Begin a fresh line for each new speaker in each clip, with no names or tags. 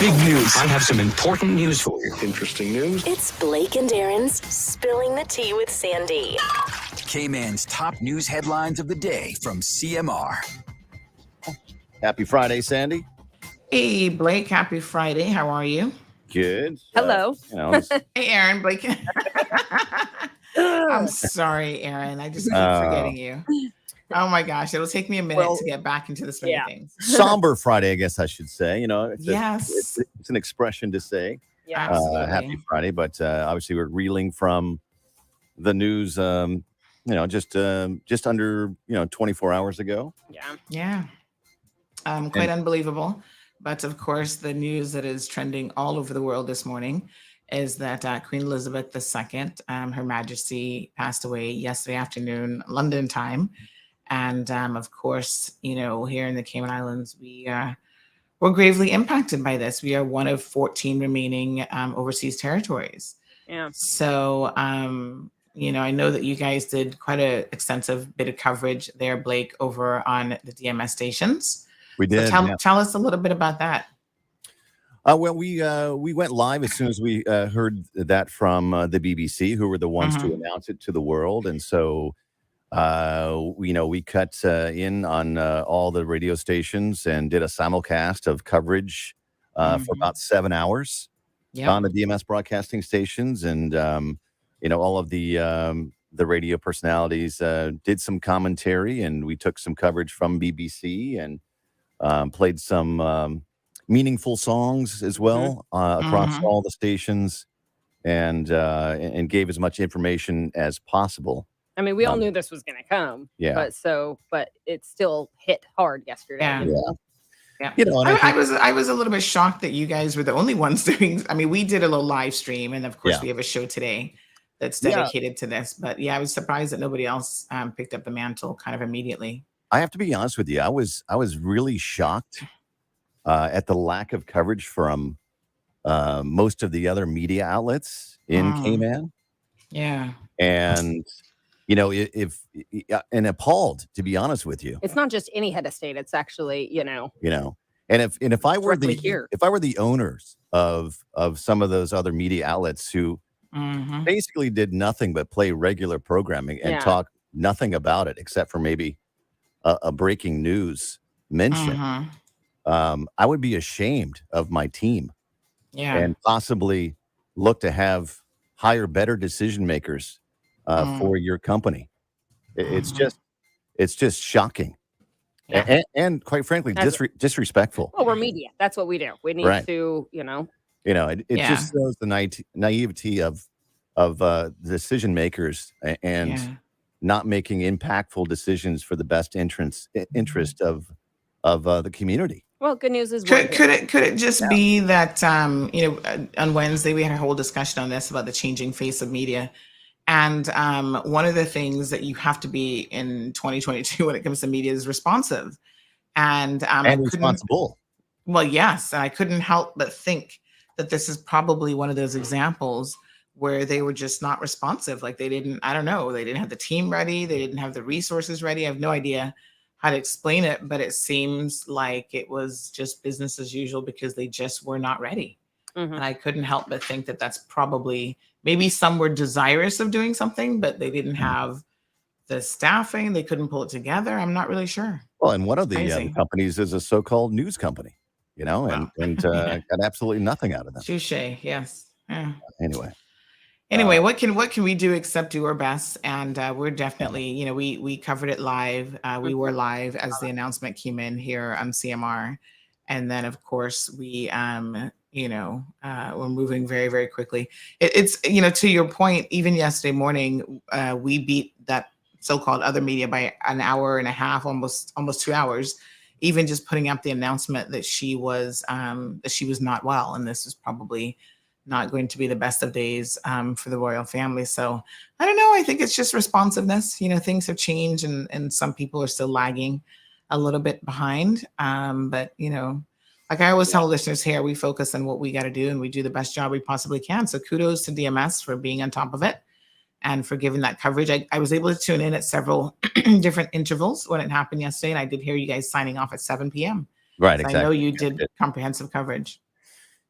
Big news. I have some important news for you.
Interesting news.
It's Blake and Aaron's Spilling the Tea with Sandy.
K-Man's top news headlines of the day from CMR.
Happy Friday, Sandy.
Hey, Blake. Happy Friday. How are you?
Good.
Hello.
Hey, Aaron. Blake. I'm sorry, Aaron. I just keep forgetting you. Oh, my gosh. It'll take me a minute to get back into the swing of things.
Somber Friday, I guess I should say. You know,
Yes.
it's an expression to say
Yeah.
Absolutely.
Happy Friday. But obviously, we're reeling from the news, just under, 24 hours ago.
Yeah.
Quite unbelievable. But of course, the news that is trending all over the world this morning is that Queen Elizabeth II, Her Majesty, passed away yesterday afternoon, London time. And of course, here in the Cayman Islands, we're gravely impacted by this. We are one of 14 remaining overseas territories.
Yeah.
So, I know that you guys did quite an extensive bit of coverage there, Blake, over on the DMS stations.
We did.
So tell us a little bit about that.
We went live as soon as we heard that from the BBC, who were the ones to announce it to the world. And so, we cut in on all the radio stations and did a simulcast of coverage for about 7 hours on the DMS broadcasting stations. And, all of the radio personalities did some commentary, and we took some coverage from BBC and played some meaningful songs as well across all the stations, and gave as much information as possible.
I mean, we all knew this was going to come.
Yeah.
But it still hit hard yesterday.
Yeah.
And
I was a little bit shocked that you guys were the only ones doing. I mean, we did a little live stream, and of course, we have a show today that's dedicated to this. But I was surprised that nobody else picked up the mantle kind of immediately.
I have to be honest with you. I was really shocked at the lack of coverage from most of the other media outlets in Cayman.
Yeah.
And and appalled, to be honest with you.
It's not just any head of state. It's actually,
and if I were the owners of some of those other media outlets who basically did nothing but play regular programming and talk nothing about it except for maybe a breaking news mention, I would be ashamed of my team and possibly look to hire better decision makers for your company. It's just shocking, and quite frankly, disrespectful.
Well, we're media. That's what we do. We need to,
It just shows the naivety of decision makers and not making impactful decisions for the best interest of the community.
Well, good news is
could it just be that on Wednesday we had a whole discussion on this about the changing face of media. And one of the things that you have to be in 2022 when it comes to media is responsive and
responsible.
Well, yes. And I couldn't help but think that this is probably one of those examples where they were just not responsive. Like they didn't have the team ready. They didn't have the resources ready. I have no idea how to explain it, but it seems like it was just business as usual because they just were not ready. And I couldn't help but think that that's probably, maybe some were desirous of doing something, but they didn't have the staffing. They couldn't pull it together. I'm not really sure.
Well, and one of the companies is a so-called news company, and got absolutely nothing out of them.
Touche. Yes. Yeah.
Anyway,
what can we do except do our best? And we're definitely, we covered it live. We were live as the announcement came in here on CMR. And then, of course, we, we're moving very, very quickly. It's, to your point, even yesterday morning, we beat that so-called other media by an hour and a half, almost 2 hours, even just putting up the announcement that she was not well. And this is probably not going to be the best of days for the royal family. So I don't know. I think it's just responsiveness. Things have changed and some people are still lagging a little bit behind. But, like I always tell listeners here, we focus on what we got to do and we do the best job we possibly can. So kudos to DMS for being on top of it and for giving that coverage. I was able to tune in at several different intervals when it happened yesterday. And I did hear you guys signing off at 7 p.m.
Right,
so
exactly.
I know you did comprehensive coverage.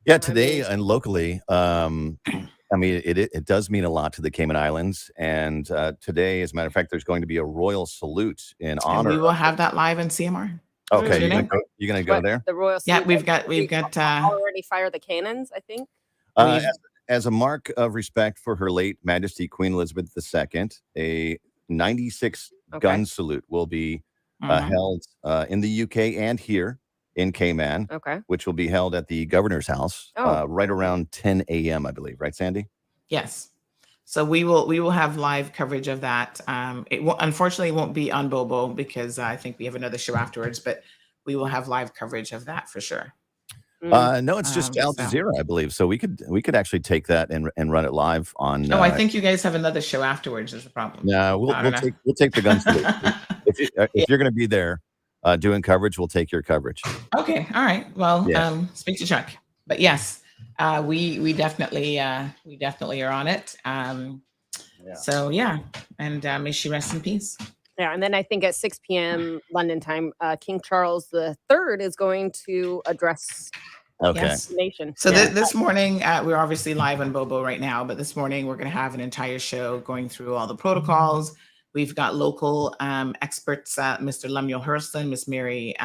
Yeah, today and locally, I mean, it does mean a lot to the Cayman Islands. And today, as a matter of fact, there's going to be a royal salute in
And
honor.
we will have that live in CMR.
Okay,
Tune in.
you're gonna go
What,
there?
the royal
Yeah,
salute,
we've got
already fire the cannons, I think.
Uh, as a mark of respect for Her late Majesty Queen Elizabeth II, a 96 gun salute will be held in the UK and here in Cayman, which will be held at the governor's house right around 10 a.m. I believe, right, Sandy?
Yes. So we will have live coverage of that. Unfortunately, it won't be on Bobo because I think we have another show afterwards, but we will have live coverage of that for sure.
No, it's just Al Jazeera, I believe. So we could actually take that and run it live on.
No, I think you guys have another show afterwards. Is the problem?
No, we'll take the gun salute. If you're going to be there doing coverage, we'll take your coverage.
Okay, all right. Well, speak to Chuck. But yes, we definitely are on it. So yeah, and may she rest in peace.
Yeah, and then I think at 6 p.m. London time, King Charles III is going to address the nation.
So this morning, we're obviously live on Bobo right now, but this morning we're going to have an entire show going through all the protocols. We've got local experts, Mr. Lemuel Hurston, Miss Mary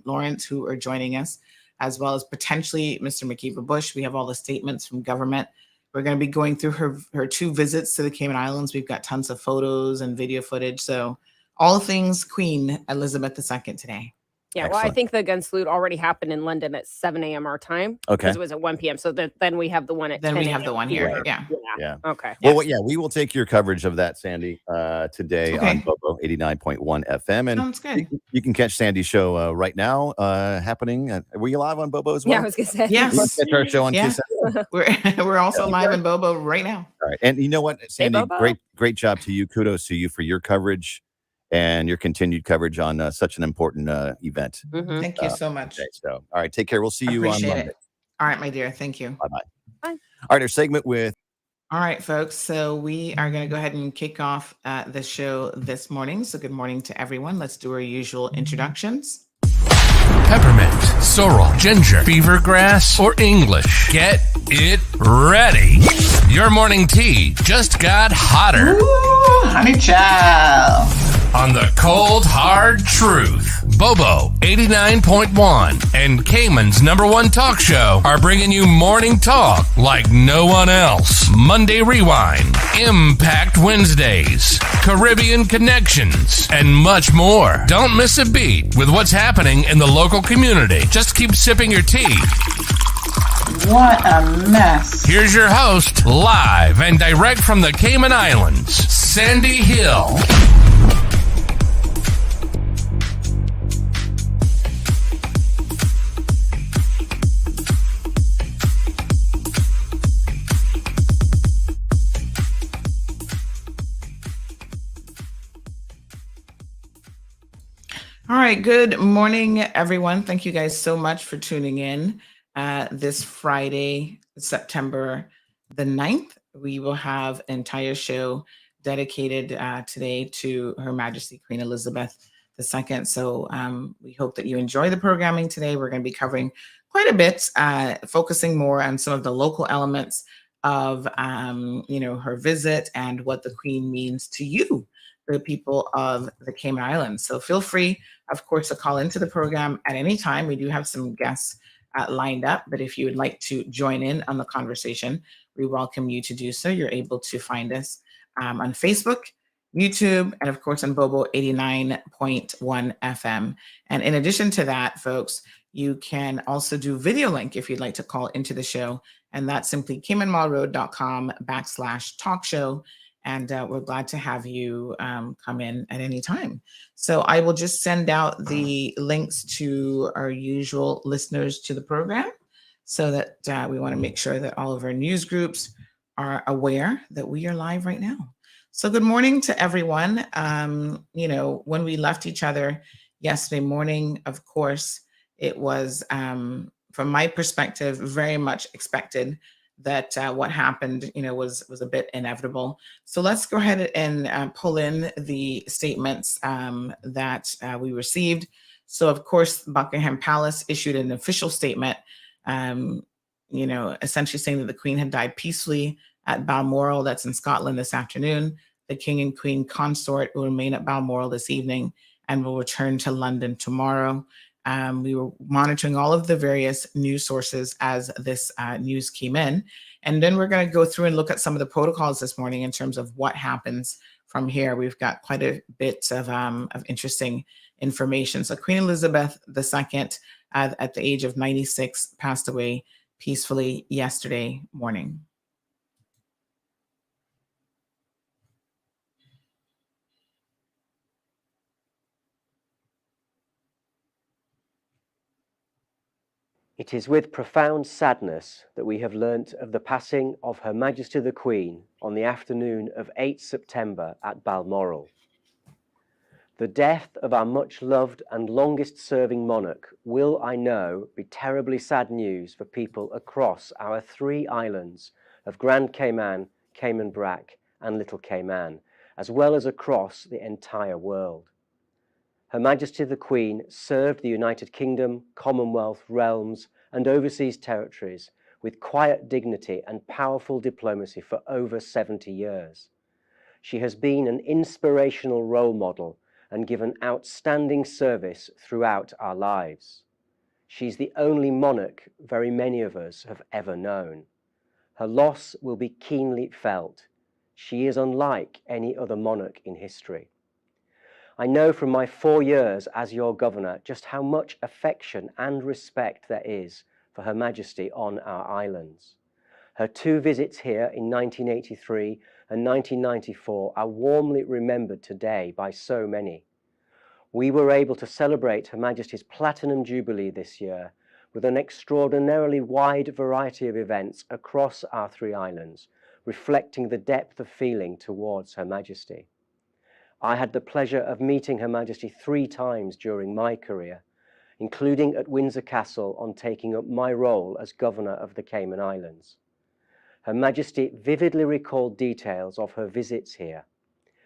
Lawrence, who are joining us, as well as potentially Mr. McKeever Bush. We have all the statements from government. We're going to be going through her 2 visits to the Cayman Islands. We've got tons of photos and video footage. So all things Queen Elizabeth II today.
Yeah, well, I think the gun salute already happened in London at 7 a.m. our time.
Okay.
Because it was at 1 p.m. So then we have the one at 10
Then we have the one here.
Right.
Yeah.
Okay.
Well, we will take your coverage of that, Sandy, today on Bobo 89.1 FM. And
sounds good.
You can catch Sandy's show right now happening. Were you live on Bobo as well?
Yeah, I was going to say.
Yes.
You can catch our show on TCHT.
We're also live on Bobo right now.
All right. And you know what, Sandy, great job to you. Kudos to you for your coverage and your continued coverage on such an important event.
Thank you so much.
So, all right, take care. We'll see you on Monday.
All right, my dear. Thank you.
Bye-bye.
Bye.
All right, our segment with...
All right, folks. So we are going to go ahead and kick off the show this morning. So good morning to everyone. Let's do our usual introductions.
Peppermint, sorrel, ginger, beaver grass, or English. Get it ready. Your morning tea just got hotter.
Ooh, honey child.
On the cold, hard truth. Bobo 89.1 and Cayman's #1 talk show are bringing you morning talk like no one else. Monday Rewind, Impact Wednesdays, Caribbean Connections, and much more. Don't miss a beat with what's happening in the local community. Just keep sipping your tea.
What a mess.
Here's your host, live and direct from the Cayman Islands, Sandy Hill.
All right. Good morning, everyone. Thank you guys so much for tuning in. This Friday, September the 9th, we will have an entire show dedicated today to Her Majesty Queen Elizabeth II. So we hope that you enjoy the programming today. We're going to be covering quite a bit, focusing more on some of the local elements of, her visit and what the Queen means to you, the people of the Cayman Islands. So feel free, of course, to call into the program at any time. We do have some guests lined up, but if you would like to join in on the conversation, we welcome you to do so. You're able to find us on Facebook, YouTube, and of course on Bobo 89.1 FM. And in addition to that, folks, you can also do video link if you'd like to call into the show. And that's simply caymanmallroad.com/talk show. And we're glad to have you come in at any time. So I will just send out the links to our usual listeners to the program so that we want to make sure that all of our news groups are aware that we are live right now. So good morning to everyone. When we left each other yesterday morning, of course, it was, from my perspective, very much expected that what happened, was a bit inevitable. So let's go ahead and pull in the statements that we received. So of course, Buckingham Palace issued an official statement essentially saying that the Queen had died peacefully at Balmoral, that's in Scotland, this afternoon. The King and Queen consort will remain at Balmoral this evening and will return to London tomorrow. We were monitoring all of the various news sources as this news came in. And then we're going to go through and look at some of the protocols this morning in terms of what happens from here. We've got quite a bit of interesting information. So Queen Elizabeth II, at the age of 96, passed away peacefully yesterday morning.
It is with profound sadness that we have learnt of the passing of Her Majesty the Queen on the afternoon of 8 September at Balmoral. The death of our much-loved and longest-serving monarch will, I know, be terribly sad news for people across our 3 islands of Grand Cayman, Cayman Brac, and Little Cayman, as well as across the entire world. Her Majesty the Queen served the United Kingdom, Commonwealth, realms, and overseas territories with quiet dignity and powerful diplomacy for over 70 years. She has been an inspirational role model and given outstanding service throughout our lives. She's the only monarch very many of us have ever known. Her loss will be keenly felt. She is unlike any other monarch in history. I know from my 4 years as your governor just how much affection and respect there is for Her Majesty on our islands. Her 2 visits here in 1983 and 1994 are warmly remembered today by so many. We were able to celebrate Her Majesty's Platinum Jubilee this year with an extraordinarily wide variety of events across our 3 islands, reflecting the depth of feeling towards Her Majesty. I had the pleasure of meeting Her Majesty 3 times during my career, including at Windsor Castle on taking up my role as Governor of the Cayman Islands. Her Majesty vividly recalled details of her visits here.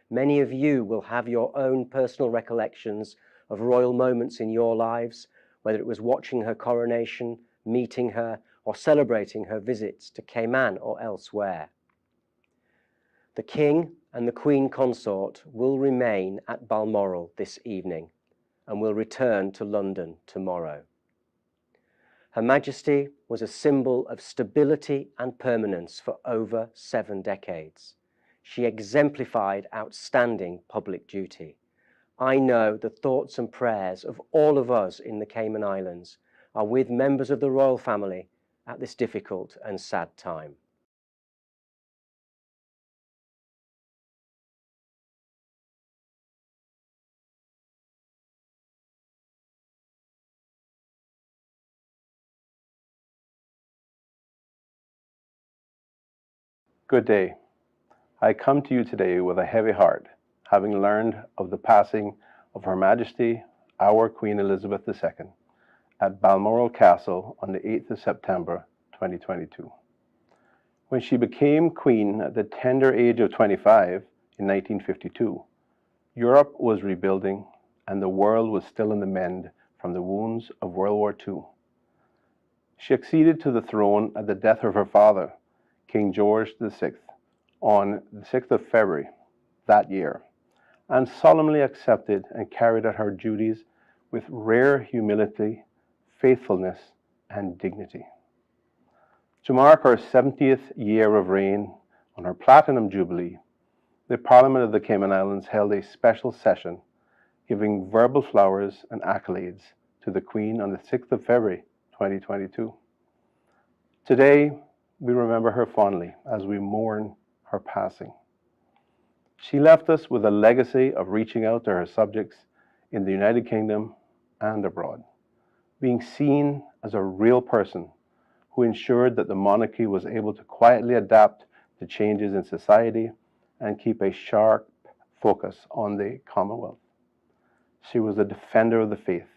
Many of you will have your own personal recollections of royal moments in your lives, whether it was watching her coronation, meeting her, or celebrating her visits to Cayman or elsewhere. The King and the Queen Consort will remain at Balmoral this evening and will return to London tomorrow. Her Majesty was a symbol of stability and permanence for over 7 decades. She exemplified outstanding public duty. I know the thoughts and prayers of all of us in the Cayman Islands are with members of the royal family at this difficult and sad time.
Good day. I come to you today with a heavy heart, having learned of the passing of Her Majesty, our Queen Elizabeth II, at Balmoral Castle on the 8th of September 2022. When she became Queen at the tender age of 25 in 1952, Europe was rebuilding and the world was still in the mend from the wounds of World War II. She acceded to the throne at the death of her father, King George VI, on the 6th of February that year, and solemnly accepted and carried out her duties with rare humility, faithfulness, and dignity. To mark her 70th year of reign on her Platinum Jubilee, the Parliament of the Cayman Islands held a special session giving verbal flowers and accolades to the Queen on the 6th of February 2022. Today, we remember her fondly as we mourn her passing. She left us with a legacy of reaching out to her subjects in the United Kingdom and abroad, being seen as a real person who ensured that the monarchy was able to quietly adapt to changes in society and keep a sharp focus on the Commonwealth. She was a defender of the faith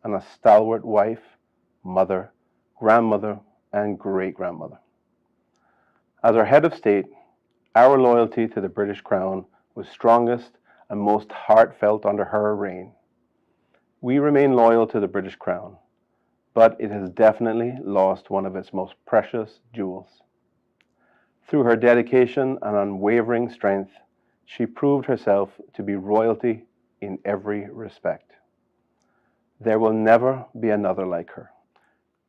and a stalwart wife, mother, grandmother, and great-grandmother. As our head of state, our loyalty to the British Crown was strongest and most heartfelt under her reign. We remain loyal to the British Crown, but it has definitely lost one of its most precious jewels. Through her dedication and unwavering strength, she proved herself to be royalty in every respect. There will never be another like her.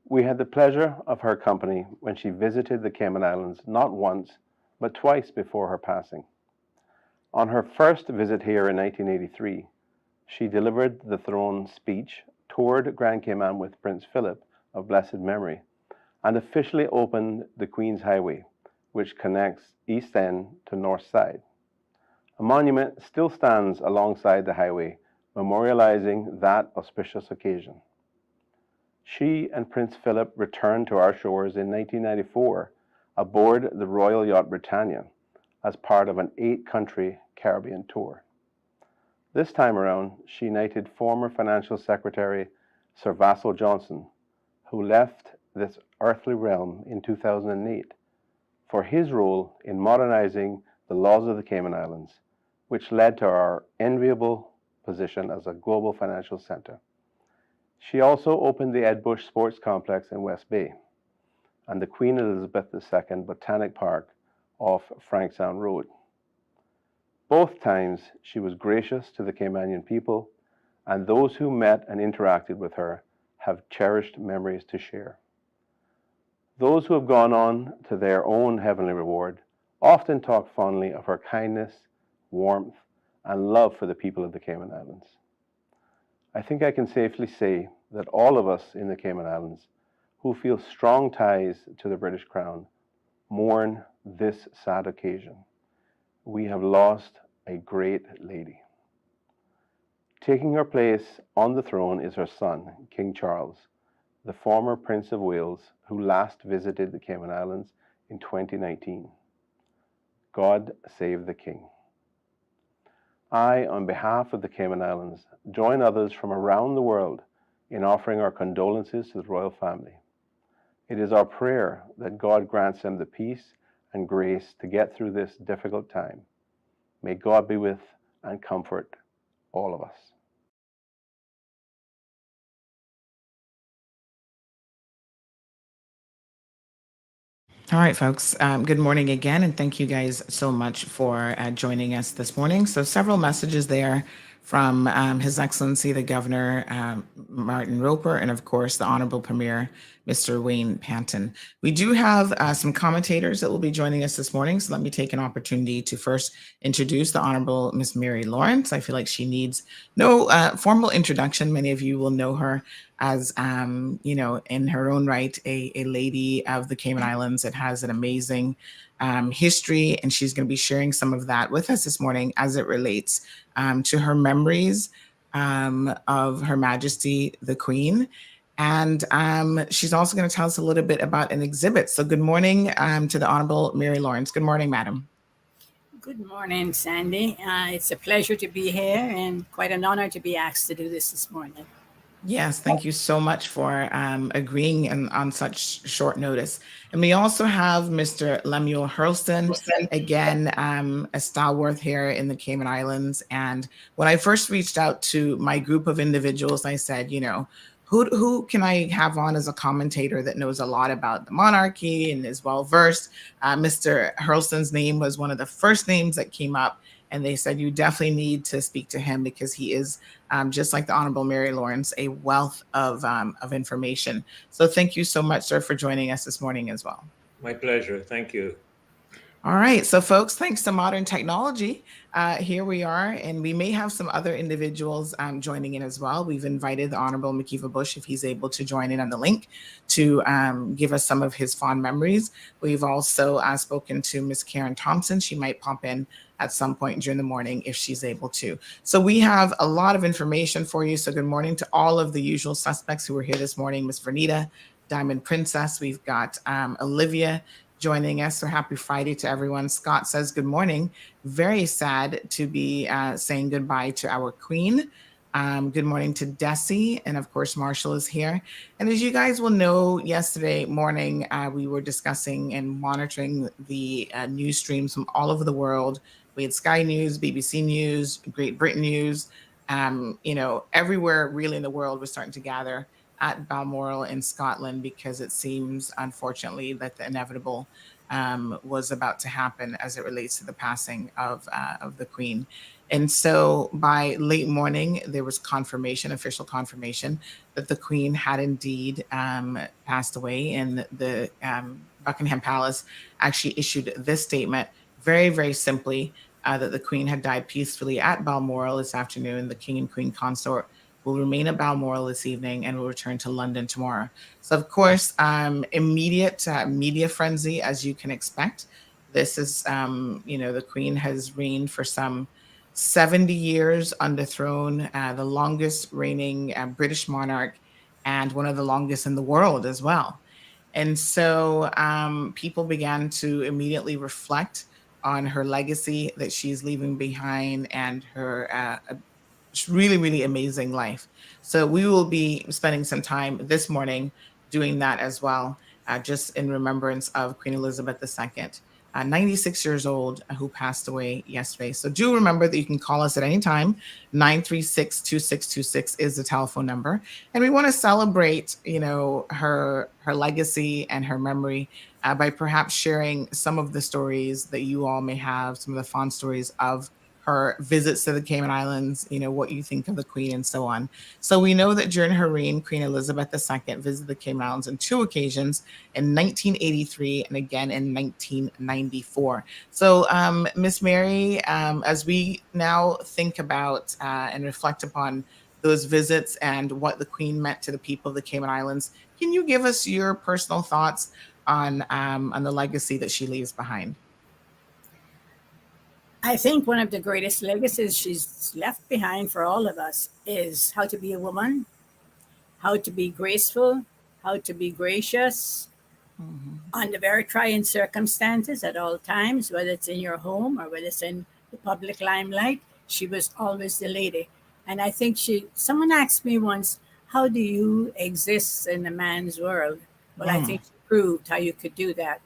We had the pleasure of her company when she visited the Cayman Islands not once, but twice before her passing. On her first visit here in 1983, she delivered the throne speech, toured Grand Cayman with Prince Philip of blessed memory, and officially opened the Queen's Highway, which connects East End to North Side. A monument still stands alongside the highway, memorializing that auspicious occasion. She and Prince Philip returned to our shores in 1994 aboard the Royal Yacht Britannia as part of an 8-country Caribbean tour. This time around, she knighted former Financial Secretary Sir Vassal Johnson, who left this earthly realm in 2008, for his role in modernizing the laws of the Cayman Islands, which led to our enviable position as a global financial center. She also opened the Ed Bush Sports Complex in West Bay and the Queen Elizabeth II Botanic Park off Franksound Road. Both times she was gracious to the Caymanian people, and those who met and interacted with her have cherished memories to share. Those who have gone on to their own heavenly reward often talk fondly of her kindness, warmth, and love for the people of the Cayman Islands. I think I can safely say that all of us in the Cayman Islands who feel strong ties to the British Crown mourn this sad occasion. We have lost a great lady. Taking her place on the throne is her son, King Charles, the former Prince of Wales, who last visited the Cayman Islands in 2019. God save the King. I, on behalf of the Cayman Islands, join others from around the world in offering our condolences to the royal family. It is our prayer that God grants them the peace and grace to get through this difficult time. May God be with and comfort all of us.
All right, folks. Good morning again, and thank you guys so much for joining us this morning. So several messages there from His Excellency the Governor Martin Roper, and of course the Honorable Premier Mr. Wayne Panton. We do have some commentators that will be joining us this morning, so let me take an opportunity to first introduce the Honorable Miss Mary Lawrence. I feel like she needs no formal introduction. Many of you will know her as, in her own right, a lady of the Cayman Islands that has an amazing history, and she's going to be sharing some of that with us this morning as it relates to her memories of Her Majesty the Queen. And she's also going to tell us a little bit about an exhibit. So good morning to the Honorable Mary Lawrence. Good morning, Madam.
Good morning, Sandy. It's a pleasure to be here and quite an honor to be asked to do this morning.
Yes, thank you so much for agreeing on such short notice. And we also have Mr. Lemuel Hurlston, again, a stalwart here in the Cayman Islands. And when I first reached out to my group of individuals, I said, who can I have on as a commentator that knows a lot about the monarchy and is well-versed? Mr. Hurlston's name was one of the first names that came up. And they said, you definitely need to speak to him because he is, just like the Honorable Mary Lawrence, a wealth of information. So thank you so much, sir, for joining us this morning as well.
My pleasure. Thank you.
All right. So, folks, thanks to modern technology, here we are. And we may have some other individuals joining in as well. We've invited the Honorable McKeeva Bush, if he's able to join in on the link, to give us some of his fond memories. We've also spoken to Miss Karen Thompson. She might pop in at some point during the morning if she's able to. So we have a lot of information for you. So good morning to all of the usual suspects who are here this morning. Miss Vernita, Diamond Princess. We've got Olivia joining us. So happy Friday to everyone. Scott says good morning. Very sad to be saying goodbye to our queen. Good morning to Desi. And of course, Marshall is here. And as you guys will know, yesterday morning, we were discussing and monitoring the news streams from all over the world. We had Sky News, BBC News, Great Britain News, everywhere really in the world was starting to gather at Balmoral in Scotland because it seems, unfortunately, that the inevitable was about to happen as it relates to the passing of the Queen. And so by late morning, there was confirmation, official confirmation, that the Queen had indeed passed away. And the Buckingham Palace actually issued this statement very, very simply that the Queen had died peacefully at Balmoral this afternoon. The King and Queen consort will remain at Balmoral this evening and will return to London tomorrow. So, of course, immediate media frenzy, as you can expect. This is, the Queen has reigned for some 70 years on the throne, the longest reigning British monarch, and one of the longest in the world as well. And so people began to immediately reflect on her legacy that she's leaving behind and her really, really amazing life. So we will be spending some time this morning doing that as well, just in remembrance of Queen Elizabeth II, 96 years old, who passed away yesterday. So do remember that you can call us at any time. 936-2626 is the telephone number. And we want to celebrate, her legacy and her memory by perhaps sharing some of the stories that you all may have, some of the fond stories of her visits to the Cayman Islands, what you think of the Queen and so on. So we know that during her reign, Queen Elizabeth II visited the Cayman Islands on 2 occasions, in 1983 and again in 1994. So Miss Mary, as we now think about and reflect upon those visits and what the Queen meant to the people of the Cayman Islands, can you give us your personal thoughts on the legacy that she leaves behind?
I think one of the greatest legacies she's left behind for all of us is how to be a woman, how to be graceful, how to be gracious under very trying circumstances at all times, whether it's in your home or whether it's in the public limelight. She was always the lady. And I think someone asked me once, how do you exist in a man's world? Well, I think she proved how you could do that.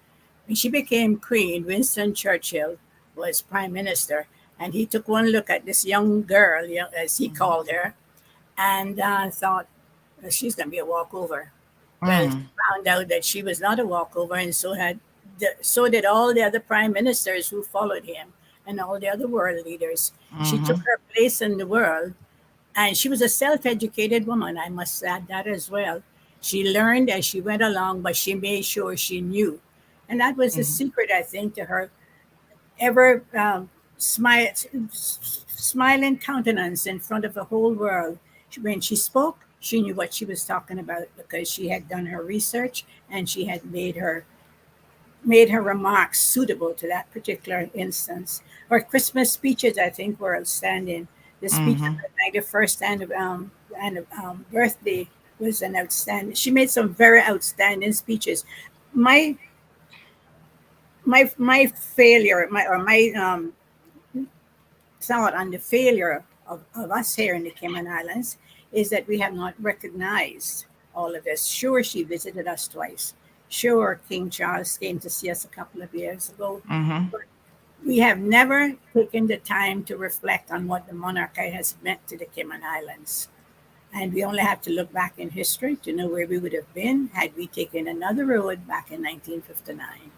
When she became queen, Winston Churchill was prime minister, and he took one look at this young girl, as he called her, and thought, well, she's going to be a walkover. Well, he found out that she was not a walkover, and so did all the other prime ministers who followed him and all the other world leaders. She took her place in the world, and she was a self-educated woman. I must add that as well. She learned as she went along, but she made sure she knew. And that was the secret, I think, to her ever smiling countenance in front of the whole world. When she spoke, she knew what she was talking about because she had done her research and she had made her remarks suitable to that particular instance. Her Christmas speeches, I think, were outstanding. The speech of her 91st birthday was an outstanding. She made some very outstanding speeches. My failure, my thought on the failure of us here in the Cayman Islands is that we have not recognized all of this. Sure, she visited us twice. Sure, King Charles came to see us a couple of years ago. But we have never taken the time to reflect on what the monarchy has meant to the Cayman Islands. And we only have to look back in history to know where we would have been had we taken another road back in 1959.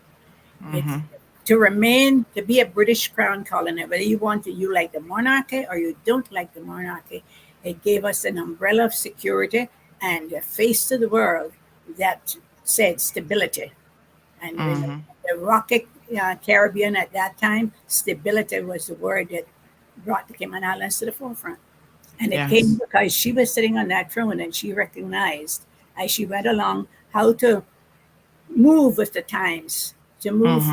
To be a British crown colony, whether you like the monarchy or you don't like the monarchy, it gave us an umbrella of security and a face to the world that said stability. And in the rocky Caribbean at that time, stability was the word that brought the Cayman Islands to the forefront. And it came because she was sitting on that throne and she recognized as she went along how to move with the times, to move,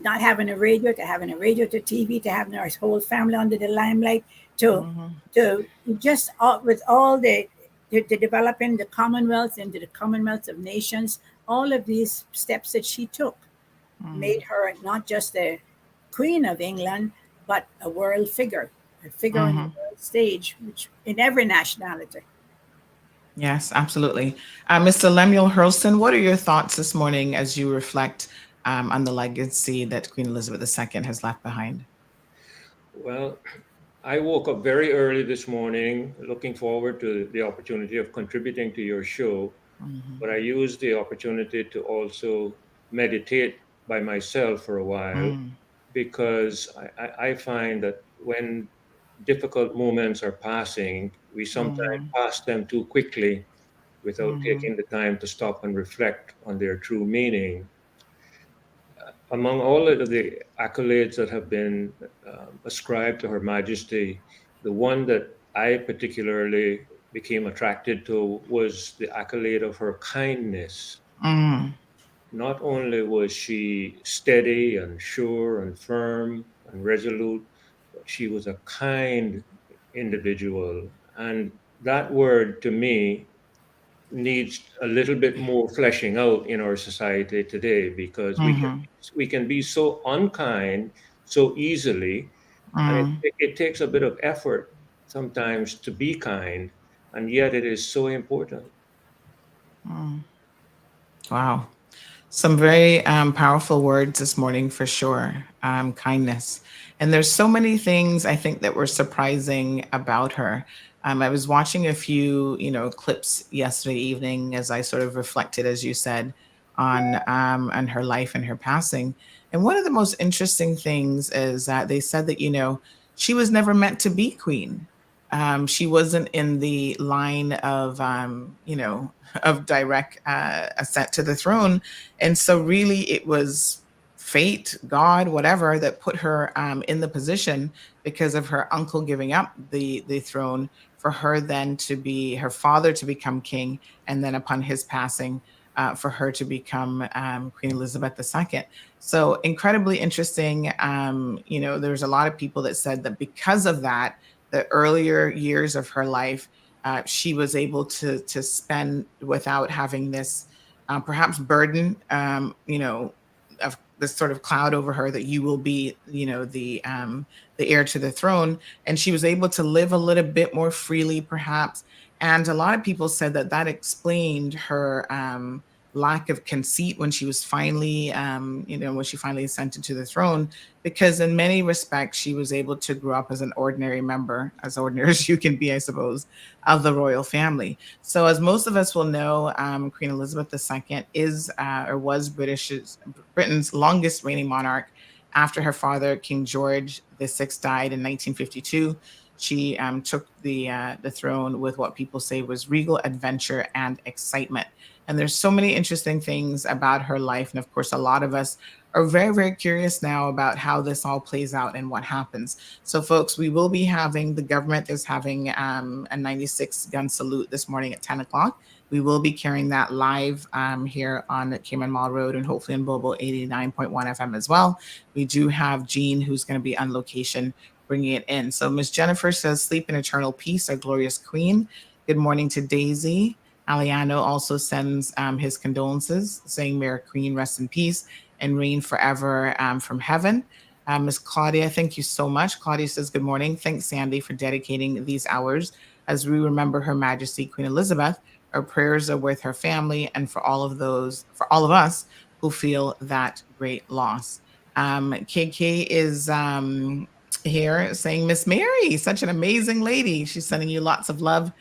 not having a radio, to having a radio, to TV, to having our whole family under the limelight, to just with all the developing the Commonwealth into the Commonwealth of Nations. All of these steps that she took made her not just the Queen of England, but a world figure, a figure on the world stage, which in every nationality.
Yes, absolutely. Mr. Lemuel Hurlston, what are your thoughts this morning as you reflect on the legacy that Queen Elizabeth II has left behind?
Well, I woke up very early this morning, looking forward to the opportunity of contributing to your show.
Mhm.
But I used the opportunity to also meditate by myself for a while,
Mm.
because I find that when difficult moments are passing, we sometimes
Mhm.
pass them too quickly without
Mhm.
taking the time to stop and reflect on their true meaning. Among all of the accolades that have been ascribed to Her Majesty, the one that I particularly became attracted to was the accolade of her kindness.
Mm.
Not only was she steady and sure and firm and resolute, but she was a kind individual. And that word to me needs a little bit more fleshing out in our society today, because
Mhm.
we can be so unkind so easily, and
Mm.
it takes a bit of effort sometimes to be kind, and yet it is so important.
Mm. Wow. Some very powerful words this morning for sure. Kindness. And there's so many things I think that were surprising about her. I was watching a few, clips yesterday evening as I sort of reflected, as you said, on her life and her passing. And one of the most interesting things is that they said that, she was never meant to be queen. She wasn't in the line of, of direct ascent to the throne, and so really it was fate, God, whatever, that put her in the position because of her uncle giving up the throne for her then to be her father to become king, and then upon his passing, for her to become Queen Elizabeth II. So incredibly interesting. There's a lot of people that said that because of that, the earlier years of her life, she was able to spend without having this perhaps burden, of this sort of cloud over her that you will be, the heir to the throne. And she was able to live a little bit more freely, perhaps. And a lot of people said that that explained her lack of conceit when she was finally, when she finally ascended to the throne, because in many respects she was able to grow up as an ordinary member, as ordinary as you can be, I suppose, of the royal family. So, as most of us will know, Queen Elizabeth II is or was Britain's longest reigning monarch after her father, King George VI, died in 1952. She took the throne with what people say was regal adventure and excitement. And there's so many interesting things about her life, and of course, a lot of us are very, very curious now about how this all plays out and what happens. So, folks, we will be having, the government is having a 96 gun salute this morning at 10 o'clock. We will be carrying that live here on Cayman Mall Road and hopefully in Bobo 89.1 FM as well. We do have Jean, who's going to be on location bringing it in. So, Miss Jennifer says, sleep in eternal peace, our glorious queen. Good morning to Daisy. Aliano also sends his condolences, saying, may our queen rest in peace and reign forever from heaven. Ms. Claudia, thank you so much. Claudia says, good morning. Thanks, Sandy, for dedicating these hours as we remember Her Majesty Queen Elizabeth. Our prayers are with her family and for all of us who feel that great loss. KK is here saying, Miss Mary, such an amazing lady. She's sending you lots of love,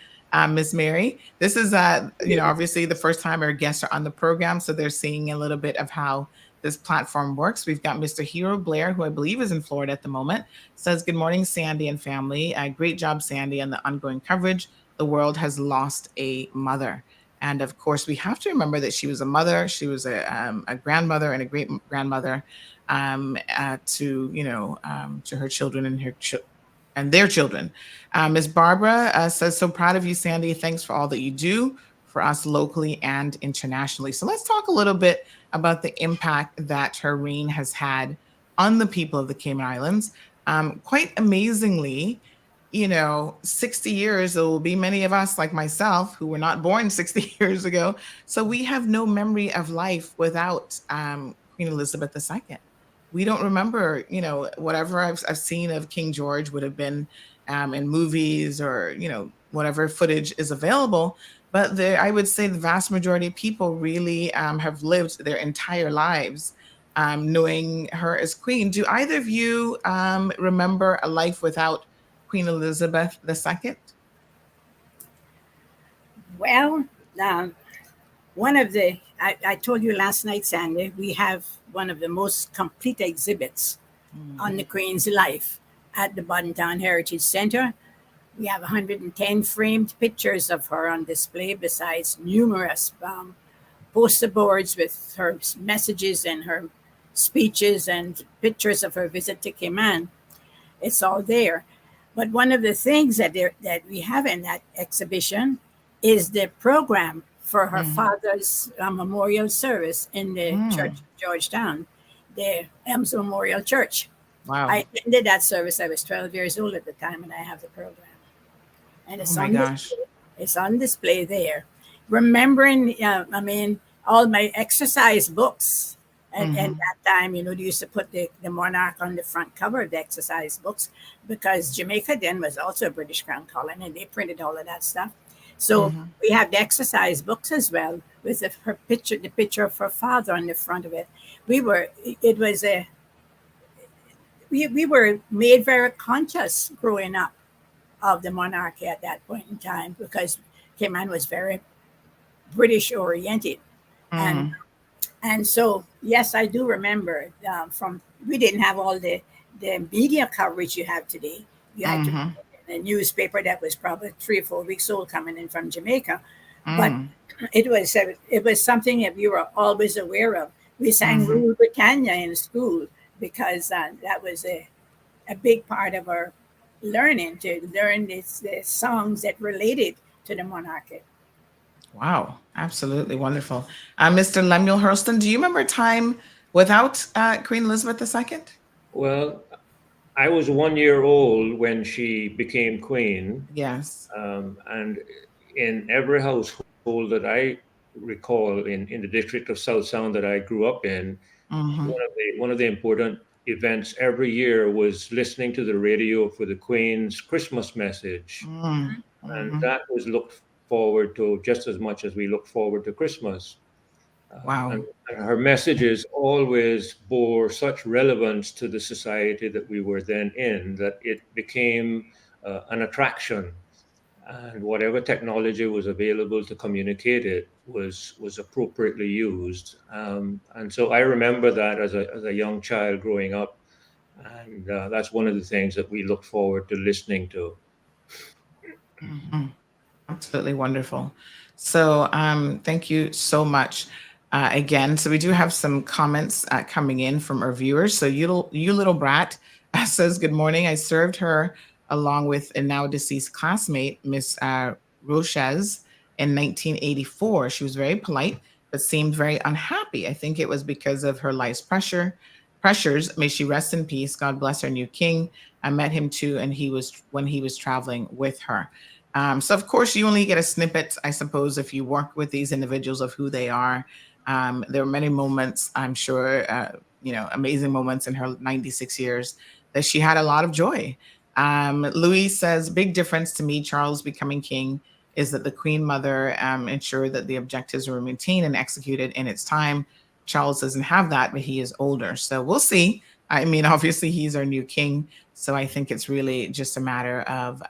Miss Mary. This is, obviously the first time our guests are on the program, so they're seeing a little bit of how this platform works. We've got Mr. Hero Blair, who I believe is in Florida at the moment, says, good morning, Sandy and family. Great job, Sandy, on the ongoing coverage. The world has lost a mother. And of course, we have to remember that she was a mother, she was a grandmother and a great grandmother to her children and their children. Ms. Barbara says, so proud of you, Sandy. Thanks for all that you do for us locally and internationally. So let's talk a little bit about the impact that her reign has had on the people of the Cayman Islands. Quite amazingly, 60 years, there will be many of us like myself who were not born 60 years ago. So we have no memory of life without Queen Elizabeth II. We don't remember, whatever I've seen of King George would have been in movies or, whatever footage is available. But I would say the vast majority of people really have lived their entire lives knowing her as queen. Do either of you remember a life without Queen Elizabeth II?
Well, one of the, I told you last night, Sandy, we have one of the most complete exhibits on the Queen's life at the Town Heritage Center. We have 110 framed pictures of her on display, besides numerous poster boards with her messages and her speeches and pictures of her visit to Cayman. It's all there. But one of the things that we have in that exhibition is the program for her father's memorial service in the church of Georgetown, the Elms Memorial Church.
Wow.
I attended that service. I was 12 years old at the time, and I have the program. And it's it's on display there. Remembering, all my exercise books. And at that time, they used to put the monarch on the front cover of the exercise books, because Jamaica then was also a British Crown colony, and they printed all of that stuff. So we have the exercise books as well, with the picture of her father on the front of it. We were made very conscious growing up of the monarchy at that point in time, because Cayman was very British oriented. And so, yes, I do remember we didn't have all the media coverage you have today. You had to read a newspaper that was probably 3 or 4 weeks old coming in from Jamaica. But it was something that we were always aware of. We sang Rule Britannia in school, because that was a big part of our learning, to learn the songs that related to the monarchy.
Wow, absolutely wonderful. Mr. Lemuel Hurlston, do you remember a time without Queen Elizabeth II?
Well, I was 1 year old when she became queen.
Yes.
And in every household that I recall in the district of South Sound that I grew up in, one of the important events every year was listening to the radio for the Queen's Christmas message. And that was looked forward to just as much as we look forward to Christmas.
Wow.
And her messages always bore such relevance to the society that we were then in, that it became an attraction. And whatever technology was available to communicate it was appropriately used. And so I remember that as a young child growing up. And that's one of the things that we look forward to listening to.
Absolutely wonderful. So thank you so much again. So we do have some comments coming in from our viewers. So you little brat says, good morning. I served her along with a now deceased classmate, Miss Roches, in 1984. She was very polite, but seemed very unhappy. I think it was because of her life's pressures. May she rest in peace. God bless our new king. I met him too, and when he was traveling with her. So of course you only get a snippet, I suppose, if you work with these individuals, of who they are. There were many moments, I'm sure, amazing moments in her 96 years that she had a lot of joy. Louis says, big difference to me, Charles becoming king, is that the Queen Mother ensured that the objectives were maintained and executed in its time. Charles doesn't have that, but he is older. So we'll see. I mean, obviously he's our new king. So I think it's really just a matter of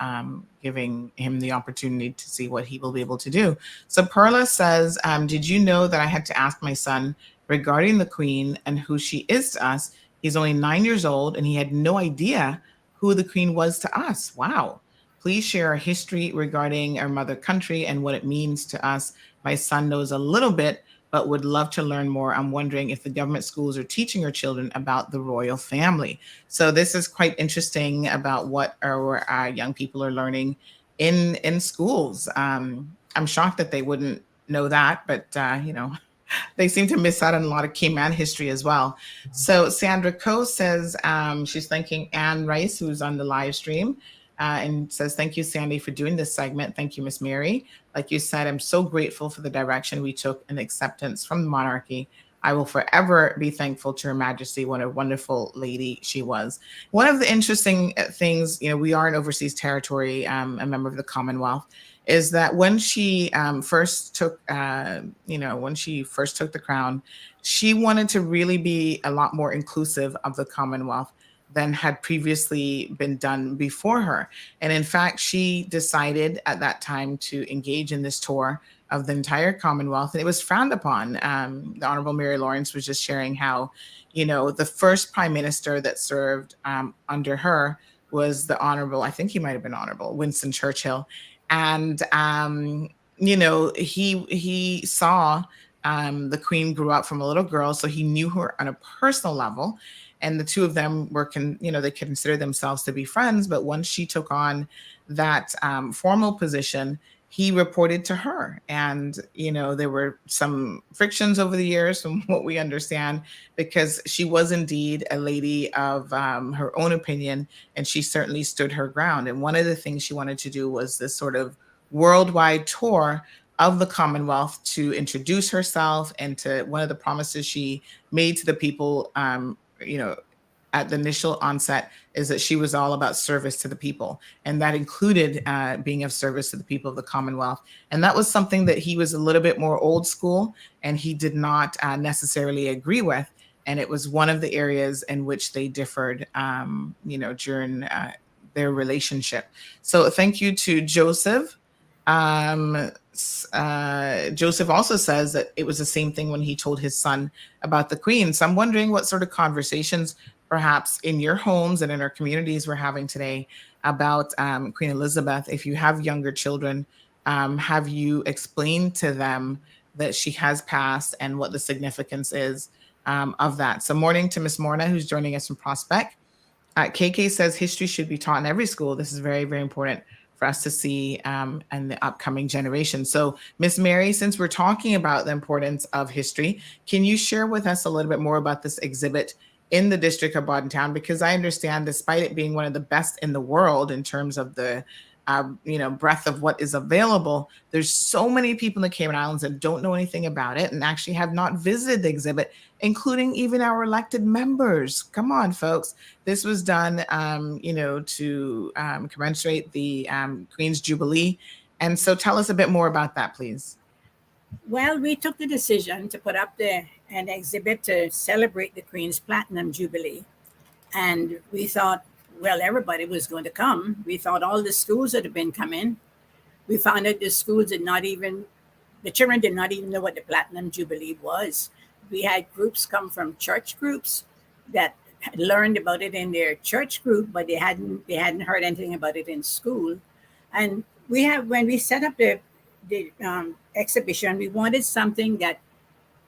giving him the opportunity to see what he will be able to do. So Perla says, did you know that I had to ask my son regarding the Queen and who she is to us? He's only 9 years old and he had no idea who the Queen was to us. Wow. Please share our history regarding our mother country and what it means to us. My son knows a little bit, but would love to learn more. I'm wondering if the government schools are teaching our children about the royal family. So this is quite interesting about what our young people are learning in schools. I'm shocked that they wouldn't know that, but they seem to miss out on a lot of Cayman history as well. So Sandra Coe says she's thanking Ann Rice, who's on the live stream, and says, thank you, Sandy, for doing this segment. Thank you, Miss Mary. Like you said, I'm so grateful for the direction we took and acceptance from the monarchy. I will forever be thankful to Her Majesty. What a wonderful lady she was. One of the interesting things, we are an overseas territory, a member of the Commonwealth, is that when she first took, when she first took the crown, she wanted to really be a lot more inclusive of the Commonwealth. than had previously been done before her. And in fact, she decided at that time to engage in this tour of the entire Commonwealth, and it was frowned upon. The Honorable Mary Lawrence was just sharing how, the first prime minister that served under her was the Honorable, I think he might have been Honorable Winston Churchill. And, he saw the Queen grew up from a little girl, so he knew her on a personal level. And the two of them were, they considered themselves to be friends. But once she took on that formal position, he reported to her. And, there were some frictions over the years from what we understand, because she was indeed a lady of her own opinion, and she certainly stood her ground. And one of the things she wanted to do was this sort of worldwide tour of the Commonwealth to introduce herself, and to one of the promises she made to the people, at the initial onset, is that she was all about service to the people. And that included being of service to the people of the Commonwealth. And that was something that he was a little bit more old school, and he did not necessarily agree with. And it was one of the areas in which they differed, during their relationship. So thank you to Joseph. Joseph also says that it was the same thing when he told his son about the Queen. So I'm wondering what sort of conversations perhaps in your homes and in our communities we're having today about Queen Elizabeth. If you have younger children, have you explained to them that she has passed and what the significance is of that? So morning to Miss Morna, who's joining us from Prospect. KK says history should be taught in every school. This is very, very important for us to see and the upcoming generation. So Miss Mary, since we're talking about the importance of history, can you share with us a little bit more about this exhibit in the District of Bordentown? Because I understand, despite it being one of the best in the world in terms of the breadth of what is available, there's so many people in the Cayman Islands that don't know anything about it and actually have not visited the exhibit, including even our elected members. Come on, folks. This was done, to commemorate the Queen's Jubilee. And so tell us a bit more about that, please.
Well, we took the decision to put up an exhibit to celebrate the Queen's Platinum Jubilee. And we thought, well, everybody was going to come. We thought all the schools that have been coming. We found out the schools the children did not even know what the Platinum Jubilee was. We had groups come from church groups that had learned about it in their church group, but they hadn't heard anything about it in school. And when we set up the exhibition, we wanted something that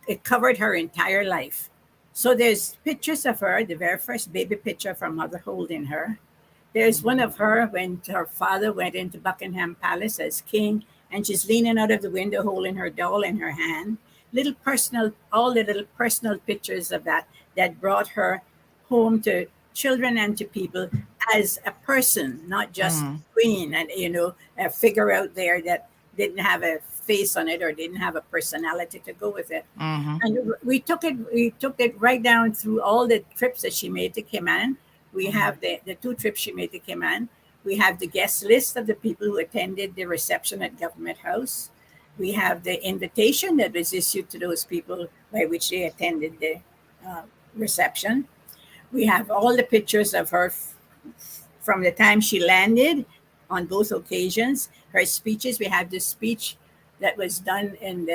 it covered her entire life. So there's pictures of her, the very first baby picture from mother holding her. There's one of her when her father went into Buckingham Palace as king, and she's leaning out of the window holding her doll in her hand. All the little personal pictures of that brought her home to children and to people as a person, not just queen, and a figure out there that didn't have a face on it or didn't have a personality to go with it. And we took it right down through all the trips that she made to Cayman. We have the 2 trips she made to Cayman. We have the guest list of the people who attended the reception at Government House. We have the invitation that was issued to those people by which they attended the reception. We have all the pictures of her from the time she landed on both occasions. Her speeches, we have the speech that was done on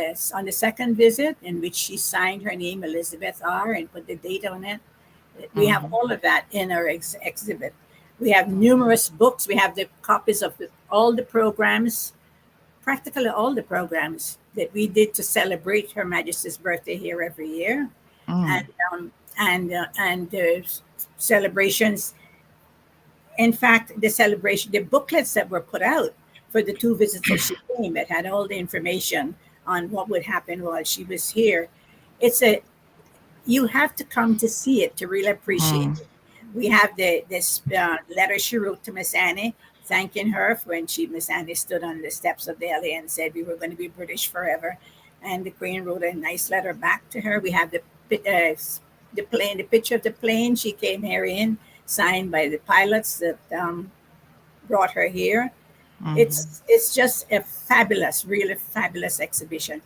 the second visit, in which she signed her name Elizabeth R. and put the date on it. We have all of that in our exhibit. We have numerous books. We have the copies of all the programs, practically all the programs that we did to celebrate Her Majesty's birthday here every year, and celebrations. In fact, the booklets that were put out for the 2 visits that she came, it had all the information on what would happen while she was here. You have to come to see it to really appreciate it. We have this letter she wrote to Miss Annie, thanking her when Miss Annie stood on the steps of Delhi and said we were going to be British forever. And the Queen wrote a nice letter back to her. We have the picture of the plane she came here in, signed by the pilots that brought her here. It's just a really fabulous exhibition.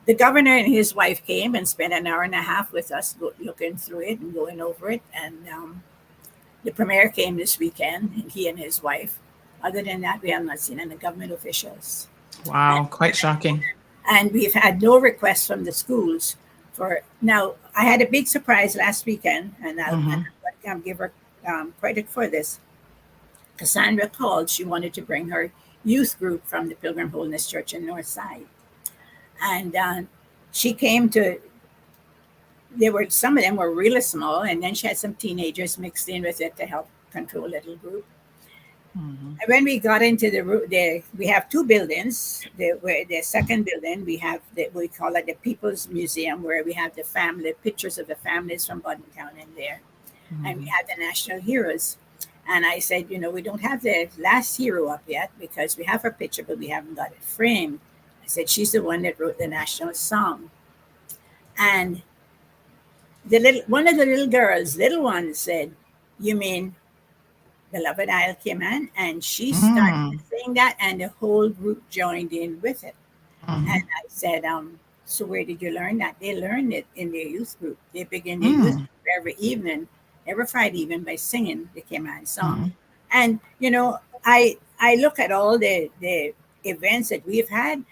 The governor and his wife came and spent an hour and a half with us looking through it and going over it. And The premier came this weekend, and he and his wife. Other than that, we have not seen any government officials.
Wow, quite shocking.
And we've had no requests from the schools for now. I had a big surprise last weekend, and I'll give her credit for this. Cassandra called. She wanted to bring her youth group from the Pilgrim Holiness Church in Northside, and she came to. Some of them were really small, and then she had some teenagers mixed in with it to help control a little group. And when we got into we have two buildings. The second building, we call it the People's Museum, where we have the pictures of the families from Buddentown in there. And we have the national heroes. And I said, we don't have the last hero up yet because we have her picture, but we haven't got it framed. I said, she's the one that wrote the national song. And one of the little ones said, "You mean Beloved Isle Cayman?" And she started saying that, and the whole group joined in with it. And I said, "So where did you learn that?" They learned it in their youth group. They begin their youth group every Friday evening by singing the Cayman song. And I look at all the events that we've had.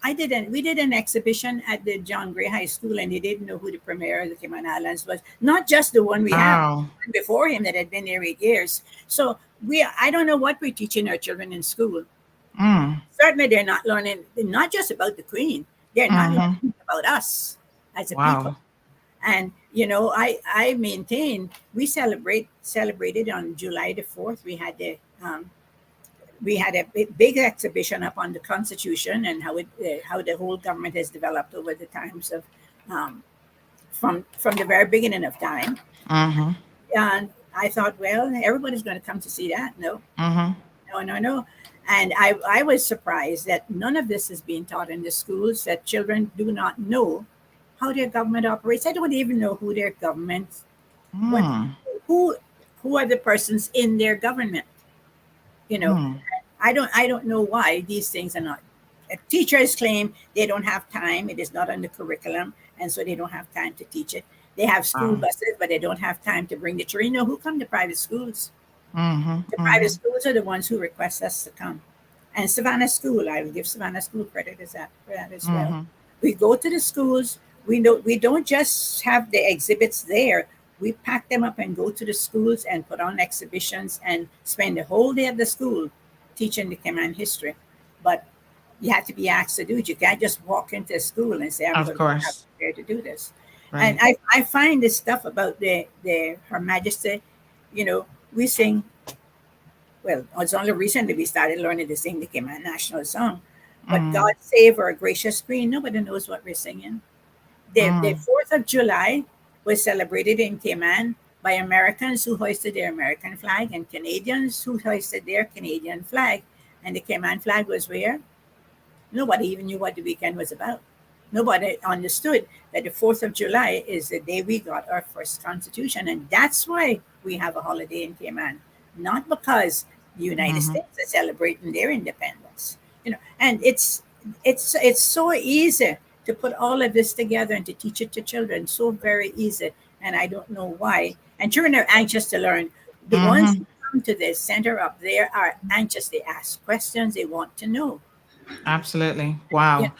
We did an exhibition at the John Gray High School, and they didn't know who the premier of the Cayman Islands was. Not just the one we had before him that had been there 8 years. So I don't know what we're teaching our children in school. Certainly they're not learning, not just about the Queen. They're not learning about us as a people. And, I maintain we celebrated on July the 4th. We had a big exhibition up on the Constitution and how the whole government has developed over the times of from the very beginning of time. And I thought, well, everybody's going to come to see that. No. No. And I was surprised that none of this is being taught in the schools, that children do not know how their government operates. I don't even know who their government, who are the persons in their government. I don't know why these things are not. Teachers claim they don't have time. It is not on the curriculum, and so they don't have time to teach it. They have school buses, but they don't have time to bring the children. Who come to private schools? The private schools are the ones who request us to come. And Savannah School, I will give Savannah School credit for that as well. We go to the schools. We don't just have the exhibits there. We pack them up and go to the schools and put on exhibitions and spend the whole day at the school teaching the Cayman history. But you have to be asked to do it. You can't just walk into a school and say, I'm going to do this. Right. And I find this stuff about the Her Majesty, we sing, well, it's only recently we started learning to sing the Cayman national song. But God Save Our Gracious Queen, nobody knows what we're singing. The 4th of July was celebrated in Cayman by Americans who hoisted their American flag and Canadians who hoisted their Canadian flag. And the Cayman flag was where? Nobody even knew what the weekend was about. Nobody understood that the 4th of July is the day we got our first constitution. And that's why we have a holiday in Cayman, not because the United States are celebrating their independence. And it's so easy to put all of this together and to teach it to children. So very easy. And I don't know why. And children are anxious to learn. The ones who come to the center up there are anxious. They ask questions. They want to know.
Absolutely. Wow.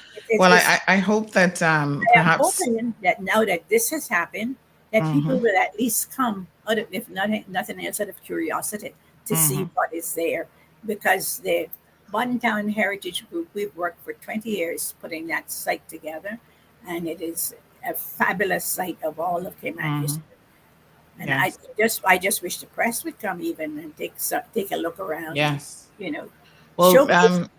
I hope that perhaps.
I am hoping that now that this has happened, that people will at least come out of, if nothing else, out of curiosity to see what is there. Because the Buddentown Heritage Group, we've worked for 20 years putting that site together, and it is a fabulous site of all of Cayman history. And I just wish the press would come even and take a look around.
Yes.
Well,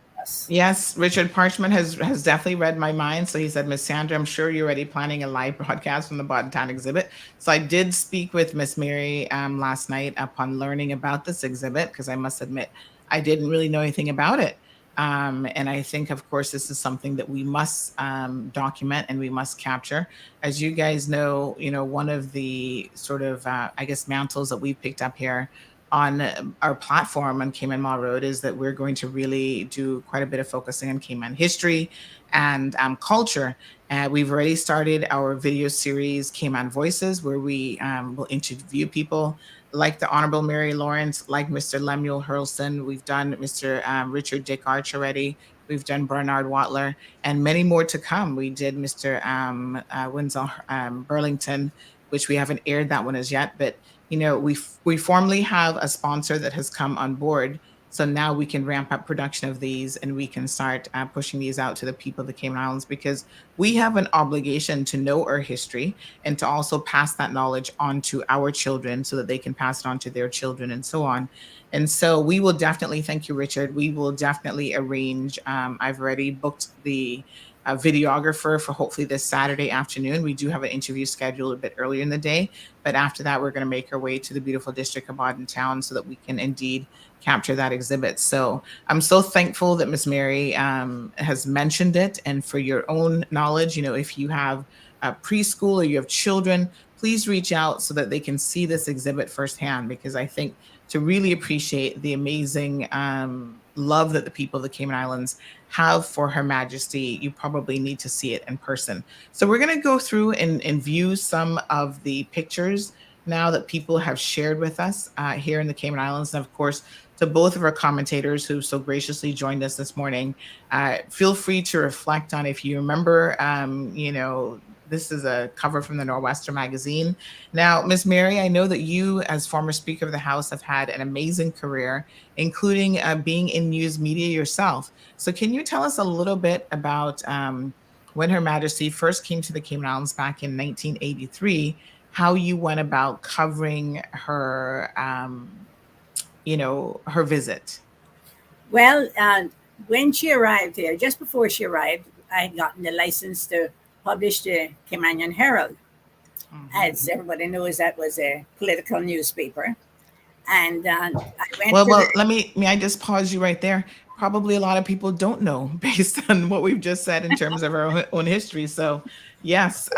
yes, Richard Parchment has definitely read my mind. So he said, Miss Sandra, I'm sure you're already planning a live broadcast from the Buddentown exhibit. So I did speak with Miss Mary last night upon learning about this exhibit, because I must admit, I didn't really know anything about it. And I think, of course, this is something that we must document and we must capture. As you guys know, one of the sort of, mantles that we've picked up here on our platform on Cayman Mall Road is that we're going to really do quite a bit of focusing on Cayman history and culture. We've already started our video series, Cayman Voices, where we will interview people like the Honorable Mary Lawrence, like Mr. Lemuel Hurlston. We've done Mr. Richard Dick Arch already. We've done Bernard Watler, and many more to come. We did Mr. Winslow Burlington, which we haven't aired that one as yet, but we formally have a sponsor that has come on board. So now we can ramp up production of these, and we can start pushing these out to the people of the Cayman Islands, because we have an obligation to know our history and to also pass that knowledge on to our children so that they can pass it on to their children and so on. And so we will definitely, thank you, Richard. We will definitely arrange. I've already booked the videographer for hopefully this Saturday afternoon. We do have an interview scheduled a bit earlier in the day, but after that, we're going to make our way to the beautiful district of Auden Town so that we can indeed capture that exhibit. So I'm so thankful that Miss Mary has mentioned it. And for your own knowledge, if you have a preschool or you have children, please reach out so that they can see this exhibit firsthand, because I think to really appreciate the amazing love that the people of the Cayman Islands have for Her Majesty, you probably need to see it in person. So we're going to go through and view some of the pictures now that people have shared with us here in the Cayman Islands. And of course, to both of our commentators who so graciously joined us this morning, feel free to reflect on, if you remember, this is a cover from the Nor'Wester magazine. Now, Ms. Mary, I know that you, as former Speaker of the House, have had an amazing career, including being in news media yourself. So can you tell us a little bit about when Her Majesty first came to the Cayman Islands back in 1983, how you went about covering her, her visit?
Well, when she arrived here, just before she arrived, I had gotten the license to publish the Caymanian Herald. As everybody knows, that was a political newspaper. And I went
may I just pause you right there? Probably a lot of people don't know based on what we've just said in terms of our own history. So yes.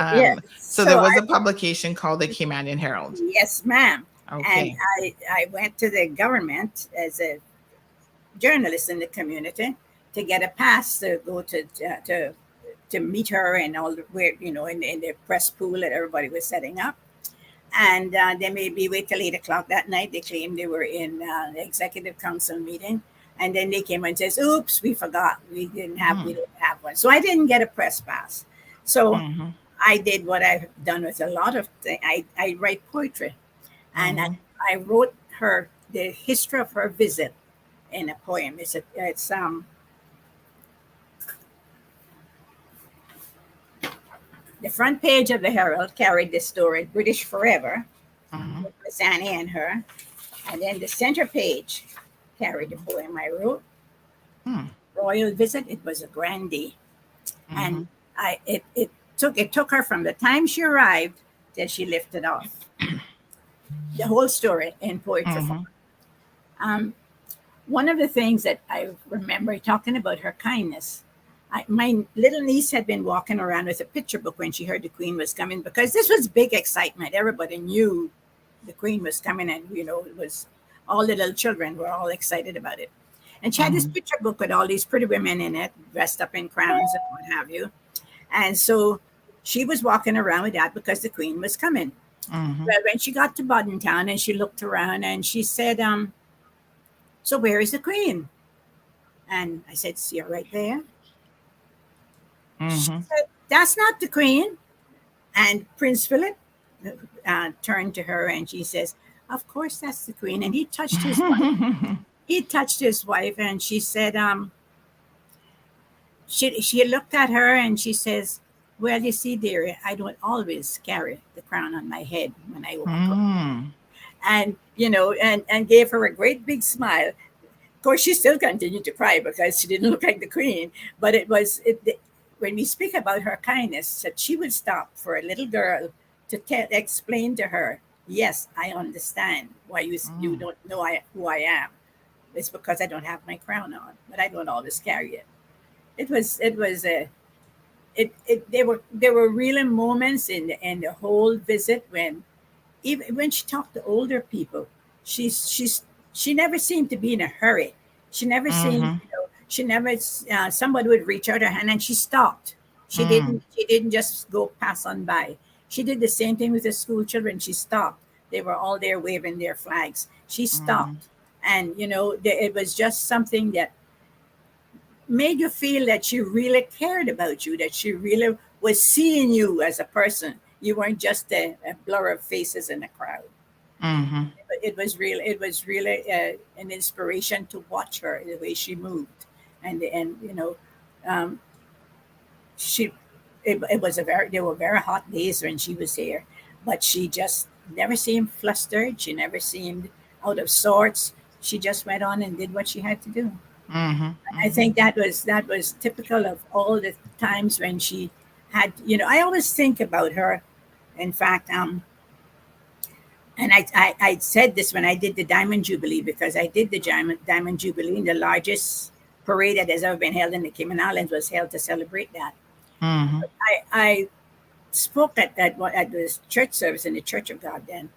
So there was a publication called the Caymanian Herald.
Yes, ma'am.
Okay.
And I went to the government as a journalist in the community to get a pass to go to meet her and all the in the press pool that everybody was setting up. And they made me wait till 8:00 that night. They claimed they were in the executive council meeting. And then they came and says, oops, we forgot. We don't have one. So I didn't get a press pass. So I did what I've done with a lot of things. I write poetry. And I wrote her the history of her visit in a poem. It's the front page of the Herald carried the story "British Forever" with Annie and her, and then the center page carried the poem I wrote. Royal visit. It was a grand day, and it took her from the time she arrived till she lifted off. The whole story in poetry form. One of the things that I remember talking about her kindness, my little niece had been walking around with a picture book when she heard the Queen was coming, because this was big excitement. Everybody knew the Queen was coming, and it was all the little children were all excited about it. And she had this picture book with all these pretty women in it, dressed up in crowns and what have you. And so she was walking around with that because the Queen was coming. Well, when she got to Auden Town and she looked around and she said, so where is the Queen? And I said, see her right there. She said, that's not the Queen. And Prince Philip turned to her and she says, of course that's the Queen. And he touched his wife. He touched his wife, and she said, she looked at her and she says, well, you see, dearie, I don't always carry the crown on my head when I walk up. And, and gave her a great big smile. Of course, she still continued to cry because she didn't look like the Queen. But when we speak about her kindness, that she would stop for a little girl to explain to her, yes, I understand why you don't know who I am. It's because I don't have my crown on, but I don't always carry it. There were really moments in the whole visit when, even when she talked to older people, she never seemed to be in a hurry. She never seemed, somebody would reach out her hand and she stopped. She didn't just go pass on by. She did the same thing with the school children. She stopped. They were all there waving their flags. She stopped. And, it was just something that made you feel that she really cared about you, that she really was seeing you as a person. You weren't just a blur of faces in a crowd. It was really an inspiration to watch her, the way she moved. And she there were very hot days when she was here, but she just never seemed flustered. She never seemed out of sorts. She just went on and did what she had to do. I think that was typical of all the times when she had, I always think about her. In fact, and I said this when I did the Diamond Jubilee, because I did the Diamond Jubilee, and the largest parade that has ever been held in the Cayman Islands was held to celebrate that. I spoke at the church service in the Church of God then,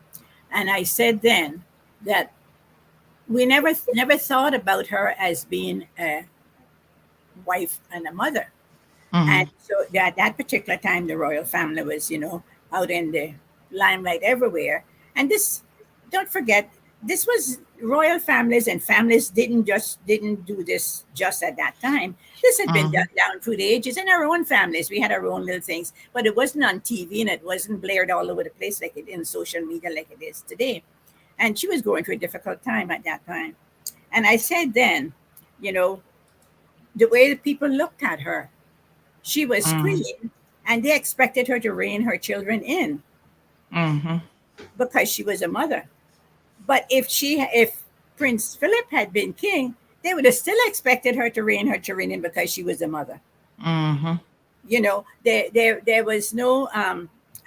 and I said then that we never thought about her as being a wife and a mother. And so at that particular time, the royal family was, out in the limelight everywhere. And this, don't forget, this was royal families, and families didn't do this just at that time. This had been done down through the ages in our own families. We had our own little things, but it wasn't on TV, and it wasn't blared all over the place like it in social media like it is today. And she was going through a difficult time at that time. And I said then, the way the people looked at her, she was queen, and they expected her to rein her children in because she was a mother. But if Prince Philip had been king, they would have still expected her to rein her children in because she was a mother. There was no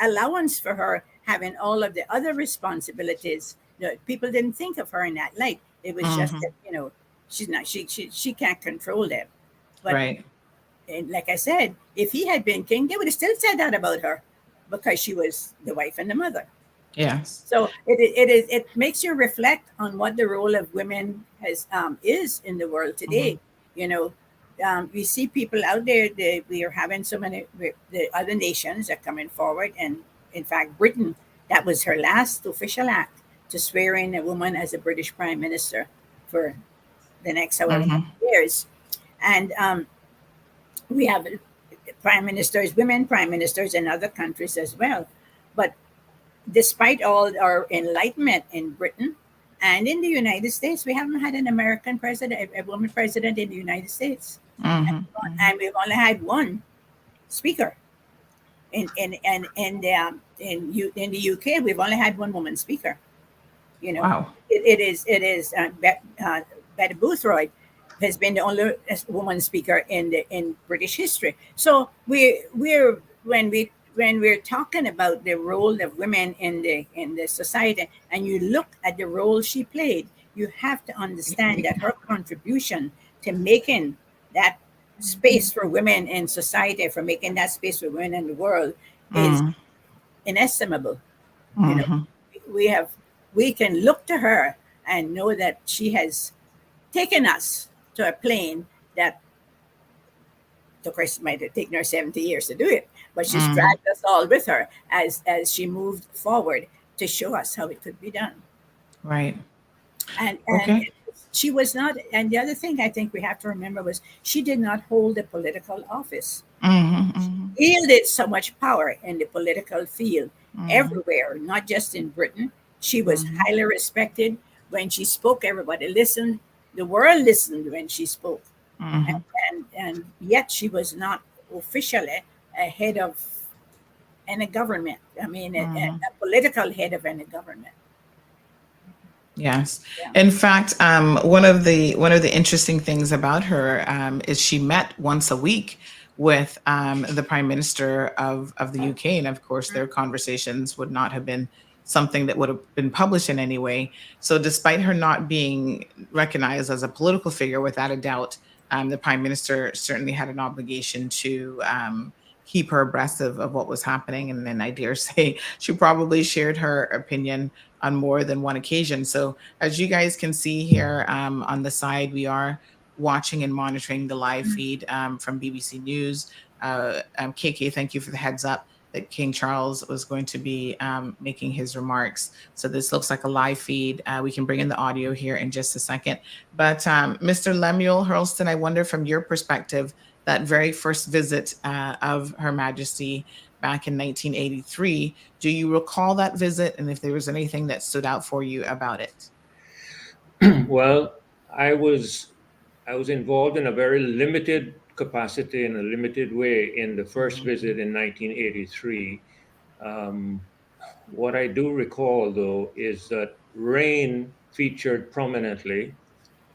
allowance for her having all of the other responsibilities. People didn't think of her in that light. It was just that, she's not, she can't control them. But and like I said, if he had been king, they would have still said that about her because she was the wife and the mother.
Yes.
So it makes you reflect on what the role of women is in the world today. We see people out there. We are having so many. The other nations are coming forward, and in fact, Britain, that was her last official act, to swear in a woman as a British Prime Minister for the next however many years. And we have women prime ministers in other countries as well. But despite all our enlightenment in Britain and in the United States, we haven't had an American president, a woman president in the United States. And we've only had one speaker. In the UK, we've only had one woman speaker.
Wow.
It is Betty Boothroyd has been the only woman speaker in British history. So when we're talking about the role of women in the society, and you look at the role she played, you have to understand that her contribution to making that space for women in society, for making that space for women in the world, is inestimable. We can look to her and know that she has taken us to a plane that, of course, might have taken her 70 years to do it, but she's dragged us all with her as she moved forward to show us how it could be done.
Right.
And she was not, and the other thing I think we have to remember was she did not hold a political office. She wielded so much power in the political field everywhere, not just in Britain. She was highly respected. When she spoke, everybody listened. The world listened when she spoke. And yet she was not officially a head of any government. I mean, a political head of any government.
Yes. Yeah. In fact, one of the interesting things about her is she met once a week with the Prime Minister of the UK, and of course, their conversations would not have been something that would have been published in any way. So, despite her not being recognized as a political figure, without a doubt, the Prime Minister certainly had an obligation to keep her abreast of what was happening. And then I dare say she probably shared her opinion on more than one occasion. So as you guys can see here on the side, we are watching and monitoring the live feed from BBC News. KK, thank you for the heads up that King Charles was going to be making his remarks. So this looks like a live feed. We can bring in the audio here in just a second. But Mr. Lemuel Hurlston, I wonder from your perspective, that very first visit of Her Majesty back in 1983, do you recall that visit? And if there was anything that stood out for you about it?
Well, I was involved in a very limited capacity, in a limited way, in the first visit in 1983. What I do recall, though, is that rain featured prominently.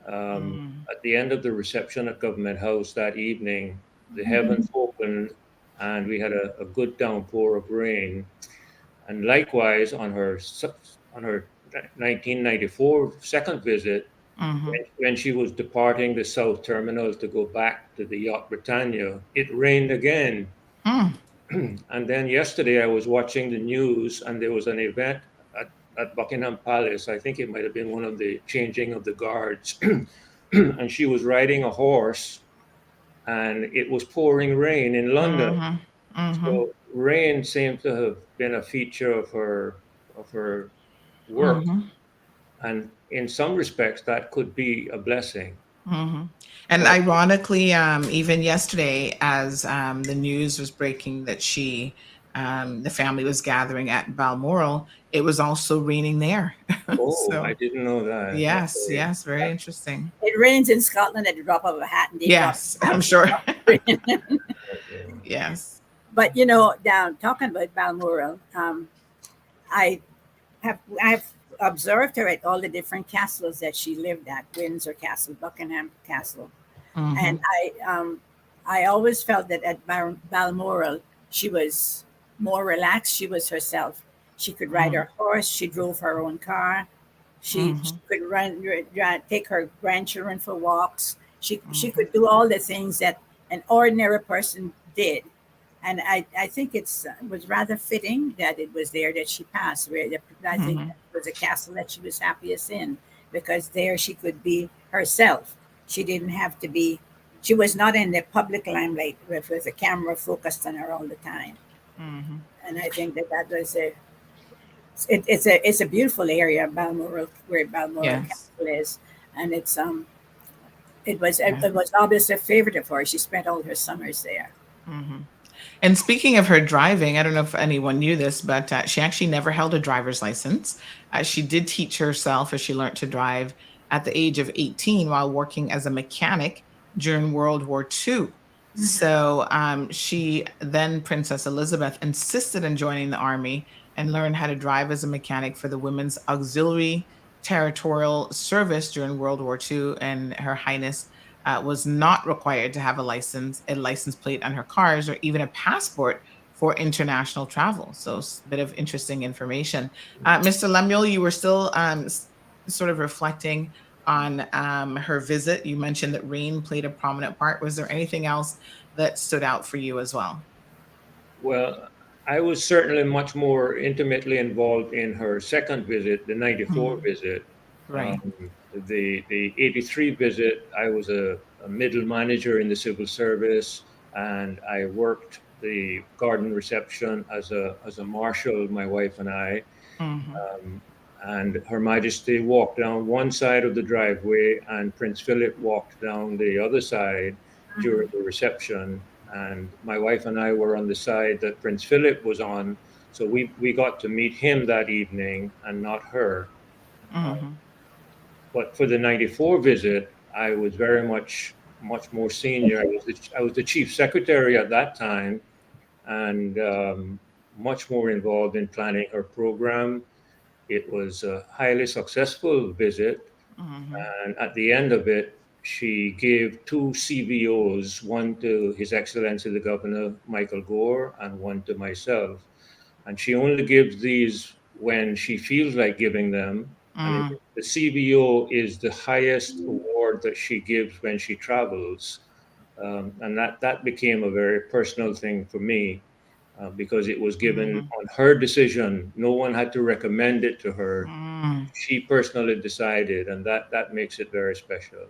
At the end of the reception at Government House that evening, the heavens opened and we had a good downpour of rain. And likewise, on her 1994 second visit, when she was departing the South Terminal to go back to the Yacht Britannia, it rained again. And then yesterday I was watching the news and there was an event at Buckingham Palace. I think it might have been one of the changing of the guards. And she was riding a horse and it was pouring rain in London. So rain seemed to have been a feature of her work. And in some respects, that could be a blessing.
And ironically, even yesterday, as the news was breaking that the family was gathering at Balmoral, it was also raining there.
Oh,
So,
I didn't know that.
yes,
Okay.
yes, very interesting.
It rains in Scotland at the drop of a hat. And they
Yes,
drop-
I'm sure.
Okay.
Yes.
But now talking about Balmoral, I've observed her at all the different castles that she lived at: Windsor Castle, Buckingham Castle, and I always felt that at Balmoral she was more relaxed. She was herself. She could ride her horse. She drove her own car. She could take her grandchildren for walks. She could do all the things that an ordinary person did. And I think it was rather fitting that it was there that she passed. I think it was a castle that she was happiest in, because there she could be herself. She didn't have to be. She was not in the public limelight with a camera focused on her all the time. And I think that was it's a beautiful area, Balmoral, where Balmoral Castle is, and it was obviously a favorite of hers. She spent all her summers there.
And speaking of her driving, I don't know if anyone knew this, but she actually never held a driver's license. She did teach herself, as she learned to drive at the age of 18 while working as a mechanic during World War II. So Princess Elizabeth insisted on joining the army and learned how to drive as a mechanic for the Women's Auxiliary Territorial Service during World War II. And Her Highness was not required to have a license plate on her cars, or even a passport for international travel. So it's a bit of interesting information. Mr. Lemuel, you were still sort of reflecting on her visit. You mentioned that rain played a prominent part. Was there anything else that stood out for you as well?
Well, I was certainly much more intimately involved in her second visit, the 94 visit.
Right.
The 83 visit, I was a middle manager in the civil service, and I worked the garden reception as a marshal, my wife and I. And Her Majesty walked down one side of the driveway and Prince Philip walked down the other side during the reception. And my wife and I were on the side that Prince Philip was on. So we got to meet him that evening and not her. But for the 94 visit, I was very much more senior. I was the chief secretary at that time, and much more involved in planning her program. It was a highly successful visit. And at the end of it, she gave 2 CVOs, one to His Excellency the Governor, Michael Gore, and one to myself. And she only gives these when she feels like giving them. And the CVO is the highest award that she gives when she travels. And that became a very personal thing for me, because it was given on her decision. No one had to recommend it to her. She personally decided, and that makes it very special.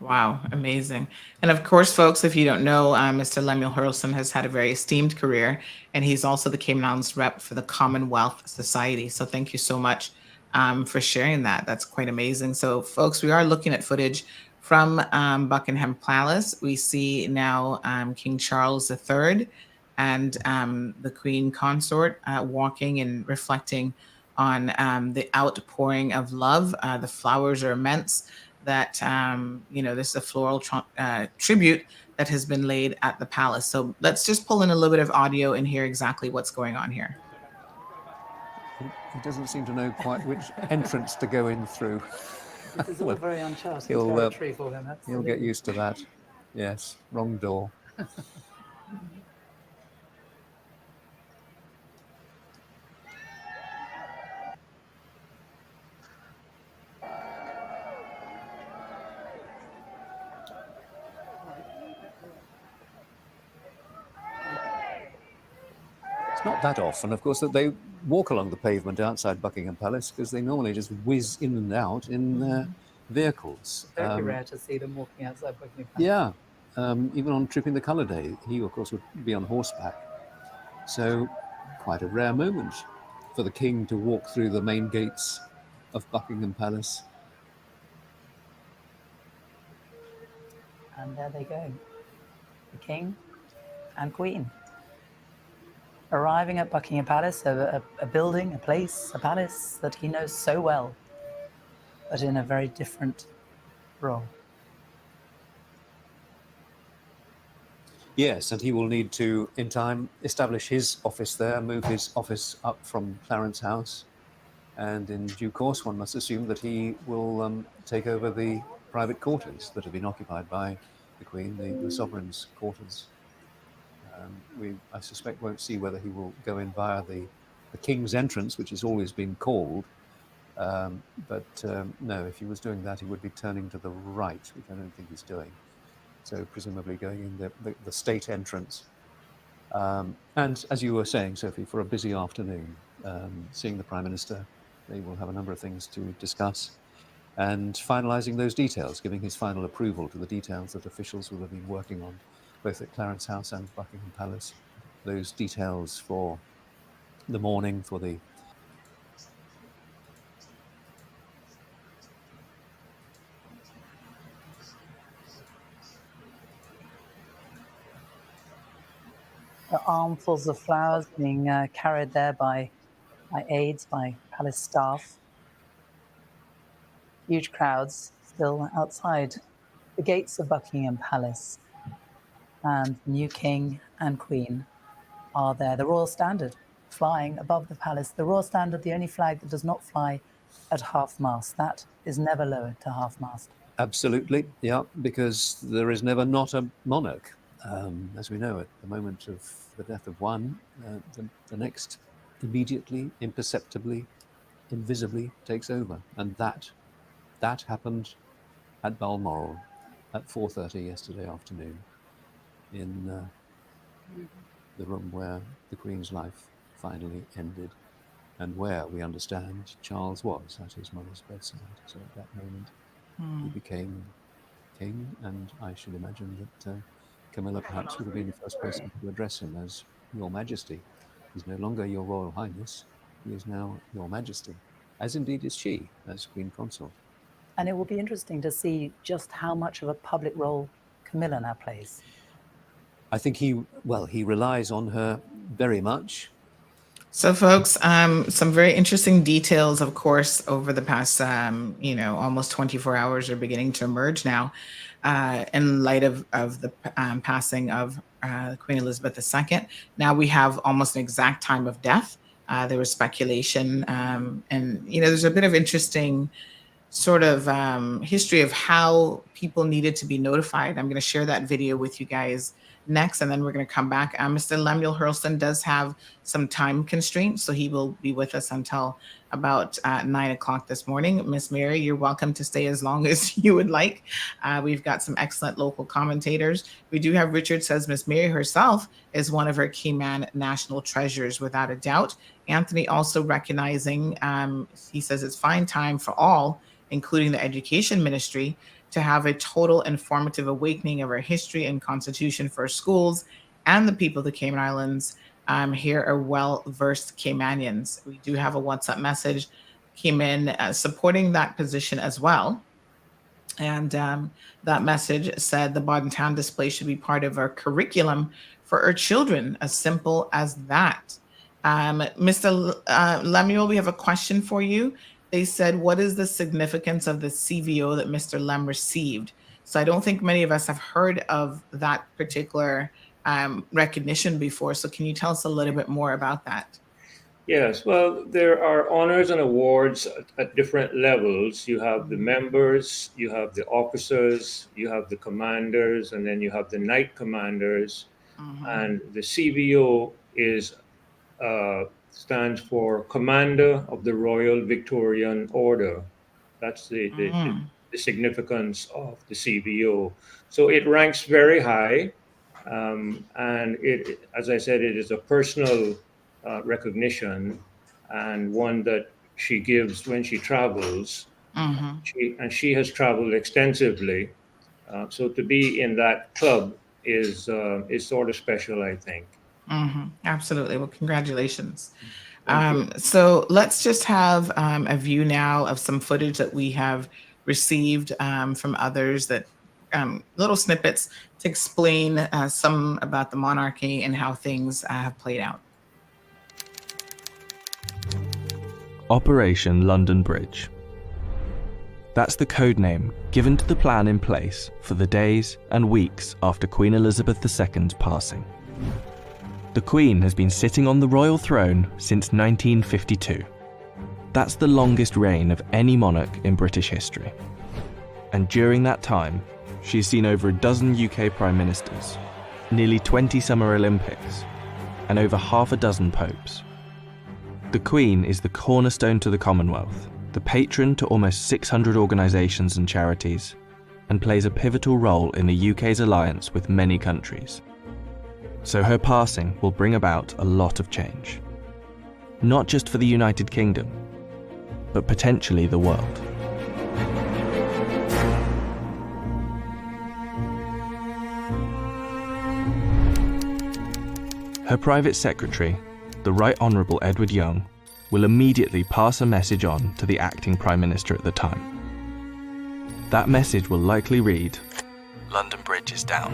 Wow, amazing. And of course, folks, if you don't know, Mr. Lemuel Hurlston has had a very esteemed career, and he's also the Cayman Islands rep for the Commonwealth Society. So thank you so much for sharing that. That's quite amazing. So, folks, we are looking at footage from Buckingham Palace. We see now King Charles III and the Queen Consort walking and reflecting on the outpouring of love. The flowers are immense. That this is a floral tribute that has been laid at the palace. So let's just pull in a little bit of audio and hear exactly what's going on here.
He doesn't seem to know quite which entrance to go in through.
This is all very uncharted territory for him.
He'll get used to that. Yes, wrong door. Not that often, of course, that they walk along the pavement outside Buckingham Palace, because they normally just whiz in and out in their vehicles.
Very rare to see them walking outside Buckingham Palace.
Yeah, even on Tripping the Colour Day, he, of course, would be on horseback. So quite a rare moment for the king to walk through the main gates of Buckingham Palace.
And there they go, the king and queen. Arriving at Buckingham Palace, a building, a place, a palace that he knows so well, but in a very different role.
Yes, and he will need to, in time, establish his office there, move his office up from Clarence House, and in due course, one must assume that he will take over the private quarters that have been occupied by the Queen, the sovereign's quarters. We, I suspect, won't see whether he will go in via the King's entrance, which has always been called. But no, if he was doing that, he would be turning to the right, which I don't think he's doing. So presumably going in the state entrance. And as you were saying, Sophie, for a busy afternoon, seeing the Prime Minister, they will have a number of things to discuss, and finalising those details, giving his final approval to the details that officials will have been working on, both at Clarence House and Buckingham Palace. Those details for the morning, for the
armfuls of flowers being carried there by aides, by palace staff. Huge crowds still outside the gates of Buckingham Palace. And the new king and queen are there. The royal standard flying above the palace. The royal standard, the only flag that does not fly at half-mast. That is never lowered to half-mast.
Absolutely, yeah, because there is never not a monarch. As we know, at the moment of the death of one, the next immediately, imperceptibly, invisibly takes over. And that happened at Balmoral at 4:30 yesterday afternoon, in the room where the Queen's life finally ended, and where, we understand, Charles was at his mother's bedside. So at that moment, he became king, and I should imagine that Camilla perhaps would have been the first person to address him as Your Majesty. He's no longer Your Royal Highness, he is now Your Majesty, as indeed is she, as Queen Consort.
And it will be interesting to see just how much of a public role Camilla now plays.
I think he relies on her very much.
So, folks, some very interesting details, of course, over the past, almost 24 hours are beginning to emerge now in light of the passing of Queen Elizabeth II. Now we have almost an exact time of death. There was speculation, and, there's a bit of interesting sort of history of how people needed to be notified. I'm going to share that video with you guys next, and then we're going to come back. Mr. Lemuel Hurlston does have some time constraints, so he will be with us until about 9 o'clock this morning. Miss Mary, you're welcome to stay as long as you would like. We've got some excellent local commentators. We do have Richard says Miss Mary herself is one of our Cayman national treasures, without a doubt. Anthony also recognizing, he says it's fine time for all, including the education ministry, to have a total informative awakening of our history and constitution for our schools and the people of the Cayman Islands. Here are well-versed Caymanians. We do have a WhatsApp message came in supporting that position as well. And that message said the Bodden Town display should be part of our curriculum for our children, as simple as that. Mr. Lemuel, we have a question for you. They said, what is the significance of the CVO that Mr. Lem received? So I don't think many of us have heard of that particular recognition before. So can you tell us a little bit more about that?
Yes, well, there are honors and awards at different levels. You have the members, you have the officers, you have the commanders, and then you have the night commanders. And the CVO stands for Commander of the Royal Victorian Order. That's the significance of the CVO. So it ranks very high. And it, as I said, it is a personal recognition, and one that she gives when she travels. She has traveled extensively. So to be in that club is sort of special, I think.
Absolutely. Well, congratulations. So let's just have a view now of some footage that we have received from others, that little snippets to explain some about the monarchy and how things have played out.
Operation London Bridge. That's the code name given to the plan in place for the days and weeks after Queen Elizabeth II's passing. The Queen has been sitting on the royal throne since 1952. That's the longest reign of any monarch in British history. And during that time, she's seen over a dozen UK Prime Ministers, nearly 20 Summer Olympics, and over half a dozen popes. The Queen is the cornerstone to the Commonwealth, the patron to almost 600 organisations and charities, and plays a pivotal role in the UK's alliance with many countries. So her passing will bring about a lot of change. Not just for the United Kingdom, but potentially the world. Her private secretary, the Right Honourable Edward Young, will immediately pass a message on to the acting Prime Minister at the time. That message will likely read, "London Bridge is down."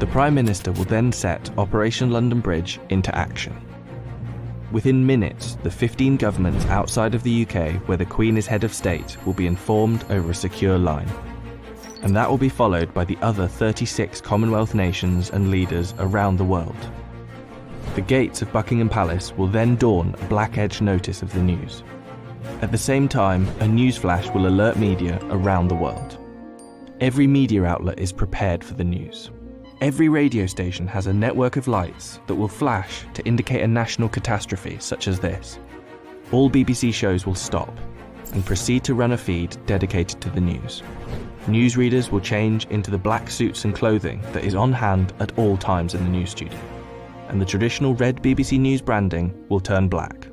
The Prime Minister will then set Operation London Bridge into action. Within minutes, the 15 governments outside of the UK where the Queen is head of state will be informed over a secure line. And that will be followed by the other 36 Commonwealth nations and leaders around the world. The gates of Buckingham Palace will then dawn a black-edged notice of the news. At the same time, a newsflash will alert media around the world. Every media outlet is prepared for the news. Every radio station has a network of lights that will flash to indicate a national catastrophe such as this. All BBC shows will stop and proceed to run a feed dedicated to the news. Newsreaders will change into the black suits and clothing that is on hand at all times in the news studio, and the traditional red BBC News branding will turn black.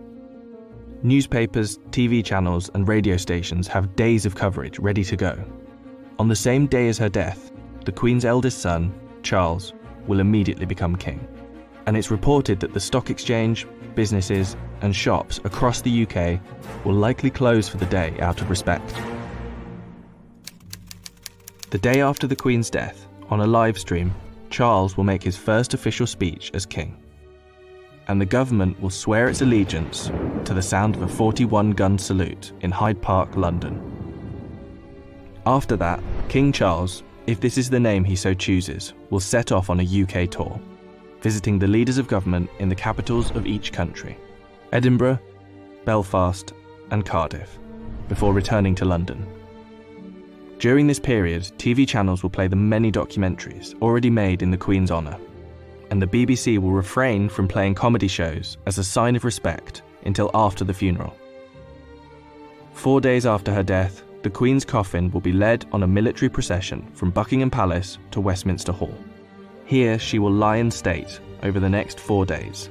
Newspapers, TV channels and radio stations have days of coverage ready to go. On the same day as her death, the Queen's eldest son, Charles, will immediately become king. And it's reported that the stock exchange, businesses and shops across the UK will likely close for the day out of respect. The day after the Queen's death, on a live stream, Charles will make his first official speech as king. And the government will swear its allegiance to the sound of a 41-gun salute in Hyde Park, London. After that, King Charles, if this is the name he so chooses, will set off on a UK tour, visiting the leaders of government in the capitals of each country, Edinburgh, Belfast and Cardiff, before returning to London. During this period, TV channels will play the many documentaries already made in the Queen's honour, and the BBC will refrain from playing comedy shows as a sign of respect until after the funeral. 4 days after her death, the Queen's coffin will be led on a military procession from Buckingham Palace to Westminster Hall. Here she will lie in state over the next 4 days,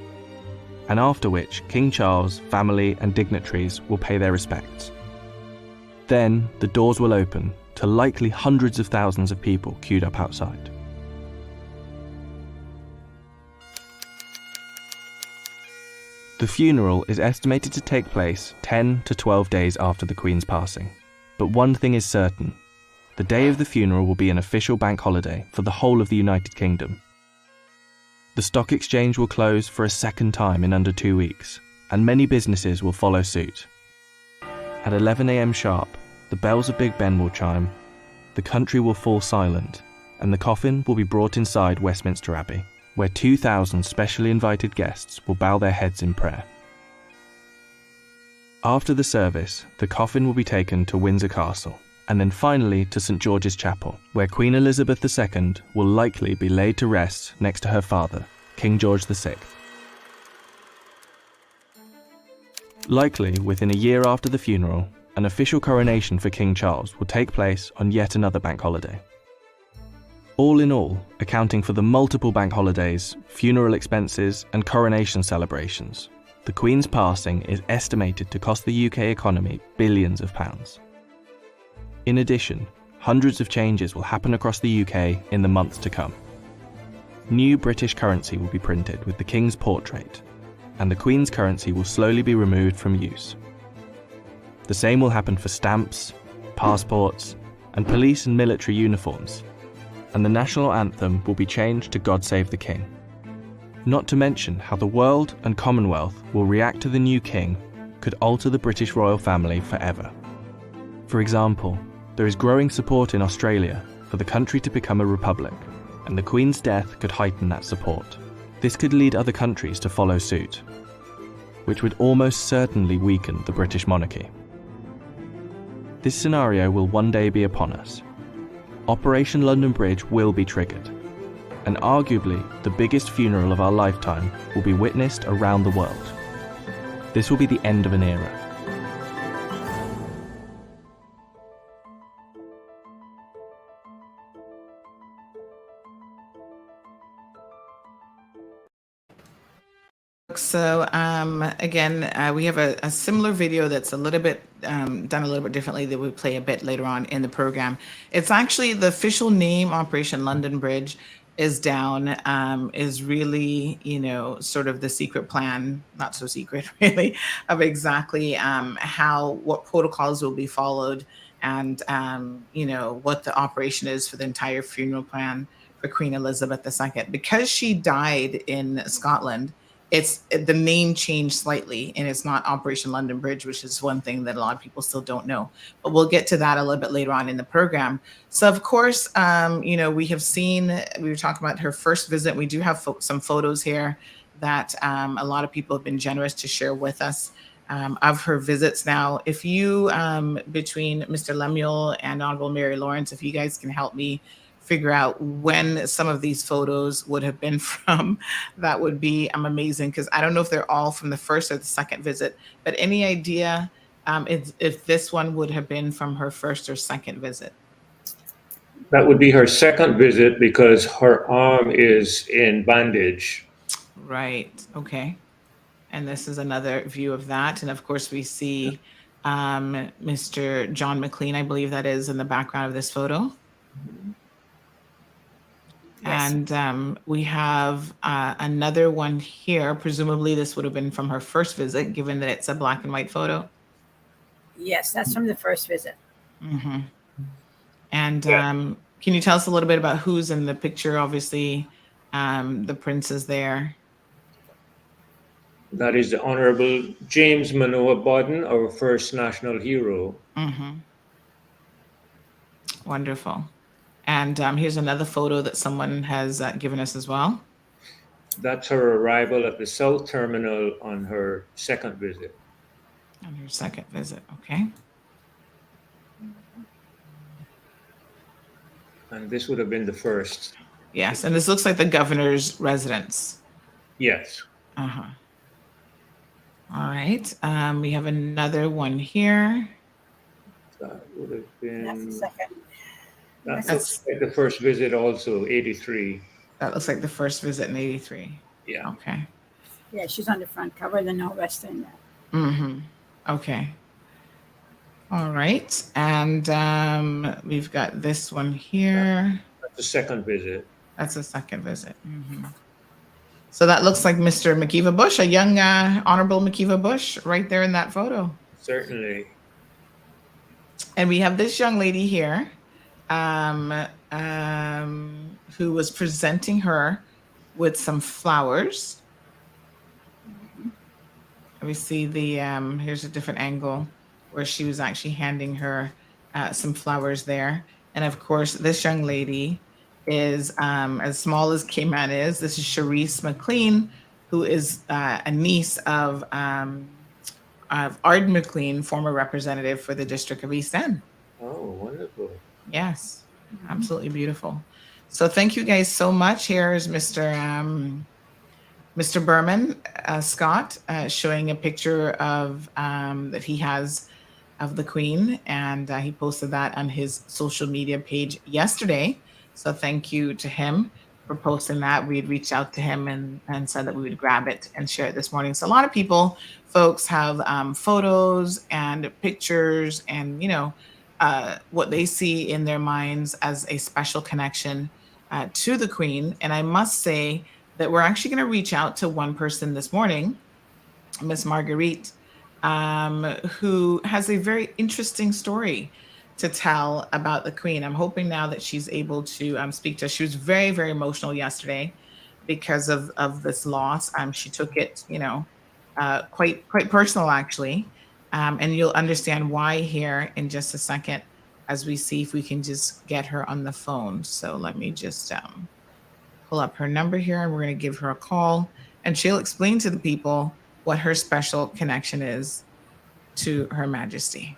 and after which King Charles, family and dignitaries will pay their respects. Then the doors will open to likely hundreds of thousands of people queued up outside. The funeral is estimated to take place 10 to 12 days after the Queen's passing. But one thing is certain: the day of the funeral will be an official bank holiday for the whole of the United Kingdom. The stock exchange will close for a second time in under 2 weeks, and many businesses will follow suit. At 11 a.m. sharp, the bells of Big Ben will chime, the country will fall silent, and the coffin will be brought inside Westminster Abbey, where 2,000 specially invited guests will bow their heads in prayer. After the service, the coffin will be taken to Windsor Castle, and then finally to St George's Chapel, where Queen Elizabeth II will likely be laid to rest next to her father, King George VI. Likely within a year after the funeral, an official coronation for King Charles will take place on yet another bank holiday. All in all, accounting for the multiple bank holidays, funeral expenses, and coronation celebrations, the Queen's passing is estimated to cost the UK economy billions of pounds. In addition, hundreds of changes will happen across the UK in the months to come. New British currency will be printed with the King's portrait, and the Queen's currency will slowly be removed from use. The same will happen for stamps, passports, and police and military uniforms, and the national anthem will be changed to God Save the King. Not to mention how the world and Commonwealth will react to the new king could alter the British royal family forever. For example, there is growing support in Australia for the country to become a republic, and the Queen's death could heighten that support. This could lead other countries to follow suit, which would almost certainly weaken the British monarchy. This scenario will one day be upon us. Operation London Bridge will be triggered, and arguably the biggest funeral of our lifetime will be witnessed around the world. This will be the end of an era.
So again, we have a similar video that's a little bit done a little bit differently that we play a bit later on in the program. It's actually the official name, Operation London Bridge is down, is really, sort of the secret plan, not so secret really, of exactly what protocols will be followed and, what the operation is for the entire funeral plan for Queen Elizabeth II. Because she died in Scotland, the name changed slightly, and it's not Operation London Bridge, which is one thing that a lot of people still don't know. But we'll get to that a little bit later on in the program. So, of course, we were talking about her first visit. We do have some photos here that a lot of people have been generous to share with us of her visits. Now, if you, between Mr. Lemuel and Honorable Mary Lawrence, if you guys can help me figure out when some of these photos would have been from, that would be amazing, because I don't know if they're all from the first or the second visit, but any idea if this one would have been from her first or second visit?
That would be her second visit because her arm is in bandage.
Right, okay. And this is another view of that. And of course we see Mr. John McLean, I believe that is in the background of this photo. Yes. And we have another one here. Presumably this would have been from her first visit, given that it's a black and white photo.
Yes, that's from the first visit.
Mm-hmm. And can you tell us a little bit about who's in the picture? Obviously, the prince is there.
That is the Honorable James Manoa Bodden, our first national hero.
Mm-hmm. Wonderful. And here's another photo that someone has given us as well.
That's her arrival at the South Terminal on her second visit.
On her second visit, okay.
And this would have been the first.
Yes, and this looks like the governor's residence.
Yes.
Uh-huh. All right, we have another one here.
That would have been...
That's the second.
That's like the first visit also, 83.
That looks like the first visit in 83.
Yeah.
Okay.
Yeah, she's on the front cover, the no rest in that.
Mm-hmm. Okay. All right. And we've got this one here.
That's the second visit.
That's a second visit. So that looks like Mr. McKeeva Bush, a young Honorable McKeeva Bush, right there in that photo.
Certainly.
And we have this young lady here who was presenting her with some flowers. We see the, here's a different angle where she was actually handing her some flowers there. And of course, this young lady is as small as Cayman is. This is Sharice McLean, who is a niece of Ard McLean, former representative for the District of East End.
Oh, wonderful.
Yes, absolutely beautiful. So thank you guys so much. Here's Mr. Berman, Scott, showing a picture of that he has of the Queen, and he posted that on his social media page yesterday. So thank you to him for posting that. We had reached out to him and said that we would grab it and share it this morning. So a lot of folks have photos and pictures and, what they see in their minds as a special connection to the Queen. And I must say that we're actually going to reach out to one person this morning, Miss Marguerite, who has a very interesting story to tell about the Queen. I'm hoping now that she's able to speak to us. She was very, very emotional yesterday because of this loss. She took it, quite personal, actually. And you'll understand why here in just a second as we see if we can just get her on the phone. So let me just pull up her number here, and we're going to give her a call, and she'll explain to the people what her special connection is to Her Majesty.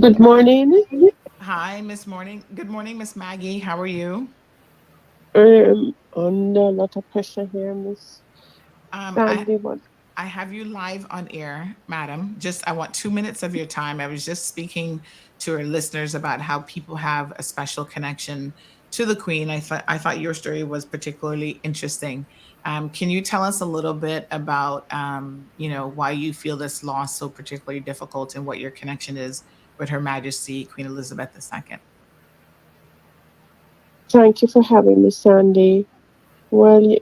Good morning.
Hi, Miss Morning. Good morning, Miss Maggie. How are you?
Under a lot of pressure here, Miss Sandy.
I have you live on air, madam. I want 2 minutes of your time. I was just speaking to our listeners about how people have a special connection to the Queen. I thought your story was particularly interesting. Can you tell us a little bit about, why you feel this loss so particularly difficult and what your connection is with Her Majesty Queen Elizabeth II?
Thank you for having me, Sandy. Well,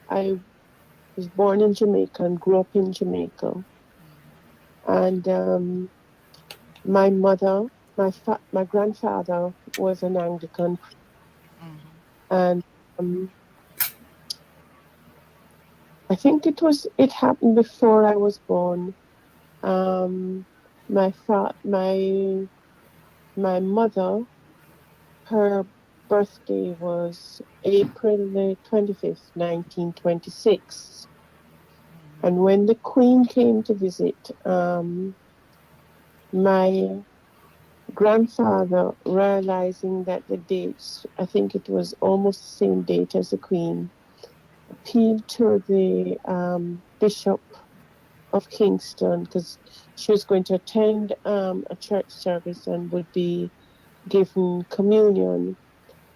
I was born in Jamaica and grew up in Jamaica. And my mother, my grandfather was an Anglican. And I think it happened before I was born. My mother, her birthday was April the 25th, 1926. And when the Queen came to visit, my grandfather, realizing that the dates, I think it was almost the same date as the Queen, appealed to the Bishop of Kingston, because she was going to attend a church service and would be given communion,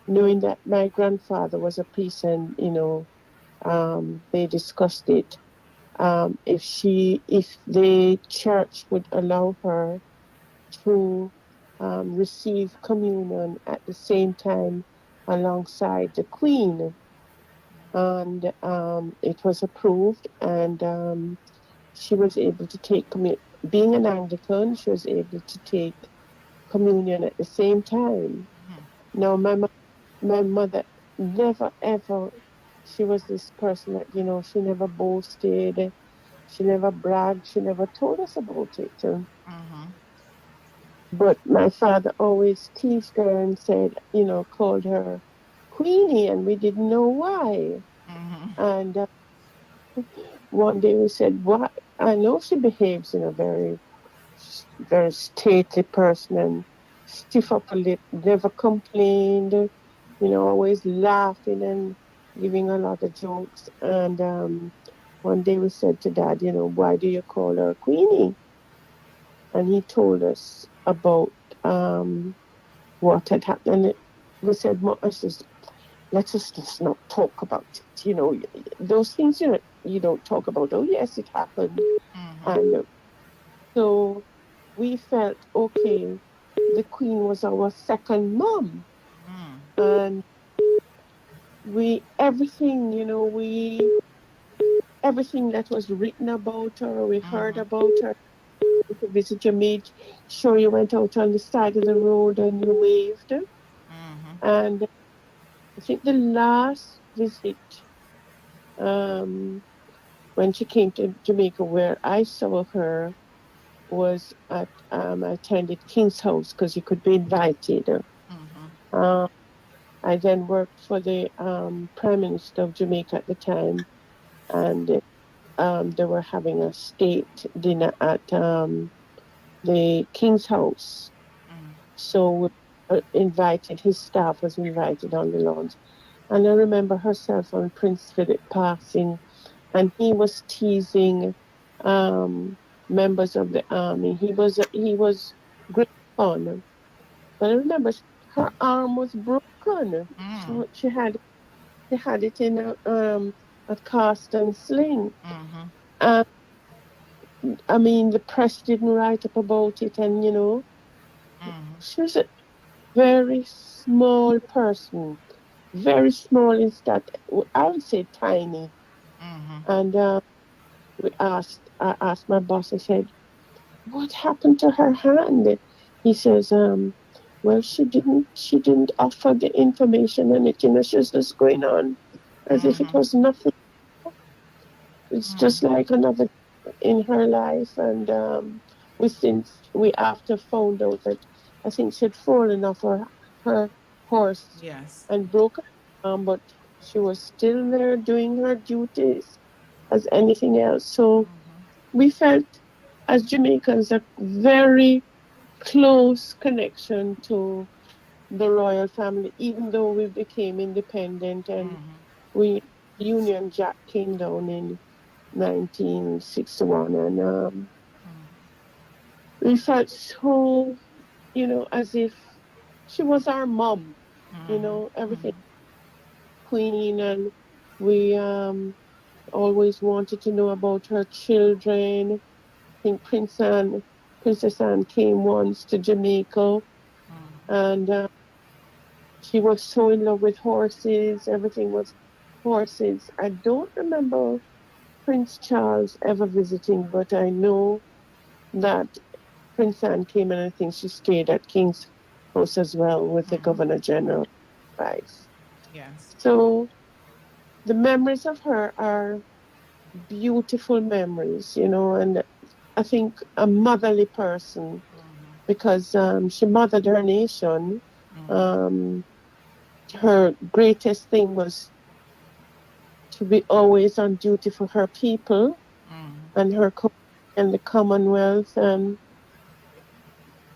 knowing that my grandfather was a priest, and they discussed it. If the church would allow her to receive communion at the same time alongside the Queen, and it was approved, and she was able to take communion. Being an Anglican, she was able to take communion at the same time. Now, my mother never ever, she was this person that, she never boasted, she never bragged, she never told us about it. But my father always teased her and said, called her Queenie, and we didn't know why. And one day we said, "What? I know she behaves in a very, very stately person and stiff upper lip, never complained, always laughing and giving a lot of jokes." And one day we said to Dad, "Why do you call her Queenie?" And he told us about what had happened. And we said, I says, let's just not talk about it. You know, those things you don't talk about. Oh yes, it happened, and so we felt okay. The Queen was our second mom, and everything, everything that was written about her, we heard about her. To visit your mate, sure, you went out on the side of the road and you waved. And I think the last visit, when she came to Jamaica, where I saw her, was at I attended King's House because you could be invited. I then worked for the Prime Minister of Jamaica at the time, and they were having a state dinner at the King's House. So we were invited, his staff was invited on the launch. And I remember herself and Prince Philip passing, and he was teasing members of the army. He was great fun. But I remember her arm was broken. She had it in a cast and sling. I mean, the press didn't write up about it, and she was a very small person, very small in stat. I would say tiny. And I asked my boss. I said, "What happened to her hand?" He says, "Well, she didn't offer the information, and she was just going on as if it was nothing. It's just like another in her life." And we after found out that I think she had fallen off her horse and broken her arm, but she was still there doing her duties as anything else. So we felt as Jamaicans a very close connection to the royal family, even though we became independent and Union Jack came down in 1961, and we felt so, as if she was our mom, everything Queen, and we always wanted to know about her children. I think Princess Anne came once to Jamaica, and she was so in love with horses. Everything was horses. I don't remember Prince Charles ever visiting, but I know that Prince Anne came, and I think she stayed at King's House as well with the Governor General wife.
Yes.
So the memories of her are beautiful memories, and I think a motherly person, because she mothered her nation. Her greatest thing was to be always on duty for her people and her and the Commonwealth. And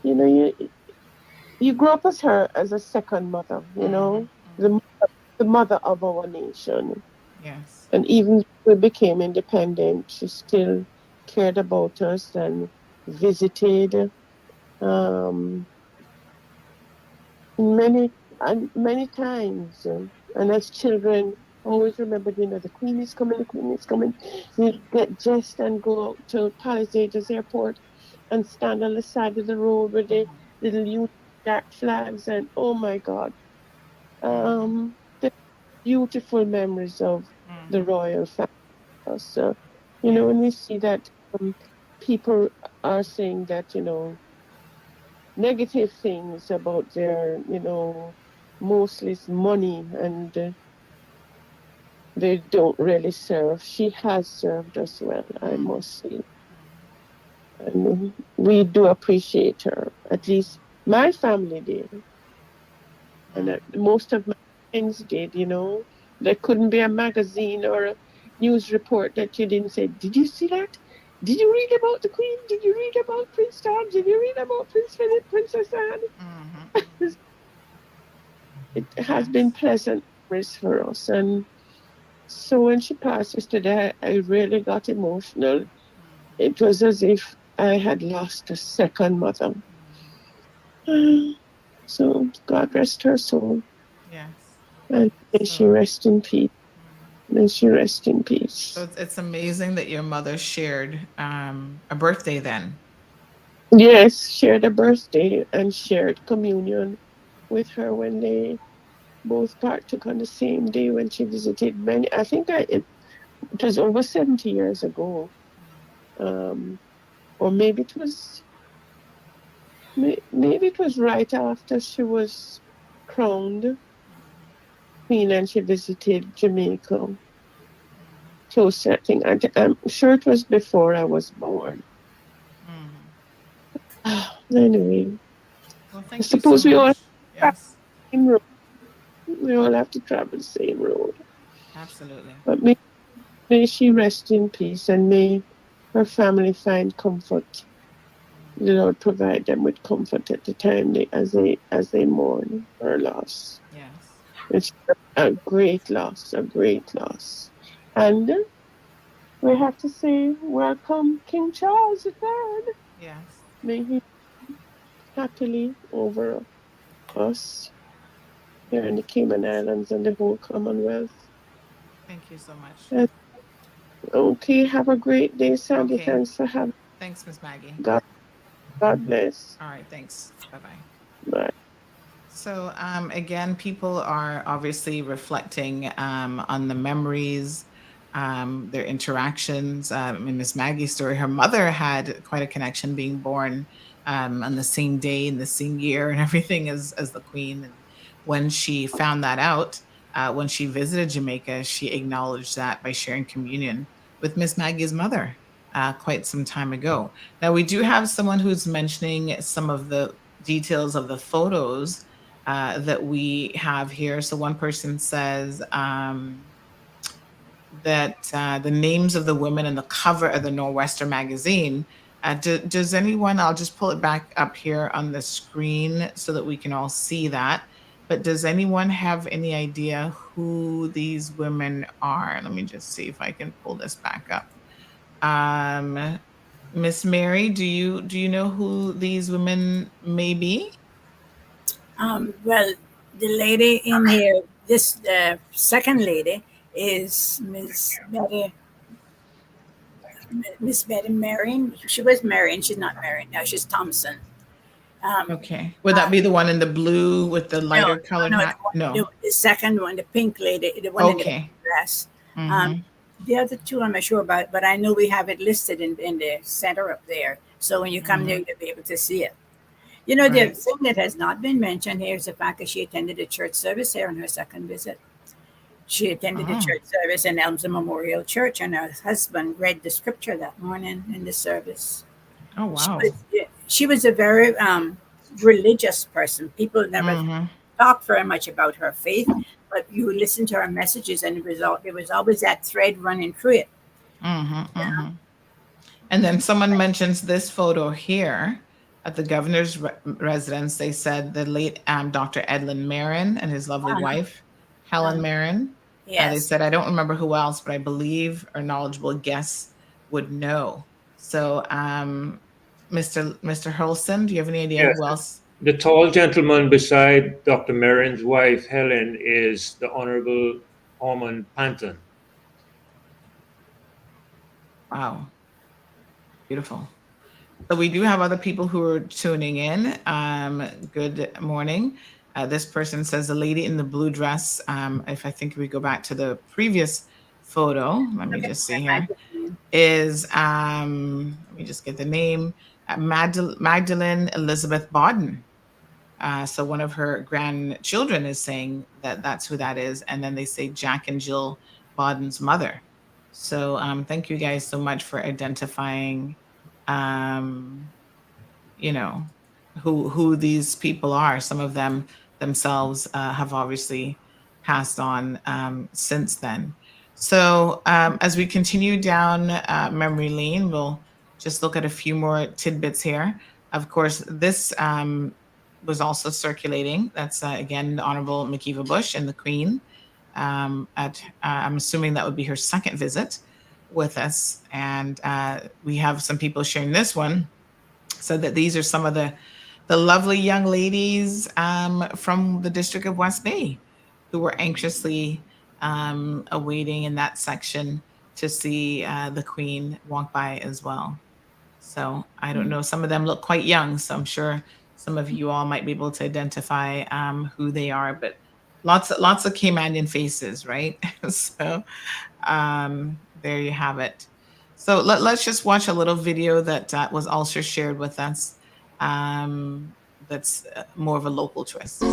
you grew up as her as a second mother, the mother of our nation.
Yes.
And even when we became independent, she still cared about us and visited many times. And as children, always remembered, the Queen is coming, the Queen is coming. We'd get dressed and go out to Palisades Airport and stand on the side of the road with the little Union Jack flags, and oh my God, the beautiful memories of the royal family. So, when we see that people are saying that, negative things about their, mostly it's money, and they don't really serve. She has served us well, I must say. And we do appreciate her. At least my family did. And most of my friends did, There couldn't be a magazine or a news report that you didn't say, "Did you see that? Did you read about the Queen? Did you read about Prince Charles? Did you read about Prince Philip, Princess Anne?" It has been pleasant memories for us. And so when she passed yesterday, I really got emotional. It was as if I had lost a second mother. So God rest her soul.
Yes.
And may she rest in peace. May she rest in peace.
So it's amazing that your mother shared a birthday then.
Yes, shared a birthday and shared communion with her when they both partook on the same day when she visited many. I think it was over 70 years ago. Or maybe it was maybe it was right after she was crowned queen and she visited Jamaica. Close, I think. I'm sure it was before I was born. Anyway,
Well,
I
thank you so
suppose we all
much. Yes,
same road. We all have to travel the same road.
absolutely.
But may she rest in peace and may her family find comfort. The Lord provide them with comfort at the time as they mourn her loss.
Yes.
It's a great loss, a great loss. And we have to say, welcome King Charles III.
Yes.
May he happily over us here in the Cayman Islands and the whole Commonwealth.
Thank you so much.
Okay, have a great day, Sandy.
Okay.
Thanks for having me.
Thanks, Miss Maggie.
God bless.
All right. Thanks. Bye-bye.
Bye.
So again, people are obviously reflecting on the memories, their interactions. In Miss Maggie's story, her mother had quite a connection, being born on the same day in the same year and everything as the Queen. And when she found that out, when she visited Jamaica, she acknowledged that by sharing communion with Miss Maggie's mother quite some time ago. Now we do have someone who's mentioning some of the details of the photos that we have here. So one person says that the names of the women in the cover of the Nor'Wester magazine. Does anyone? I'll just pull it back up here on the screen so that we can all see that. But does anyone have any idea who these women are? Let me just see if I can pull this back up. Miss Mary, do you know who these women may be?
Well, the lady in here, this second lady is Miss Betty Marion. She was Marion. She's not Marion now. She's Thompson.
Okay. Would that be the one in the blue with the lighter colored hat? No.
The second one, the pink lady, the one in the
Okay.
dress.
Mhm.
The other two I'm not sure about, but I know we have it listed in the center up there. So when you come there, you'll be able to see it. You know, the
Right.
thing that has not been mentioned here is the fact that she attended a church service here on her second visit. She attended the
Oh.
church service in Elmsford Memorial Church, and her husband read the scripture that morning in the service.
Oh, wow.
She was a very religious person. People never
Mhm.
talk very much about her faith, but you listen to her messages, and there was always that thread running through it.
Mhm, mhm. And then someone mentions this photo here at the governor's residence. They said the late Dr. Edlin Marin and his lovely wife, Helen Marin. They
Yes.
said, I don't remember who else, but I believe our knowledgeable guests would know. So, Mr. Hurlston, do you have any idea
Yes.
who else?
The tall gentleman beside Dr. Marin's wife, Helen, is the Honorable Ormond Panton.
Wow. Beautiful. So we do have other people who are tuning in. Good morning. This person says the lady in the blue dress. If I think we go back to the previous photo, let me just see here, is let me just get the name, Magdalene Elizabeth Bodden. So one of her grandchildren is saying that that's who that is, and then they say Jack and Jill Bodden's mother. So thank you guys so much for identifying, um, you know, who these people are. Some of them themselves have obviously passed on since then. So as we continue down memory lane, we'll just look at a few more tidbits here. Of course, this was also circulating. That's again the Honorable McKeeva Bush and the Queen. I'm assuming that would be her second visit with us, and we have some people sharing this one. So that these are some of the the lovely young ladies from the District of West Bay who were anxiously awaiting in that section to see the Queen walk by as well. So I don't know, some of them look quite young, so I'm sure some of you all might be able to identify who they are, but lots of Caymanian faces, right? So there you have it. So let's just watch a little video that was also shared with us. That's more of a local twist.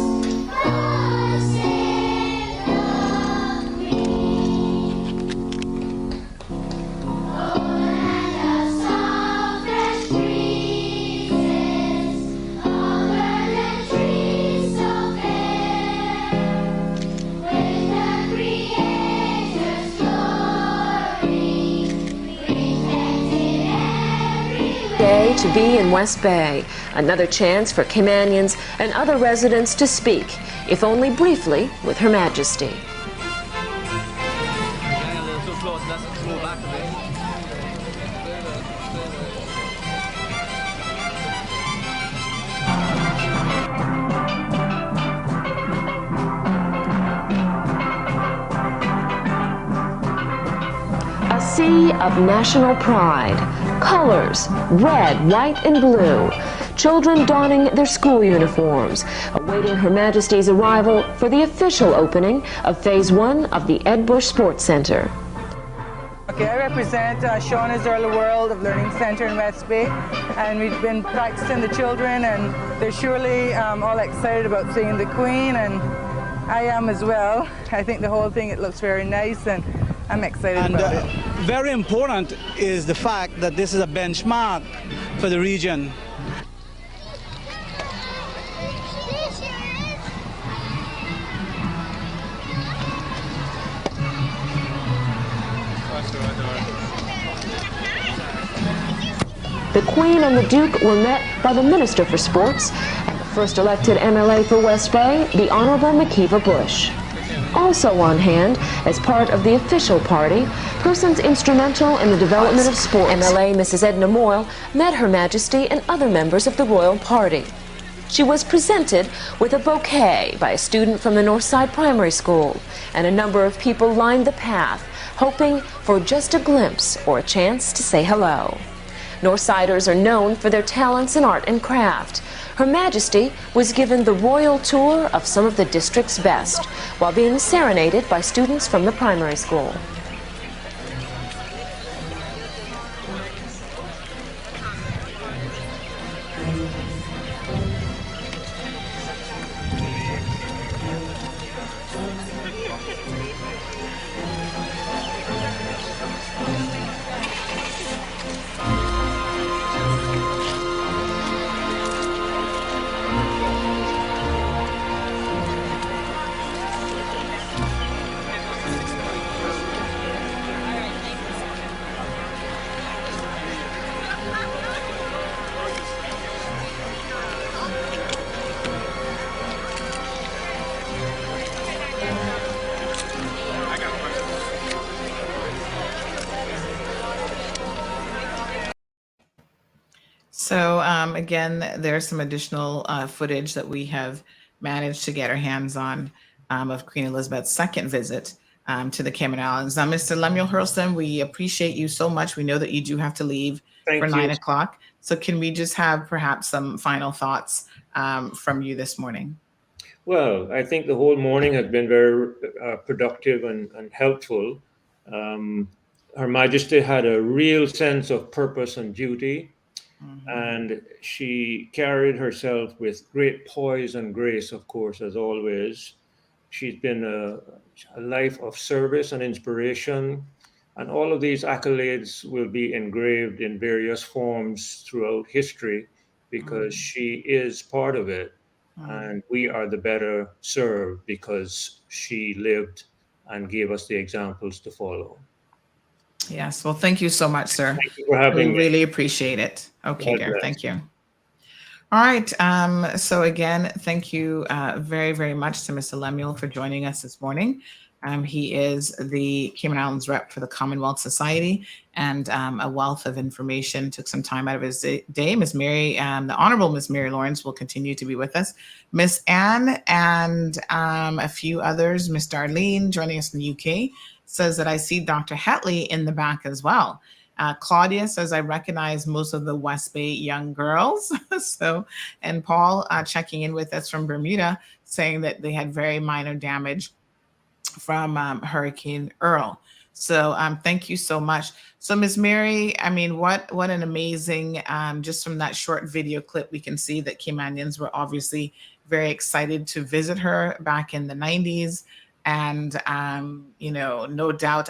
Day to be in West Bay, another chance for Caymanians and other residents to speak, if only briefly, with Her Majesty. A sea of national pride. Colors, red, white, and blue. Children donning their school uniforms, awaiting Her Majesty's arrival for the official opening of Phase 1 of the Ed Bush Sports Center.
Okay, I represent Shauna's Early World of Learning Center in West Bay, and we've been practicing the children, and they're surely all excited about seeing the Queen, and I am as well. I think the whole thing, it looks very nice, and I'm excited about it.
Very important is the fact that this is a benchmark for the region.
The Queen and the Duke were met by the Minister for Sports and the first elected MLA for West Bay, the Honorable McKeever Bush. Also on hand, as part of the official party, persons instrumental in the development of sports, MLA Mrs. Edna Moyle met Her Majesty and other members of the royal party. She was presented with a bouquet by a student from the Northside Primary School, and a number of people lined the path, hoping for just a glimpse or a chance to say hello. Northsiders are known for their talents in art and craft. Her Majesty was given the royal tour of some of the district's best, while being serenaded by students from the primary school.
So again, there's some additional footage that we have managed to get our hands on of Queen Elizabeth's second visit to the Cayman Islands. Now, Mr. Lemuel Hurlston, we appreciate you so much. We know that you do have to leave for 9 o'clock. So can we just have perhaps some final thoughts from you this morning?
Well, I think the whole morning has been very productive and helpful. Her Majesty had a real sense of purpose and duty. And she carried herself with great poise and grace, of course, as always. She's been a life of service and inspiration. And all of these accolades will be engraved in various forms throughout history because she is part of it. And we are the better served because she lived and gave us the examples to follow.
Yes. Well, thank you so much, sir.
Thank you for having me.
We really appreciate it. Okay, dear. Thank you. All right. So again, thank you very, very much to Mr. Lemuel for joining us this morning. He is the Cayman Islands rep for the Commonwealth Society, and a wealth of information. Took some time out of his day. Miss Mary, the Honorable Miss Mary Lawrence will continue to be with us. Miss Anne and a few others. Miss Darlene joining us in the UK says that I see Dr. Hetley in the back as well. Claudia says I recognize most of the West Bay young girls. And Paul checking in with us from Bermuda saying that they had very minor damage from Hurricane Earl. So thank you so much. So Ms. Mary, I mean, what an amazing, just from that short video clip, we can see that Caymanians were obviously very excited to visit her back in the 90s. And, no doubt,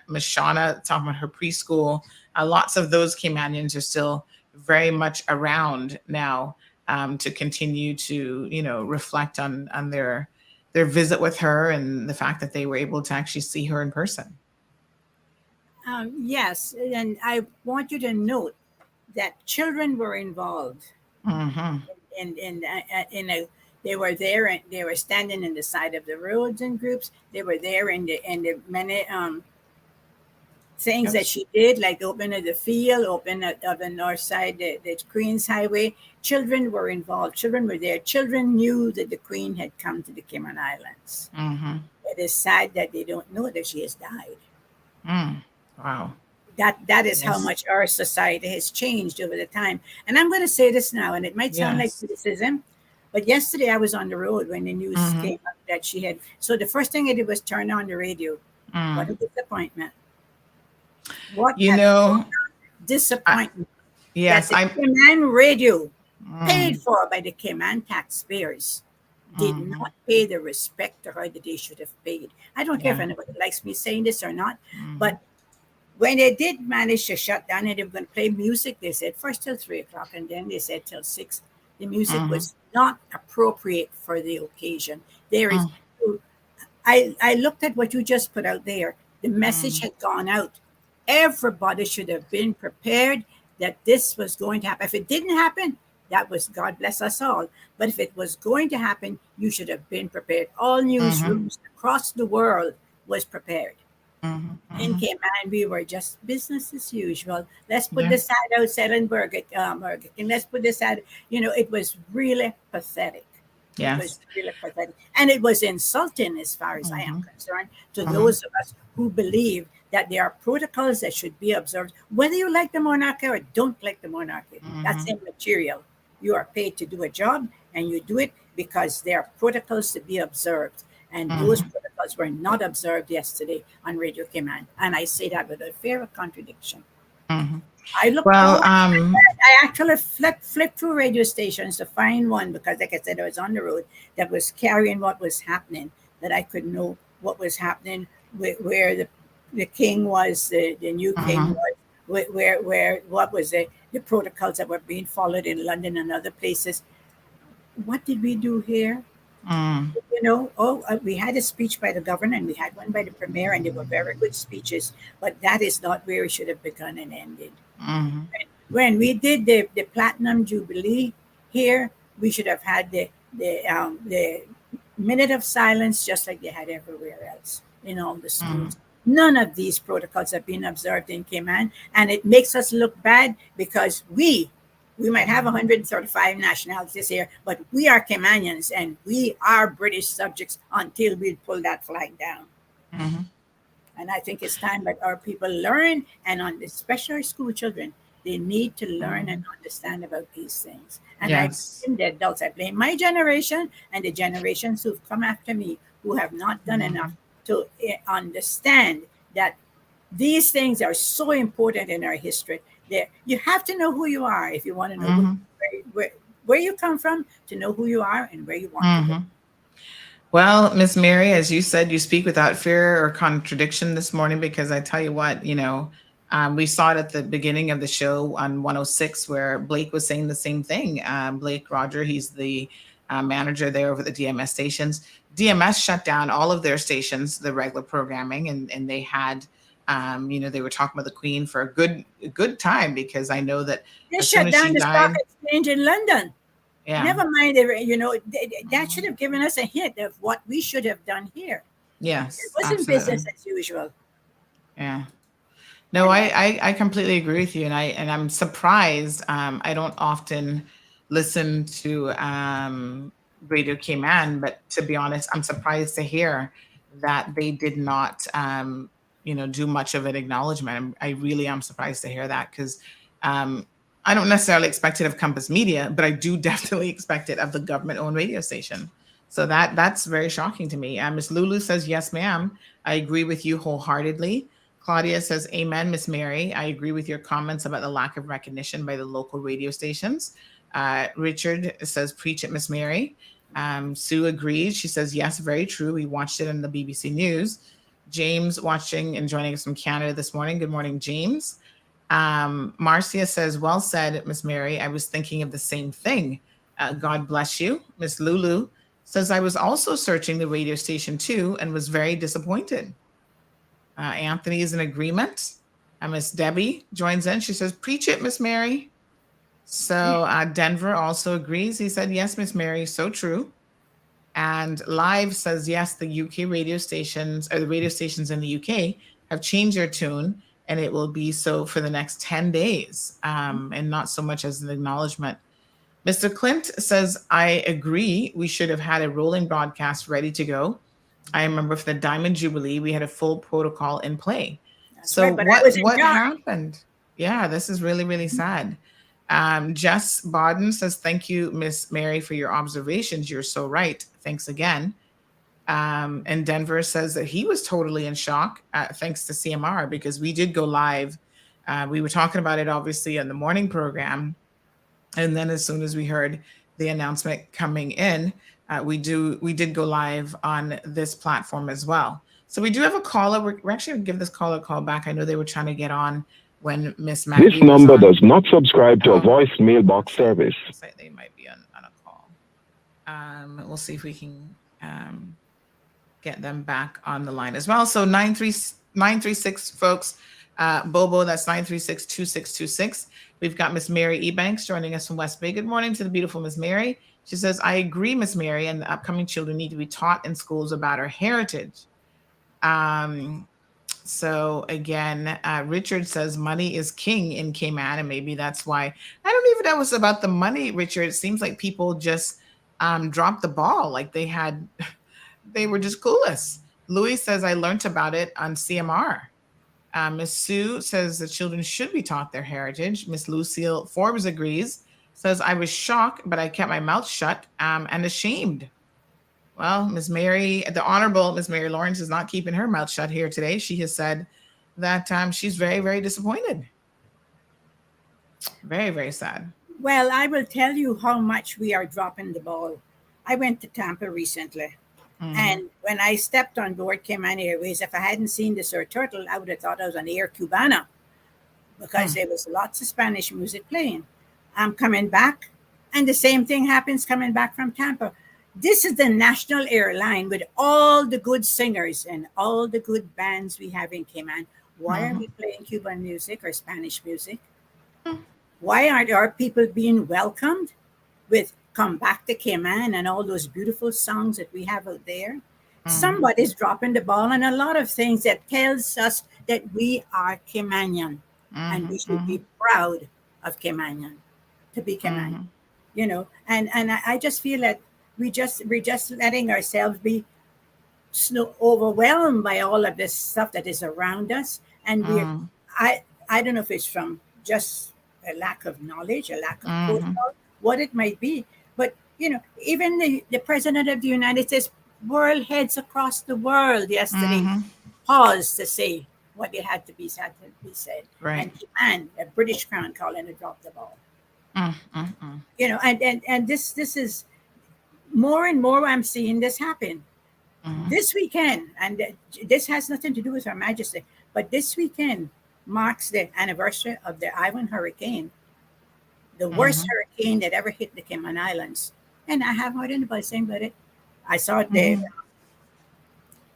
Ms. Shauna talking about her preschool, lots of those Caymanians are still very much around now to continue to, reflect on their visit with her and the fact that they were able to actually see her in person.
Yes, and I want you to note that children were involved. They were there, and they were standing in the side of the roads in groups. They were there in the many things that she did, like open the field, open of the north side, the Queen's Highway. Children were involved. Children were there. Children knew that the Queen had come to the Cayman Islands. It is sad that they don't know that she has died.
Wow.
That is how much our society has changed over the time. And I'm going to say this now, and it might sound like criticism, but yesterday I was on the road when the news came up that she had. So the first thing I did was turn on the radio. What a disappointment. What disappointment.
Yes,
that the Cayman radio paid for by the Cayman taxpayers did not pay the respect to her that they should have paid. I don't care if anybody likes me saying this or not, but when they did manage to shut down and they were going to play music, they said first till 3 o'clock, and then they said till 6. The music was not appropriate for the occasion. There is, I looked at what you just put out there. The message had gone out. Everybody should have been prepared that this was going to happen. If it didn't happen, that was God bless us all. But if it was going to happen, you should have been prepared. All newsrooms across the world was prepared. In Cayman, we were just business as usual. Let's put this ad outside in Burger King. Let's put this ad. It was really pathetic. It was really pathetic. And it was insulting, as far as I am concerned, to those of us who believe that there are protocols that should be observed, whether you like the monarchy or don't like the monarchy. That's immaterial. You are paid to do a job, and you do it because there are protocols to be observed. And those protocols were not observed yesterday on Radio Cayman. And I say that with a fair contradiction. I looked I actually flipped through radio stations to find one because, like I said, I was on the road that was carrying what was happening, that I could know what was happening, where the king was, the new king was, where what was the protocols that were being followed in London and other places. What did we do here? We had a speech by the governor and we had one by the premier, and they were very good speeches, but that is not where it should have begun and ended. When we did the Platinum Jubilee here, we should have had the minute of silence just like they had everywhere else in all the schools. None of these protocols have been observed in Cayman, and it makes us look bad because we might have 135 nationalities here, but we are Caymanians and we are British subjects until we pull that flag down. And I think it's time that our people learn, and especially our school children, they need to learn and understand about these things. And I blame the adults. I blame my generation and the generations who've come after me who have not done enough to understand that these things are so important in our history. You have to know who you are if you want to know where you come from, to know who you are and where you want to go.
Well, Miss Mary, as you said, you speak without fear or contradiction this morning, because I tell you what, we saw it at the beginning of the show on 106 where Blake was saying the same thing. Blake Roger, he's the manager there over the DMS stations. DMS shut down all of their stations, the regular programming, and they had they were talking about the Queen for a good time, because I know that
they shut down the stock exchange in London. Never mind, that should have given us a hint of what we should have done here.
Yes,
It wasn't
absolutely.
business as usual.
Yeah. No, I completely agree with you, and I'm surprised. I don't often listen to Radio Cayman, but to be honest, I'm surprised to hear that they did not, do much of an acknowledgement. I really am surprised to hear that because I don't necessarily expect it of Compass Media, but I do definitely expect it of the government-owned radio station. So that's very shocking to me. Miss Lulu says, "Yes, ma'am. I agree with you wholeheartedly." Claudia says, "Amen, Miss Mary. I agree with your comments about the lack of recognition by the local radio stations." Richard says, "Preach it, Miss Mary." Sue agrees. She says, "Yes, very true. We watched it on the BBC News." James watching and joining us from Canada this morning. Good morning, James. Marcia says, "Well said, Miss Mary. I was thinking of the same thing. God bless you." Miss Lulu says, "I was also searching the radio station too and was very disappointed." Anthony is in agreement. Miss Debbie joins in. She says, "Preach it, Miss Mary." So Denver also agrees. He said, "Yes, Miss Mary, so true." And Live says, "Yes, the UK radio stations, or the radio stations in the UK, have changed their tune, and it will be so for the next 10 days, and not so much as an acknowledgement." Mr. Clint says, "I agree. We should have had a rolling broadcast ready to go. I remember for the Diamond Jubilee, we had a full protocol in play."
That's
So
right, but I was in
what
charge.
happened? Yeah, this is really, really sad. Jess Bodden says, "Thank you, Miss Mary, for your observations. You're so right. Thanks again." And Denver says that he was totally in shock, thanks to CMR, because we did go live. We were talking about it, obviously, on the morning program. And then as soon as we heard the announcement coming in, we did go live on this platform as well. So we do have a caller. We're actually going to give this caller a call back. I know they were trying to get on when Miss Maggie
This number
was on.
does not subscribe to a voice mailbox service.
Looks like they might be on a call. We'll see if we can get them back on the line as well. So 936 folks. Bobo, that's 936-2626. We've got Miss Mary Ebanks joining us from West Bay. Good morning to the beautiful Miss Mary. She says, "I agree, Miss Mary, and the upcoming children need to be taught in schools about our heritage." So again, Richard says, "Money is king in Cayman," and maybe that's why. I don't even know it was about the money, Richard. It seems like people just dropped the ball, like they were just clueless. Louis says, "I learned about it on CMR." Miss Sue says the children should be taught their heritage. Miss Lucille Forbes agrees, says, "I was shocked, but I kept my mouth shut and ashamed." Well, Miss Mary, the Honorable Miss Mary Lawrence is not keeping her mouth shut here today. She has said that she's very, very disappointed. Very, very sad.
Well, I will tell you how much we are dropping the ball. I went to Tampa recently. And when I stepped on board Cayman Airways, if I hadn't seen the Sir Turtle, I would have thought I was on Air Cubana because there was lots of Spanish music playing. I'm coming back, and the same thing happens coming back from Tampa. This is the national airline with all the good singers and all the good bands we have in Cayman. Why are we playing Cuban music or Spanish music? Why aren't our people being welcomed with "Come Back to Cayman" and all those beautiful songs that we have out there? Somebody's dropping the ball on a lot of things that tells us that we are Caymanian and we should be proud of Caymanian, to be Caymanian, and I just feel that we're just letting ourselves be overwhelmed by all of this stuff that is around us, and I don't know if it's from just a lack of knowledge, a lack of protocol, what it might be. But, even the president of the United States, world heads across the world yesterday paused to say what they had to be said.
Right.
And the British Crown calling to drop the ball. And this is more and more I'm seeing this happen. This weekend, and this has nothing to do with Her Majesty, but this weekend marks the anniversary of the Ivan hurricane, the worst hurricane that ever hit the Cayman Islands. And I haven't heard anybody saying about it. I saw the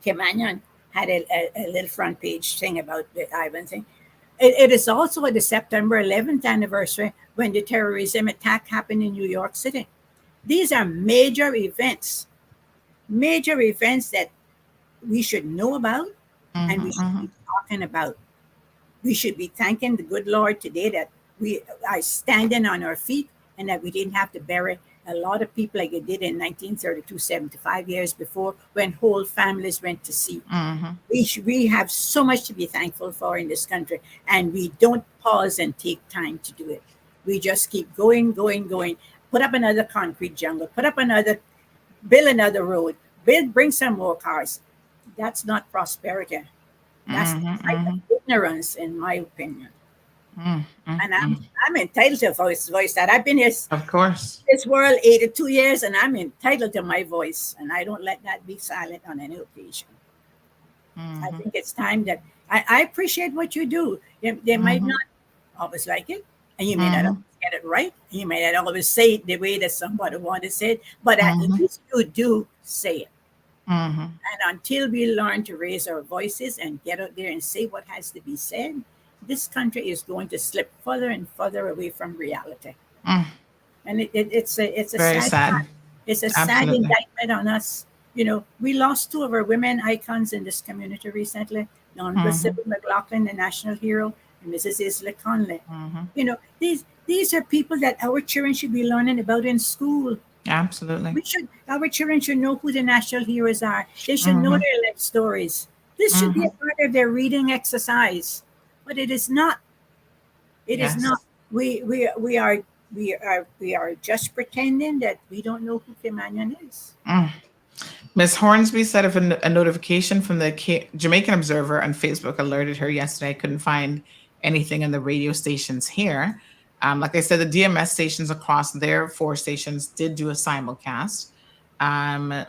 Caymanian had a little front page thing about the Ivan thing. It is also the September 11th anniversary when the terrorism attack happened in New York City. These are major events that we should know about and we should be
Mm-hmm.
talking about. We should be thanking the good Lord today that we are standing on our feet and that we didn't have to bury a lot of people like it did in 1932, 75 years before, when whole families went to sea.
Mm-hmm.
We have so much to be thankful for in this country, and we don't pause and take time to do it. We just keep going, going, going. Put up another concrete jungle, build another road, bring some more cars. That's not prosperity. That's the type of ignorance, in my opinion. And I'm entitled to voice that. I've been here,
of course,
this world 82 years, and I'm entitled to my voice, and I don't let that be silent on any occasion. I think it's time that I appreciate what you do. They might not always like it, and you may not always get it right, and you may not always say it the way that somebody wanted to say it, but at least you do say it. And until we learn to raise our voices and get out there and say what has to be said, this country is going to slip further and further away from reality. And it's a
very
sad
sad.
fact. It's a sad
Absolutely.
indictment on us. You know, we lost two of our women icons in this community recently. One was Sybil McLaughlin, the national hero, and Mrs. Isla Conley. You know, these are people that our children should be learning about in school.
Absolutely.
Our children should know who the national heroes are. They should know their life stories. This should be a part of their reading exercise, but it is not. It is not. We are just pretending that we don't know who Kim Anion is.
Miss Hornsby said if a notification from the Jamaican Observer on Facebook alerted her yesterday. I couldn't find anything on the radio stations here. Like I said, the DMS stations across their 4 stations did do a simulcast.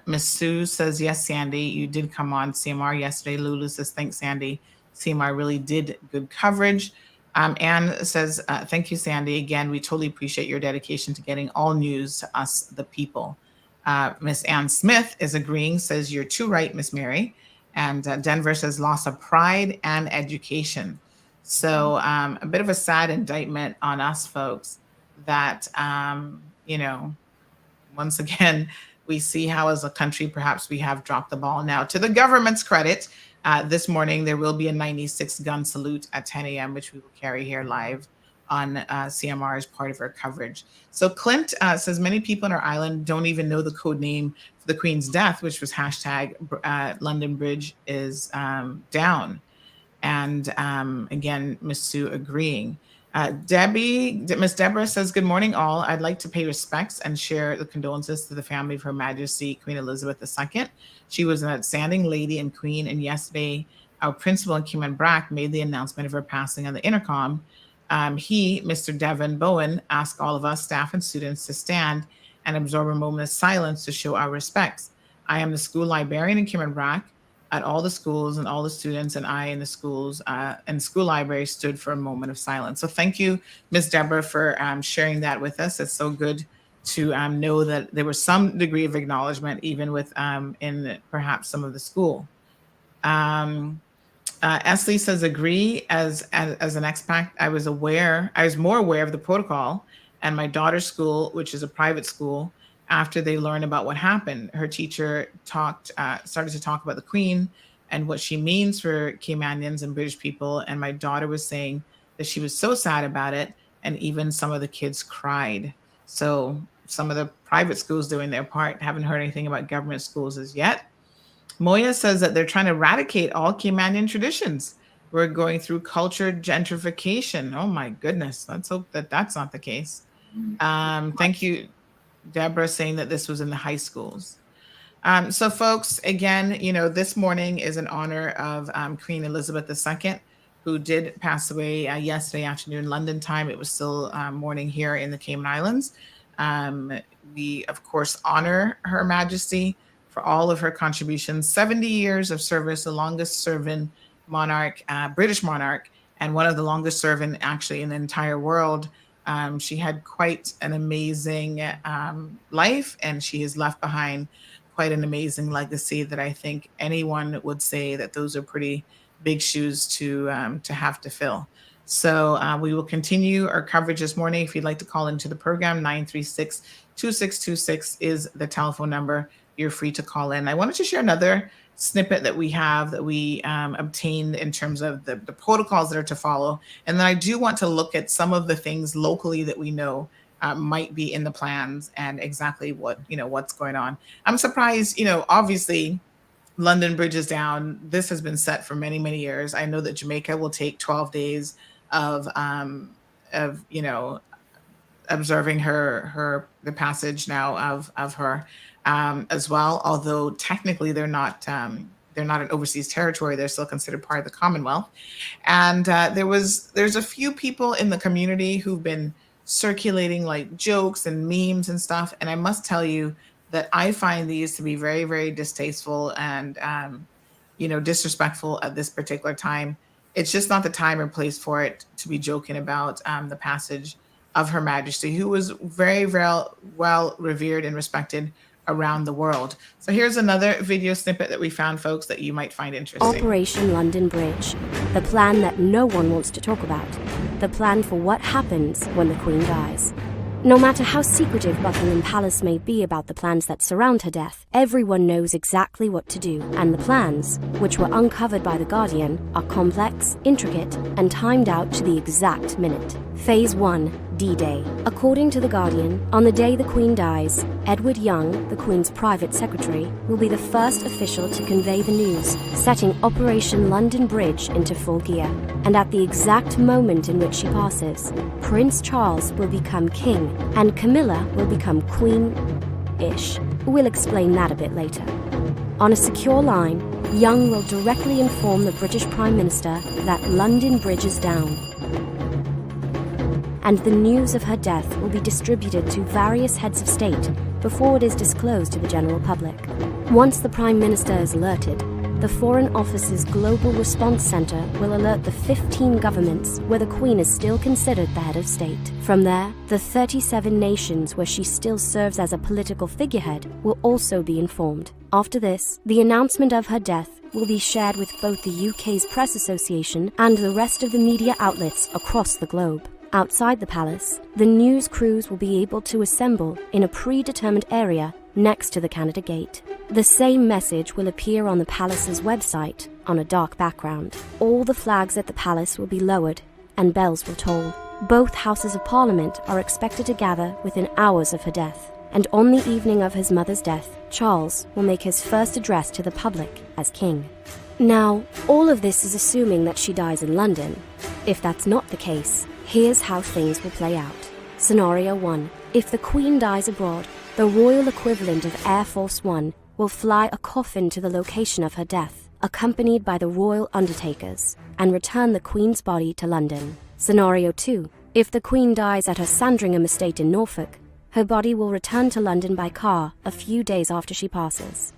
Miss Sue says, yes, Sandy, you did come on CMR yesterday. Lulu says, thanks, Sandy. CMR really did good coverage. Anne says, thank you, Sandy. Again, we totally appreciate your dedication to getting all news to us, the people. Miss Ann Smith is agreeing, says, you're too right, Miss Mary. And Denver says, loss of pride and education. So a bit of a sad indictment on us folks that, you know, once again, we see how as a country, perhaps we have dropped the ball. Now, to the government's credit, this morning, there will be a 96 gun salute at 10 a.m., which we will carry here live on CMR as part of our coverage. So Clint says many people in our island don't even know the code name for the Queen's death, which was hashtag London Bridge is down. And again, Miss Sue agreeing. Miss Deborah says, good morning, all. I'd like to pay respects and share the condolences to the family of Her Majesty Queen Elizabeth II. She was an outstanding lady and queen, and yesterday, our principal in Kim Brack made the announcement of her passing on the intercom. He, Mr. Devin Bowen, asked all of us, staff and students, to stand and absorb a moment of silence to show our respects. I am the school librarian in Kim Brack. At all the schools, and all the students and I in the schools and school library stood for a moment of silence. So thank you, Ms. Deborah, for sharing that with us. It's so good to know that there was some degree of acknowledgement, even with in perhaps some of the school. Esley says, agree. As an expat, I was more aware of the protocol, and my daughter's school, which is a private school, after they learned about what happened, her teacher started to talk about the Queen and what she means for Caymanians and British people. And my daughter was saying that she was so sad about it. And even some of the kids cried. So some of the private schools doing their part. Haven't heard anything about government schools as yet. Moya says that they're trying to eradicate all Caymanian traditions. We're going through culture gentrification. Oh my goodness. Let's hope that that's not the case. Thank you, Deborah, saying that this was in the high schools. So folks, again, you know, this morning is in honor of Queen Elizabeth II, who did pass away yesterday afternoon, London time. It was still morning here in the Cayman Islands. We, of course, honor Her Majesty for all of her contributions. 70 years of service, the longest serving monarch, British monarch, and one of the longest serving actually in the entire world. She had quite an amazing life, and she has left behind quite an amazing legacy that I think anyone would say that those are pretty big shoes to have to fill. So we will continue our coverage this morning. If you'd like to call into the program, 936-2626 is the telephone number. You're free to call in. I wanted to share another snippet that we have that we obtained in terms of the protocols that are to follow. And then I do want to look at some of the things locally that we know might be in the plans and exactly what, what's going on. I'm surprised, obviously London Bridge is down. This has been set for many, many years. I know that Jamaica will take 12 days of observing the passage now of her as well. Although technically they're not an overseas territory, they're still considered part of the Commonwealth. And there's a few people in the community who've been circulating like jokes and memes and stuff. And I must tell you that I find these to be very, very distasteful and disrespectful at this particular time. It's just not the time or place for it to be joking about the passage of Her Majesty, who was very, very well revered and respected around the world. So here's another video snippet that we found, folks, that you might find interesting.
Operation London Bridge, the plan that no one wants to talk about, the plan for what happens when the Queen dies. No matter how secretive Buckingham Palace may be about the plans that surround her death, everyone knows exactly what to do, and the plans, which were uncovered by The Guardian, are complex, intricate, and timed out to the exact minute. Phase 1, D-Day. According to The Guardian, on the day the Queen dies, Edward Young, the Queen's private secretary, will be the first official to convey the news, setting Operation London Bridge into full gear. And at the exact moment in which she passes, Prince Charles will become king, and Camilla will become queen-ish. We'll explain that a bit later. On a secure line, Young will directly inform the British Prime Minister that London Bridge is down, and the news of her death will be distributed to various heads of state before it is disclosed to the general public. Once the Prime Minister is alerted, the Foreign Office's Global Response Centre will alert the 15 governments where the Queen is still considered the head of state. From there, the 37 nations where she still serves as a political figurehead will also be informed. After this, the announcement of her death will be shared with both the UK's Press Association and the rest of the media outlets across the globe. Outside the palace, the news crews will be able to assemble in a predetermined area next to the Canada Gate. The same message will appear on the palace's website on a dark background. All the flags at the palace will be lowered and bells will toll. Both houses of Parliament are expected to gather within hours of her death. And on the evening of his mother's death, Charles will make his first address to the public as king. Now, all of this is assuming that she dies in London. If that's not the case, here's how things will play out. Scenario 1. If the Queen dies abroad, the royal equivalent of Air Force One will fly a coffin to the location of her death, accompanied by the royal undertakers, and return the Queen's body to London. Scenario 2. If the Queen dies at her Sandringham estate in Norfolk, her body will return to London by car a few days after she passes.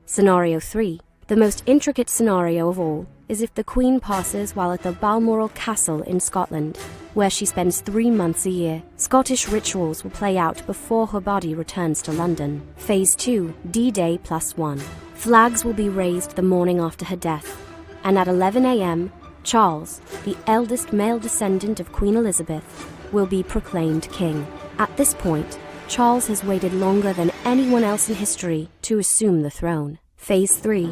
Scenario 3. The most intricate scenario of all is if the Queen passes while at the Balmoral Castle in Scotland, where she spends 3 months a year. Scottish rituals will play out before her body returns to London. Phase 2, D-Day +1. Flags will be raised the morning after her death, and at 11 a.m., Charles, the eldest male descendant of Queen Elizabeth, will be proclaimed king. At this point, Charles has waited longer than anyone else in history to assume the throne. Phase 3,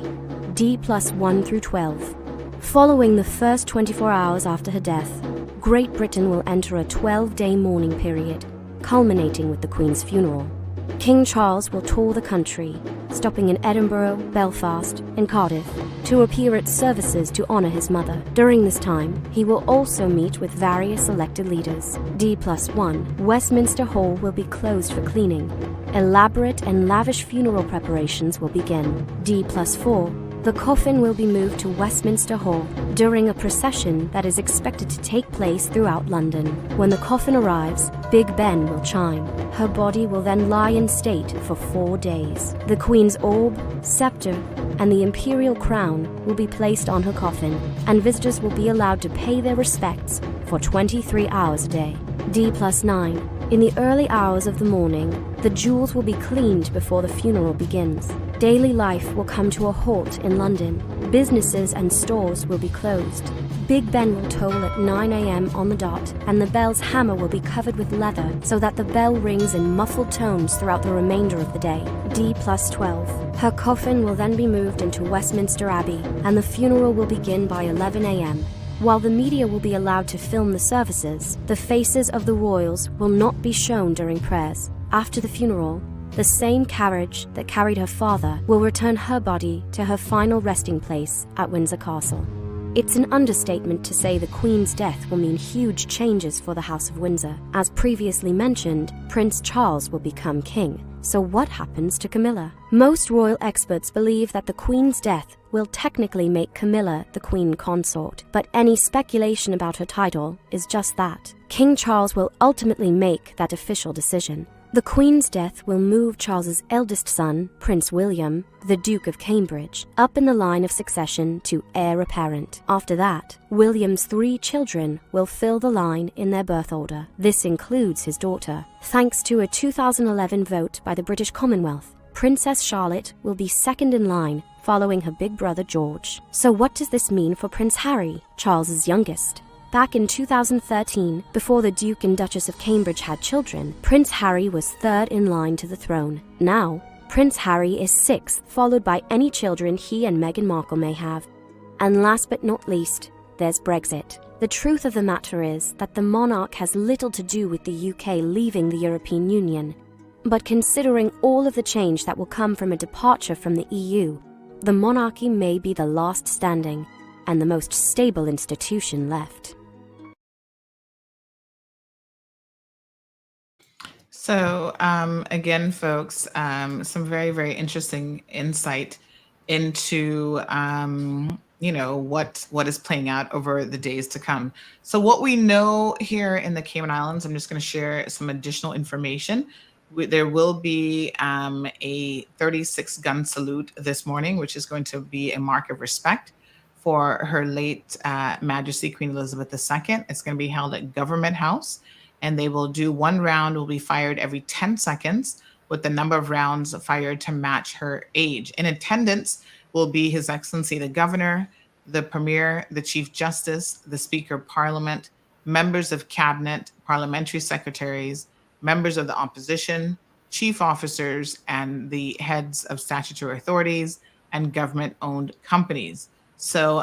D+1 through 12. Following the first 24 hours after her death, Great Britain will enter a 12-day mourning period, culminating with the Queen's funeral. King Charles will tour the country, stopping in Edinburgh, Belfast, and Cardiff, to appear at services to honour his mother. During this time, he will also meet with various elected leaders. D+1, Westminster Hall will be closed for cleaning. Elaborate and lavish funeral preparations will begin. D+4, the coffin will be moved to Westminster Hall during a procession that is expected to take place throughout London. When the coffin arrives, Big Ben will chime. Her body will then lie in state for 4 days. The Queen's orb, scepter, and the imperial crown will be placed on her coffin, and visitors will be allowed to pay their respects for 23 hours a day. D+9, In the early hours of the morning, the jewels will be cleaned before the funeral begins. Daily life will come to a halt in London. Businesses and stores will be closed. Big Ben will toll at 9 a.m. on the dot, and the bell's hammer will be covered with leather so that the bell rings in muffled tones throughout the remainder of the day. D+12. Her coffin will then be moved into Westminster Abbey, and the funeral will begin by 11 a.m. While the media will be allowed to film the services, the faces of the royals will not be shown during prayers. After the funeral, the same carriage that carried her father will return her body to her final resting place at Windsor Castle. It's an understatement to say the Queen's death will mean huge changes for the House of Windsor. As previously mentioned, Prince Charles will become king. So what happens to Camilla? Most royal experts believe that the Queen's death will technically make Camilla the Queen Consort, but any speculation about her title is just that. King Charles will ultimately make that official decision. The Queen's death will move Charles's eldest son, Prince William, the Duke of Cambridge, up in the line of succession to heir apparent. After that, William's 3 children will fill the line in their birth order. This includes his daughter. Thanks to a 2011 vote by the British Commonwealth, Princess Charlotte will be second in line, following her big brother George. So what does this mean for Prince Harry, Charles's youngest? Back in 2013, before the Duke and Duchess of Cambridge had children, Prince Harry was third in line to the throne. Now, Prince Harry is 6th, followed by any children he and Meghan Markle may have. And last but not least, there's Brexit. The truth of the matter is that the monarch has little to do with the UK leaving the European Union. But considering all of the change that will come from a departure from the EU, the monarchy may be the last standing and the most stable institution left.
So again, folks, some very, very interesting insight into what is playing out over the days to come. So what we know here in the Cayman Islands, I'm just going to share some additional information. There will be a 36 gun salute this morning, which is going to be a mark of respect for Her late Majesty Queen Elizabeth II. It's going to be held at Government House. And they will do 1 round will be fired every 10 seconds with the number of rounds fired to match her age. In attendance will be His Excellency the Governor, the Premier, the Chief Justice, the Speaker of Parliament, members of Cabinet, parliamentary secretaries, members of the opposition, chief officers, and the heads of statutory authorities and government-owned companies. So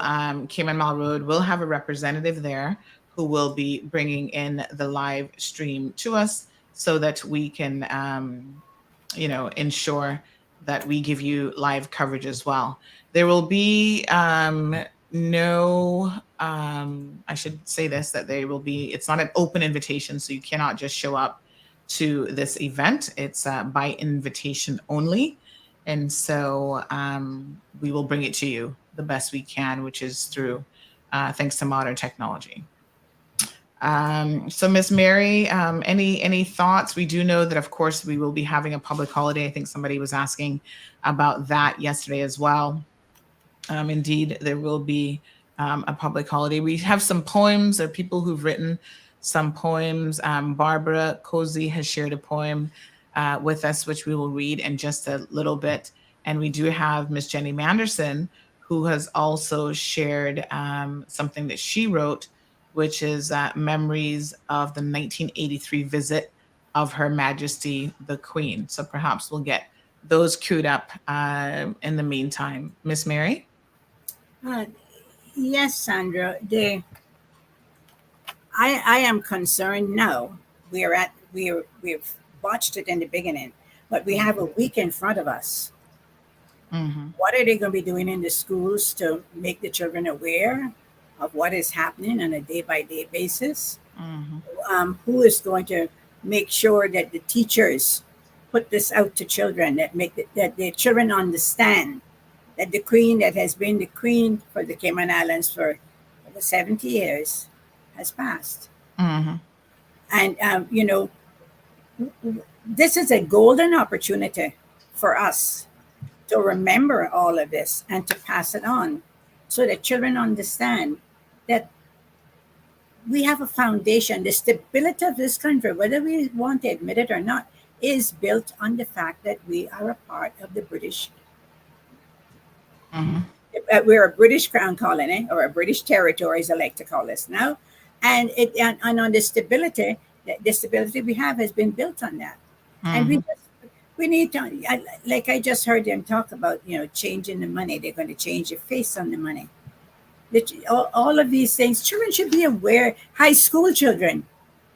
Cayman Mall Road will have a representative there who will be bringing in the live stream to us so that we can, ensure that we give you live coverage as well. There will be I should say this, that there will be, it's not an open invitation, so you cannot just show up to this event. It's by invitation only. And so we will bring it to you the best we can, which is through, thanks to modern technology. So Miss Mary, any thoughts? We do know that, of course, we will be having a public holiday. I think somebody was asking about that yesterday as well. Indeed, there will be a public holiday. We have some poems. There are people who've written some poems. Barbara Cozy has shared a poem with us, which we will read in just a little bit. And we do have Miss Jenny Manderson, who has also shared something that she wrote, which is memories of the 1983 visit of Her Majesty the Queen. So perhaps we'll get those queued up in the meantime. Miss Mary?
Yes, Sandra. I am concerned now. We've watched it in the beginning, but we have a week in front of us.
Mm-hmm.
What are they going to be doing in the schools to make the children aware of what is happening on a day-by-day basis?
Mm-hmm.
Who is going to make sure that the teachers put this out to children, that the children understand that the Queen that has been the Queen for the Cayman Islands for over 70 years has passed?
Mm-hmm.
And, this is a golden opportunity for us to remember all of this and to pass it on so that children understand that we have a foundation. The stability of this country, whether we want to admit it or not, is built on the fact that we are a part of the British. We're a British crown colony, or a British territory, as I like to call this now, and on the stability we have has been built on that, and we need to, like I just heard them talk about, changing the money. They're going to change the face on the money. All of these things, children should be aware. High school children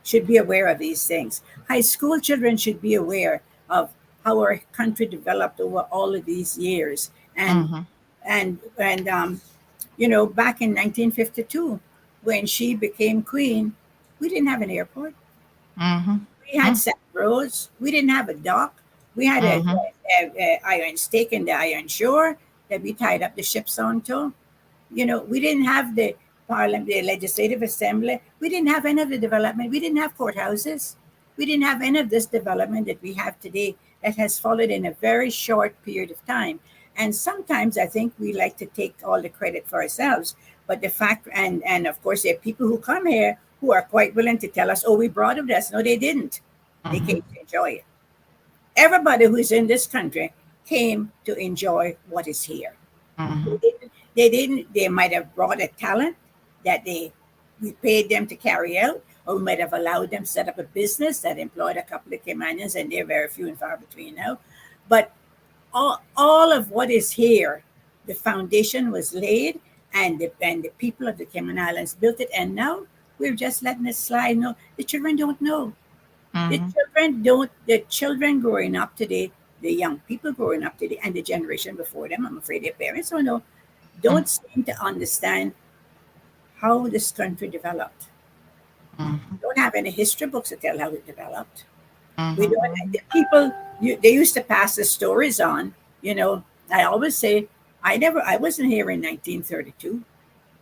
should be aware of these things. High school children should be aware of how our country developed over all of these years. And back in 1952, when she became queen, we didn't have an airport. We had sand roads. We didn't have a dock. We had a iron stake in the iron shore that we tied up the ships onto. We didn't have the parliament, the legislative assembly. We didn't have any of the development. We didn't have courthouses. We didn't have any of this development that we have today that has followed in a very short period of time. And sometimes I think we like to take all the credit for ourselves. But the fact, and of course, there are people who come here who are quite willing to tell us, oh, we brought up this. No, they didn't. They came to enjoy it. Everybody who's in this country came to enjoy what is here. They might have brought a talent that we paid them to carry out, or we might have allowed them to set up a business that employed a couple of Caymanians, and they're very few and far between now. But all of what is here, the foundation was laid, and the people of the Cayman Islands built it, and now we're just letting it slide. No, the children don't know. The children growing up today, the young people growing up today, and the generation before them, I'm afraid their parents don't seem to understand how this country developed. Don't have any history books to tell how it developed. We don't. The people they used to pass the stories on. I always say I wasn't here in 1932,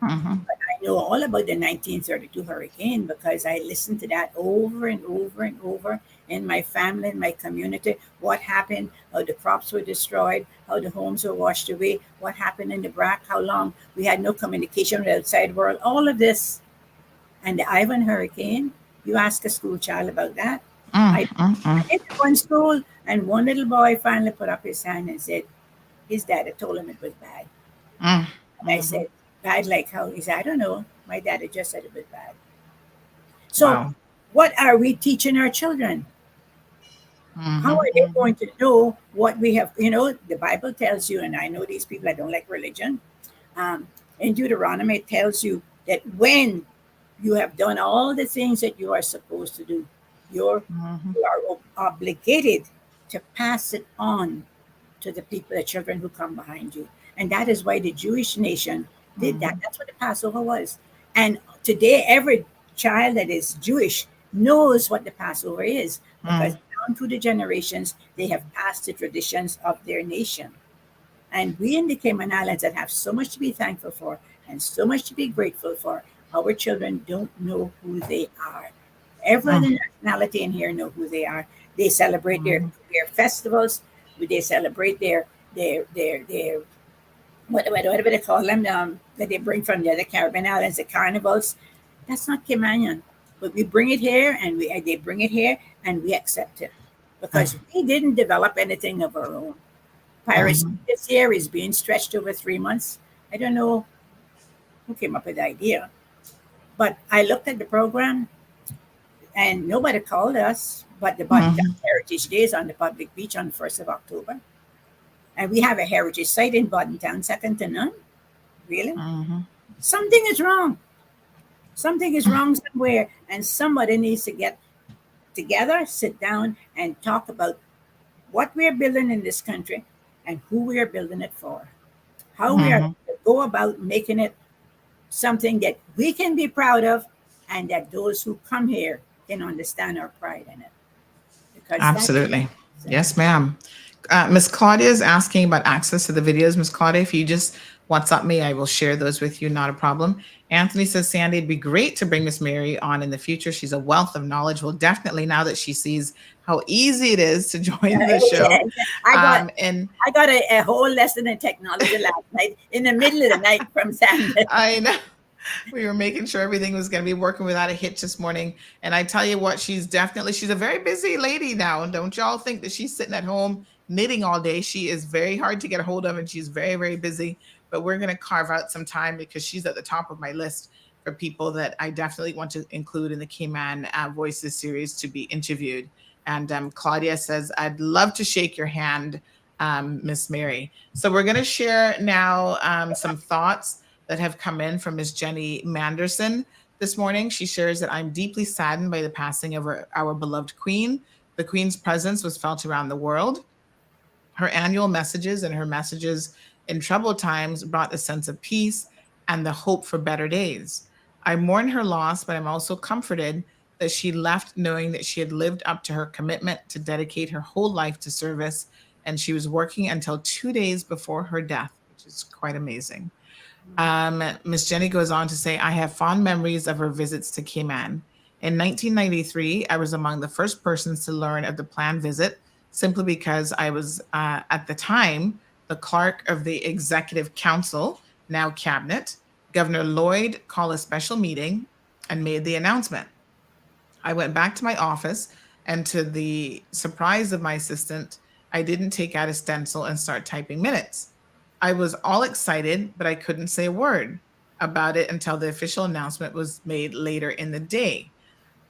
but I know all about the 1932 hurricane because I listened to that over and over and over in my family, in my community. What happened? How the crops were destroyed? How the homes were washed away? What happened in the BRAC? How long we had no communication with the outside world? All of this, and the Ivan hurricane. You ask a school child about that. I in one school, and one little boy finally put up his hand and said, his dad had told him it was bad. And I said, bad like how? He said, I don't know. My dad had just said it was bad. So what are we teaching our children? How are they going to know what we have? The Bible tells you, and I know these people, I don't like religion. In Deuteronomy, it tells you that when you have done all the things that you are supposed to do, you are obligated to pass it on to the people, the children who come behind you. And that is why the Jewish nation did that. That's what the Passover was. And today, every child that is Jewish knows what the Passover is because down through the generations, they have passed the traditions of their nation. And we in the Cayman Islands that have so much to be thankful for and so much to be grateful for, our children don't know who they are. Every other nationality in here know who they are. They celebrate their festivals. They celebrate their whatever they call them, that they bring from the other Caribbean islands, the carnivals. That's not Caymanian. But we bring it here, and they bring it here, and we accept it. Because we didn't develop anything of our own. Piracy this year is being stretched over 3 months. I don't know who came up with the idea. But I looked at the program, and nobody called us, but the Heritage Day is on the public beach on the 1st of October. And we have a heritage site in Town, second to none. Really? Something is wrong. Something is wrong somewhere, and somebody needs to get together, sit down, and talk about what we're building in this country and who we are building it for. How we are going to go about making it something that we can be proud of, and that those who come here can understand our pride in it. Because
absolutely. Yes, ma'am. Miss Claudia is asking about access to the videos. Miss Claudia, if you just WhatsApp me, I will share those with you. Not a problem. Anthony says, Sandy, it'd be great to bring Miss Mary on in the future. She's a wealth of knowledge. Well, definitely now that she sees how easy it is to join the show.
I got a whole lesson in technology last night in the middle of the night from Sandy.
I know. We were making sure everything was going to be working without a hitch this morning. And I tell you what, she's a very busy lady now. Don't y'all think that she's sitting at home knitting all day. She is very hard to get a hold of, and she's very, very busy. But we're going to carve out some time because she's at the top of my list for people that I definitely want to include in the Cayman Voices series to be interviewed. And Claudia says, I'd love to shake your hand, Miss Mary. So we're going to share now some thoughts that have come in from Miss Jenny Manderson this morning. She shares that I'm deeply saddened by the passing of our beloved Queen. The Queen's presence was felt around the world. Her annual messages and her messages in troubled times brought a sense of peace and the hope for better days. I mourn her loss, but I'm also comforted that she left knowing that she had lived up to her commitment to dedicate her whole life to service, and she was working until 2 days before her death, which is quite amazing. Miss Jenny goes on to say, I have fond memories of her visits to Cayman. In 1993, I was among the first persons to learn of the planned visit, simply because I was, at the time, the clerk of the Executive Council, now Cabinet. Governor Lloyd called a special meeting and made the announcement. I went back to my office, and to the surprise of my assistant, I didn't take out a stencil and start typing minutes. I was all excited, but I couldn't say a word about it until the official announcement was made later in the day.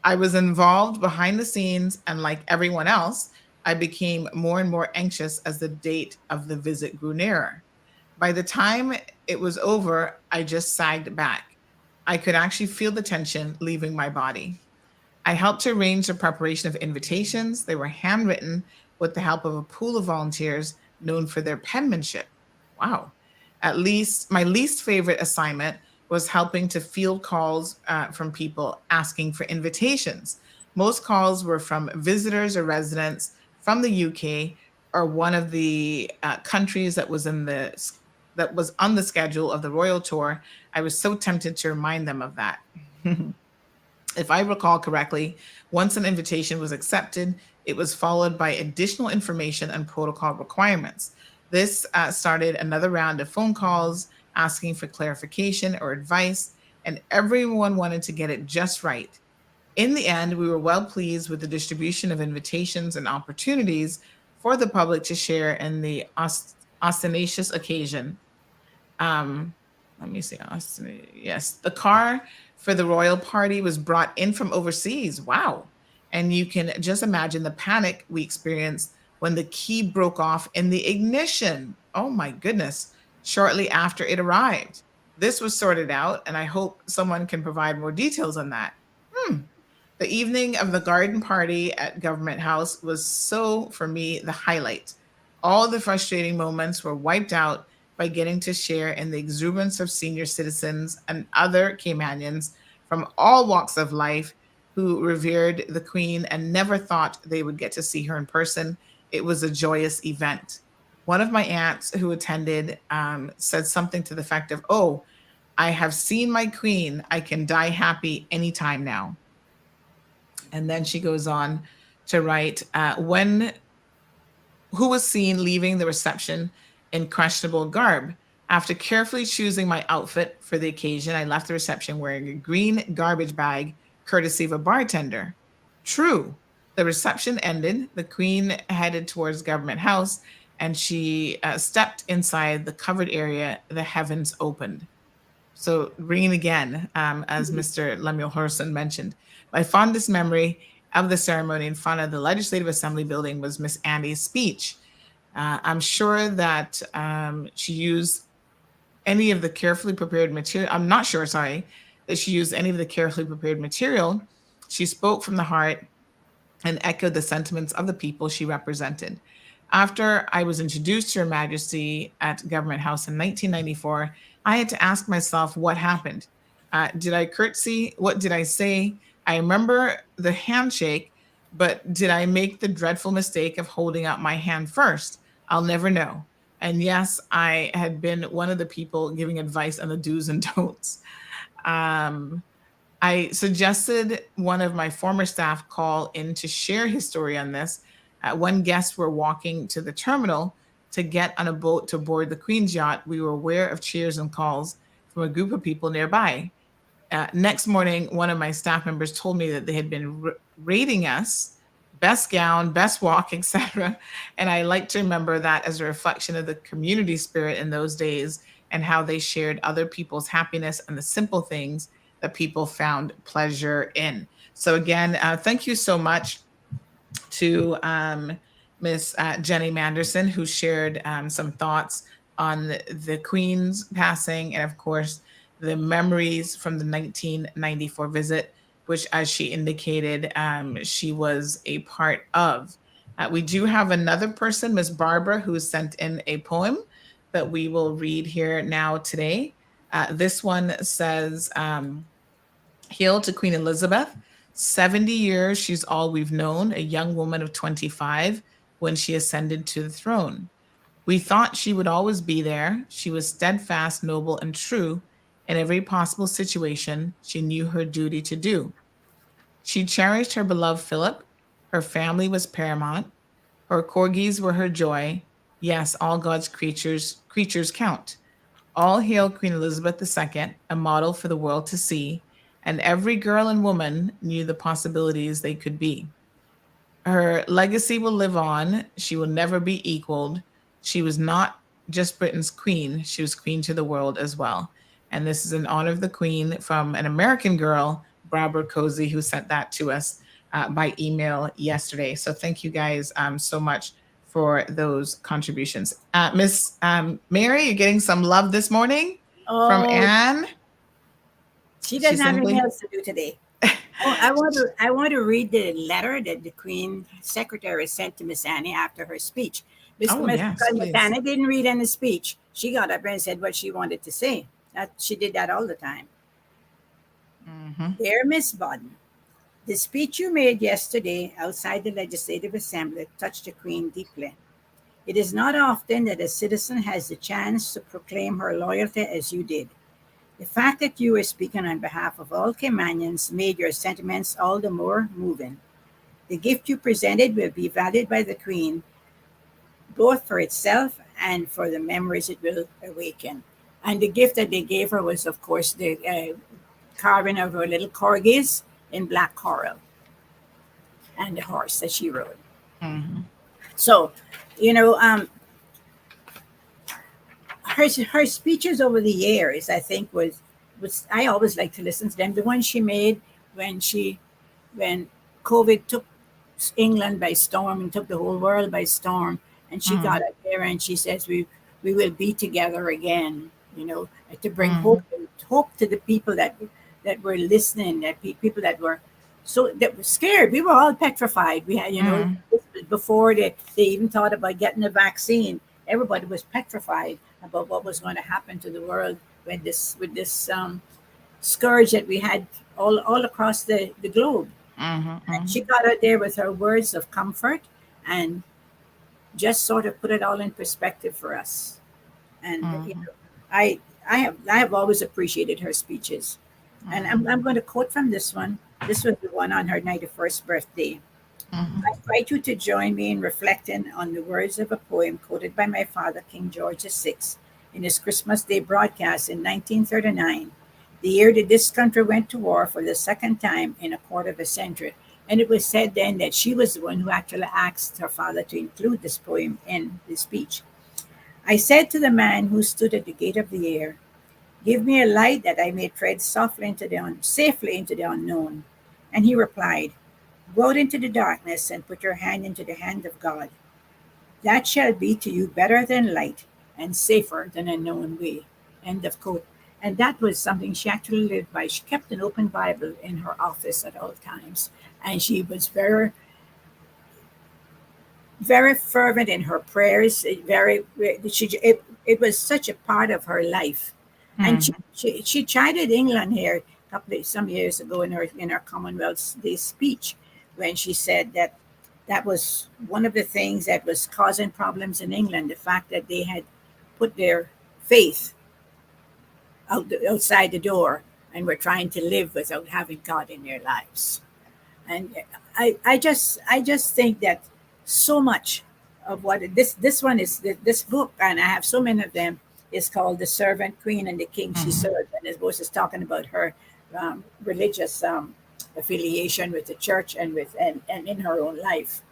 I was involved behind the scenes, and like everyone else, I became more and more anxious as the date of the visit grew nearer. By the time it was over, I just sagged back. I could actually feel the tension leaving my body. I helped to arrange the preparation of invitations. They were handwritten with the help of a pool of volunteers known for their penmanship. Wow. At least my least favorite assignment was helping to field calls from people asking for invitations. Most calls were from visitors or residents from the UK or one of the countries that was on the schedule of the royal tour. I was so tempted to remind them of that. If I recall correctly, once an invitation was accepted, it was followed by additional information and protocol requirements. This started another round of phone calls asking for clarification or advice, and everyone wanted to get it just right. In the end, we were well pleased with the distribution of invitations and opportunities for the public to share in the ostentatious occasion. Let me see. Yes, the car for the royal party was brought in from overseas. Wow. And you can just imagine the panic we experienced when the key broke off in the ignition. Oh my goodness. Shortly after it arrived. This was sorted out, and I hope someone can provide more details on that. The evening of the garden party at Government House was so, for me, the highlight. All the frustrating moments were wiped out by getting to share in the exuberance of senior citizens and other Caymanians from all walks of life who revered the Queen and never thought they would get to see her in person. It was a joyous event. One of my aunts who attended said something to the effect of, "Oh, I have seen my Queen. I can die happy anytime now." And then she goes on to write, who was seen leaving the reception in questionable garb. After carefully choosing my outfit for the occasion, I left the reception wearing a green garbage bag, courtesy of a bartender. True. The reception ended. The Queen headed towards Government House, and she stepped inside the covered area. The heavens opened. So green again, as Mr. Lemuel Horson mentioned. My fondest memory of the ceremony in front of the Legislative Assembly building was Miss Annie's speech. I'm sure that she used any of the carefully prepared material. I'm not sure, sorry, that she used any of the carefully prepared material. She spoke from the heart and echoed the sentiments of the people she represented. After I was introduced to Her Majesty at Government House in 1994, I had to ask myself what happened. Did I curtsy? What did I say? I remember the handshake, but did I make the dreadful mistake of holding out my hand first? I'll never know. And yes, I had been one of the people giving advice on the do's and don'ts. I suggested one of my former staff call in to share his story on this. When guests were walking to the terminal to get on a boat to board the Queen's yacht, we were aware of cheers and calls from a group of people nearby. next morning, one of my staff members told me that they had been rating us best gown, best walk, etc. And I like to remember that as a reflection of the community spirit in those days and how they shared other people's happiness and the simple things that people found pleasure in. So again, thank you so much to Miss Jenny Manderson, who shared some thoughts on the Queen's passing and, of course, the memories from the 1994 visit, which, as she indicated, she was a part of. We do have another person, Miss Barbara, who sent in a poem that we will read here now today. This one says, Hail to Queen Elizabeth. 70 years, she's all we've known, a young woman of 25 when she ascended to the throne. We thought she would always be there. She was steadfast, noble, and true. In every possible situation, she knew her duty to do. She cherished her beloved Philip. Her family was paramount. Her corgis were her joy. Yes, all God's creatures count. All hail Queen Elizabeth II, a model for the world to see, and every girl and woman knew the possibilities they could be. Her legacy will live on. She will never be equaled. She was not just Britain's queen. She was queen to the world as well. And this is in honor of the Queen from an American girl, Barbara Cozy, who sent that to us by email yesterday. So thank you guys so much for those contributions. Miss Mary, you're getting some love this morning from Anne.
She doesn't have anything else to do today. I want to read the letter that the Queen Secretary sent to Miss Annie after her speech. Miss Annie didn't read any speech. She got up and said what she wanted to say. She did that all the time. Dear Miss Bodden, the speech you made yesterday outside the Legislative Assembly touched the Queen deeply. It is not often that a citizen has the chance to proclaim her loyalty as you did. The fact that you were speaking on behalf of all Caymanians made your sentiments all the more moving. The gift you presented will be valued by the Queen, both for itself and for the memories it will awaken. And the gift that they gave her was, of course, the carving of her little corgis in black coral and the horse that she rode. So, her speeches over the years, I think, was I always like to listen to them. The one she made when COVID took England by storm and took the whole world by storm, and she got up there and she says, "We will be together again." To bring hope to the people that were listening, that people that were scared. We were all petrified. We had, before they even thought about getting a vaccine, everybody was petrified about what was going to happen to the world with this scourge that we had all across the globe. And she got out there with her words of comfort and just sort of put it all in perspective for us. And I have always appreciated her speeches. And I'm going to quote from this one. This was the one on her 91st birthday. I invite you to join me in reflecting on the words of a poem quoted by my father, King George VI, in his Christmas Day broadcast in 1939, the year that this country went to war for the second time in a quarter of a century. And it was said then that she was the one who actually asked her father to include this poem in the speech. I said to the man who stood at the gate of the air, "Give me a light that I may tread safely into the unknown." And he replied, "Go out into the darkness and put your hand into the hand of God. That shall be to you better than light and safer than a known way." End of quote. And that was something she actually lived by. She kept an open Bible in her office at all times. And she was very, very fervent in her prayers. It was such a part of her life. And she chided England here some years ago in her Commonwealth Day speech, when she said that was one of the things that was causing problems in England, the fact that they had put their faith outside the door and were trying to live without having God in their lives. And I just think that so much of what this one is, this book, and I have so many of them, is called The Servant Queen and the King She Served, and it was just talking about her religious affiliation with the church and and in her own life.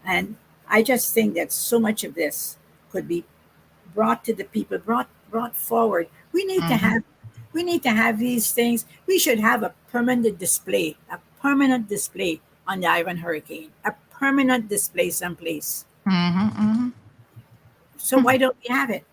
And I just think that so much of this could be brought to the people, brought forward. We need to have these things. We should have a permanent display on the Ivan Hurricane, a permanent display someplace. So why don't we have it?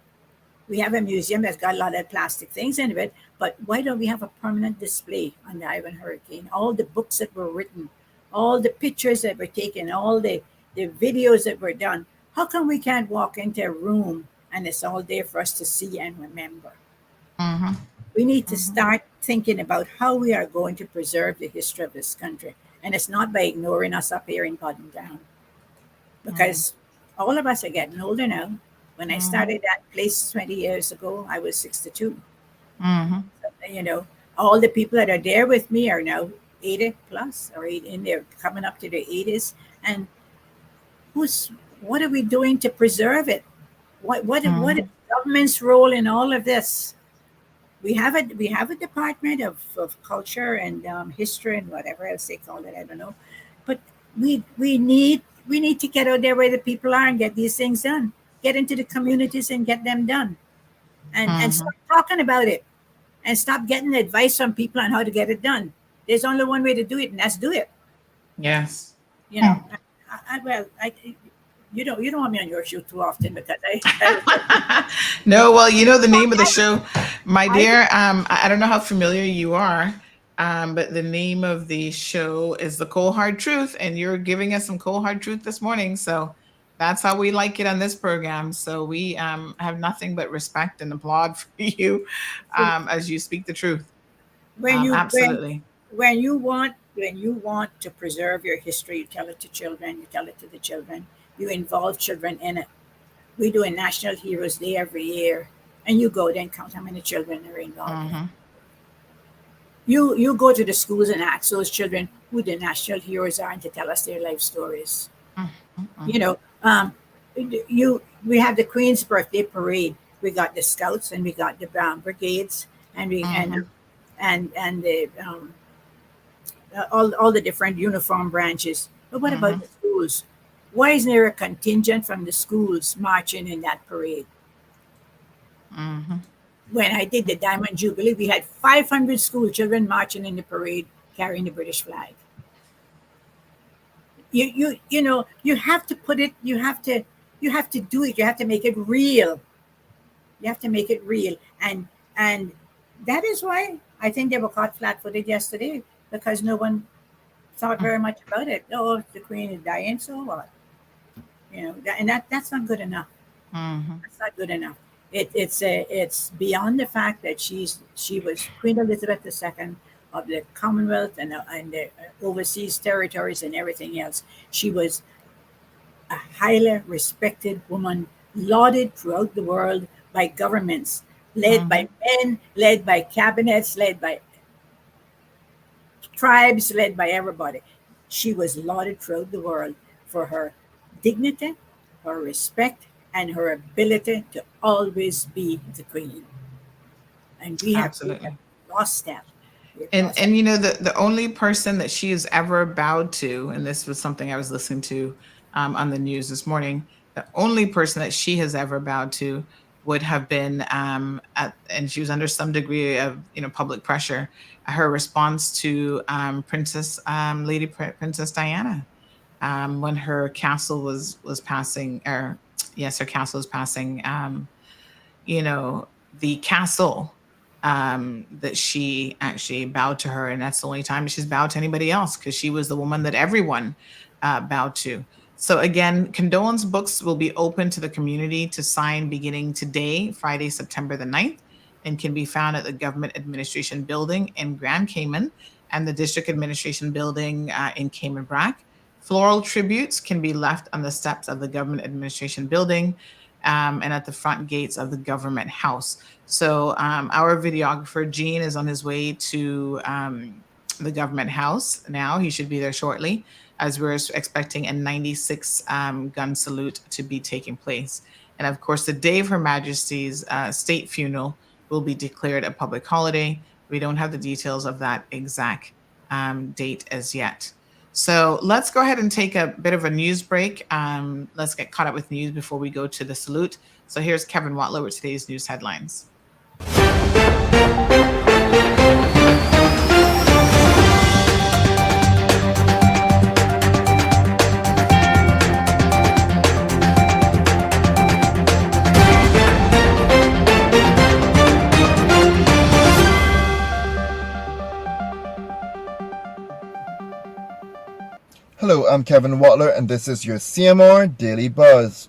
We have a museum that's got a lot of plastic things in it, but why don't we have a permanent display on the Ivan Hurricane? All the books that were written, all the pictures that were taken, all the videos that were done. How come we can't walk into a room and it's all there for us to see and remember? We need to start thinking about how we are going to preserve the history of this country. And it's not by ignoring us up here and putting down. Because all of us are getting older now. When I started that place 20 years ago, I was 62. So, you know, all the people that are there with me are now 80 plus, or in there coming up to their 80s. And what are we doing to preserve it? What is government's role in all of this? We have a department of culture and history and whatever else they call it. I don't know, but we need to get out there where the people are and get these things done. Get into the communities and get them done, and stop talking about it, and stop getting advice from people on how to get it done. There's only one way to do it, and that's do it.
Yes.
You know, you don't want me on your show too often because I
No, well, you know the name of the show, my dear. I don't know how familiar you are, but the name of the show is The Cold Hard Truth, and you're giving us some cold hard truth this morning. So that's how we like it on this program. So we have nothing but respect and applaud for you as you speak the truth. Absolutely.
When you want to preserve your history, you tell it to children. You tell it to the children. You involve children in it. We do a National Heroes Day every year, and you go there and count how many children are involved. You go to the schools and ask those children who the national heroes are and to tell us their life stories. You know, we have the Queen's Birthday Parade. We got the Scouts and we got the brigades and we and the all the different uniform branches. But what about the schools? Why isn't there a contingent from the schools marching in that parade? When I did the Diamond Jubilee, we had 500 school children marching in the parade carrying the British flag. You know, you have to put it, you have to do it, you have to make it real. You have to make it real. And that is why I think they were caught flat-footed yesterday, because no one thought very much about it. Oh, if the Queen is dying, so what? You know, and that's not good enough. That's not good enough. It's beyond the fact that she was Queen Elizabeth II of the Commonwealth and the overseas territories and everything else. She was a highly respected woman, lauded throughout the world by governments, led by men, led by cabinets, led by tribes, led by everybody. She was lauded throughout the world for her dignity, her respect, and her ability to always be the Queen. And we have lost that.
And you know, the only person that she has ever bowed to, and this was something I was listening to on the news this morning, the only person that she has ever bowed to would have been, and she was under some degree of public pressure, her response to Princess Diana when her castle was passing, her castle was passing. The castle that she actually bowed to her, and that's the only time she's bowed to anybody else, because she was the woman that everyone bowed to. So again, condolence books will be open to the community to sign beginning today, Friday, September the 9th, and can be found at the Government Administration Building in Grand Cayman and the District Administration Building in Cayman Brac. Floral tributes can be left on the steps of the Government Administration Building and at the front gates of the Government House. So our videographer, Gene, is on his way to the Government House now. He should be there shortly, as we're expecting a 96 gun salute to be taking place. And of course, the day of Her Majesty's state funeral will be declared a public holiday We don't have the details of that exact date as yet. So let's go ahead and take a bit of a news break. Let's get caught up with news before we go to the salute. So here's Kevin Watler with today's news headlines.
Hello, I'm Kevin Watler, and this is your CMR Daily Buzz.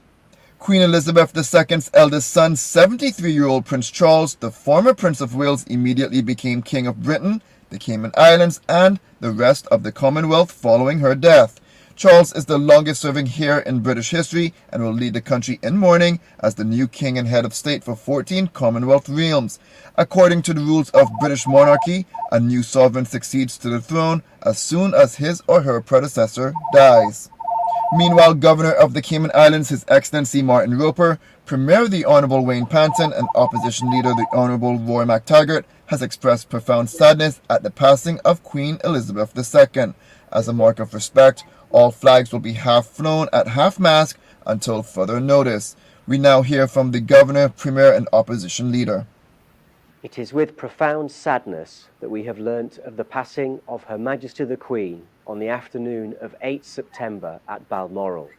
Queen Elizabeth II's eldest son, 73-year-old Prince Charles, the former Prince of Wales, immediately became King of Britain, the Cayman Islands, and the rest of the Commonwealth following her death. Charles is the longest-serving heir in British history and will lead the country in mourning as the new king and head of state for 14 Commonwealth realms. According to the rules of British monarchy, a new sovereign succeeds to the throne as soon as his or her predecessor dies. Meanwhile, Governor of the Cayman Islands, His Excellency Martin Roper, Premier the Honourable Wayne Panton, and Opposition Leader the Honourable Roy MacTaggart has expressed profound sadness at the passing of Queen Elizabeth II. As a mark of respect, all flags will be half flown at half-mast until further notice. We now hear from the Governor, Premier, and Opposition Leader.
It is with profound sadness that we have learnt of the passing of Her Majesty the Queen on the afternoon of 8 September at Balmoral.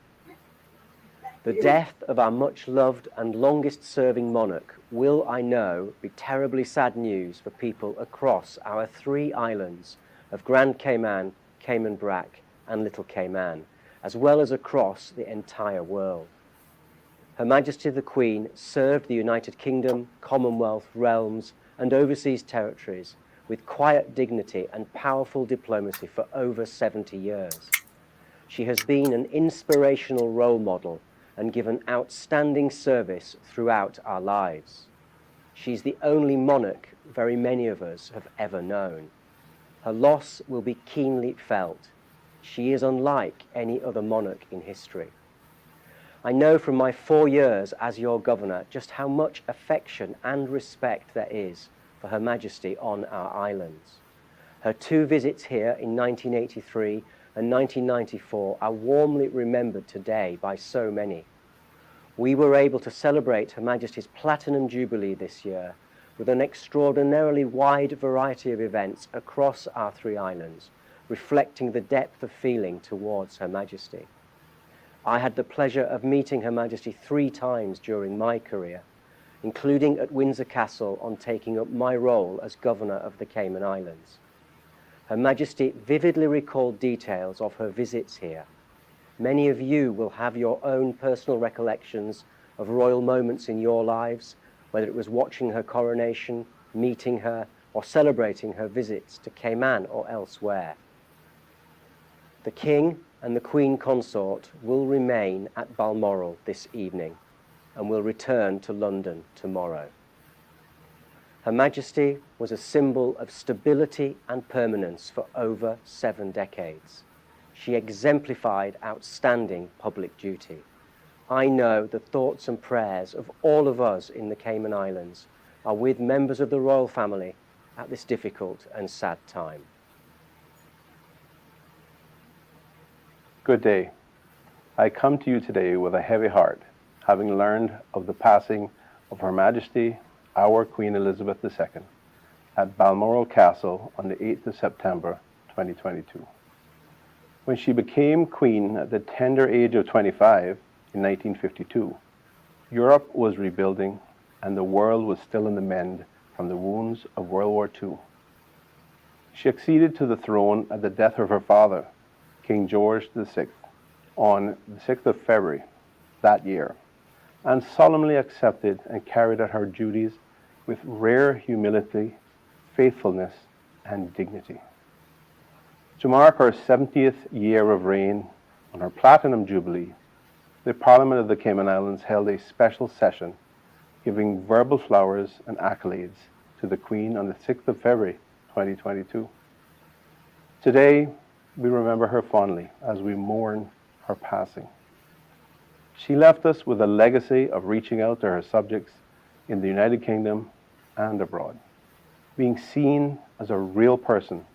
The death of our much-loved and longest-serving monarch will, I know, be terribly sad news for people across our 3 islands of Grand Cayman, Cayman Brac, and Little Cayman, as well as across the entire world. Her Majesty the Queen served the United Kingdom, Commonwealth, realms, and overseas territories with quiet dignity and powerful diplomacy for over 70 years. She has been an inspirational role model and given outstanding service throughout our lives. She's the only monarch very many of us have ever known. Her loss will be keenly felt. She is unlike any other monarch in history. I know from my 4 years as your governor just how much affection and respect there is for Her Majesty on our islands. Her 2 visits here in 1983 and 1994 are warmly remembered today by so many. We were able to celebrate Her Majesty's Platinum Jubilee this year with an extraordinarily wide variety of events across our 3 islands, reflecting the depth of feeling towards Her Majesty. I had the pleasure of meeting Her Majesty 3 times during my career, including at Windsor Castle on taking up my role as Governor of the Cayman Islands. Her Majesty vividly recalled details of her visits here. Many of you will have your own personal recollections of royal moments in your lives, whether it was watching her coronation, meeting her, or celebrating her visits to Cayman or elsewhere. The King and the Queen Consort will remain at Balmoral this evening and will return to London tomorrow. Her Majesty was a symbol of stability and permanence for over 7 decades. She exemplified outstanding public duty. I know the thoughts and prayers of all of us in the Cayman Islands are with members of the royal family at this difficult and sad time.
Good day. I come to you today with a heavy heart, having learned of the passing of Her Majesty, our Queen Elizabeth II, at Balmoral Castle on the 8th of September, 2022. When she became Queen at the tender age of 25 in 1952, Europe was rebuilding and the world was still in the mend from the wounds of World War II. She acceded to the throne at the death of her father, King George VI, on the 6th of February that year, and solemnly accepted and carried out her duties with rare humility, faithfulness, and dignity. To mark her 70th year of reign on her Platinum Jubilee, the Parliament of the Cayman Islands held a special session giving verbal flowers and accolades to the Queen on the 6th of February 2022. Today, we remember her fondly as we mourn her passing. She left us with a legacy of reaching out to her subjects in the United Kingdom and abroad. being seen as a real person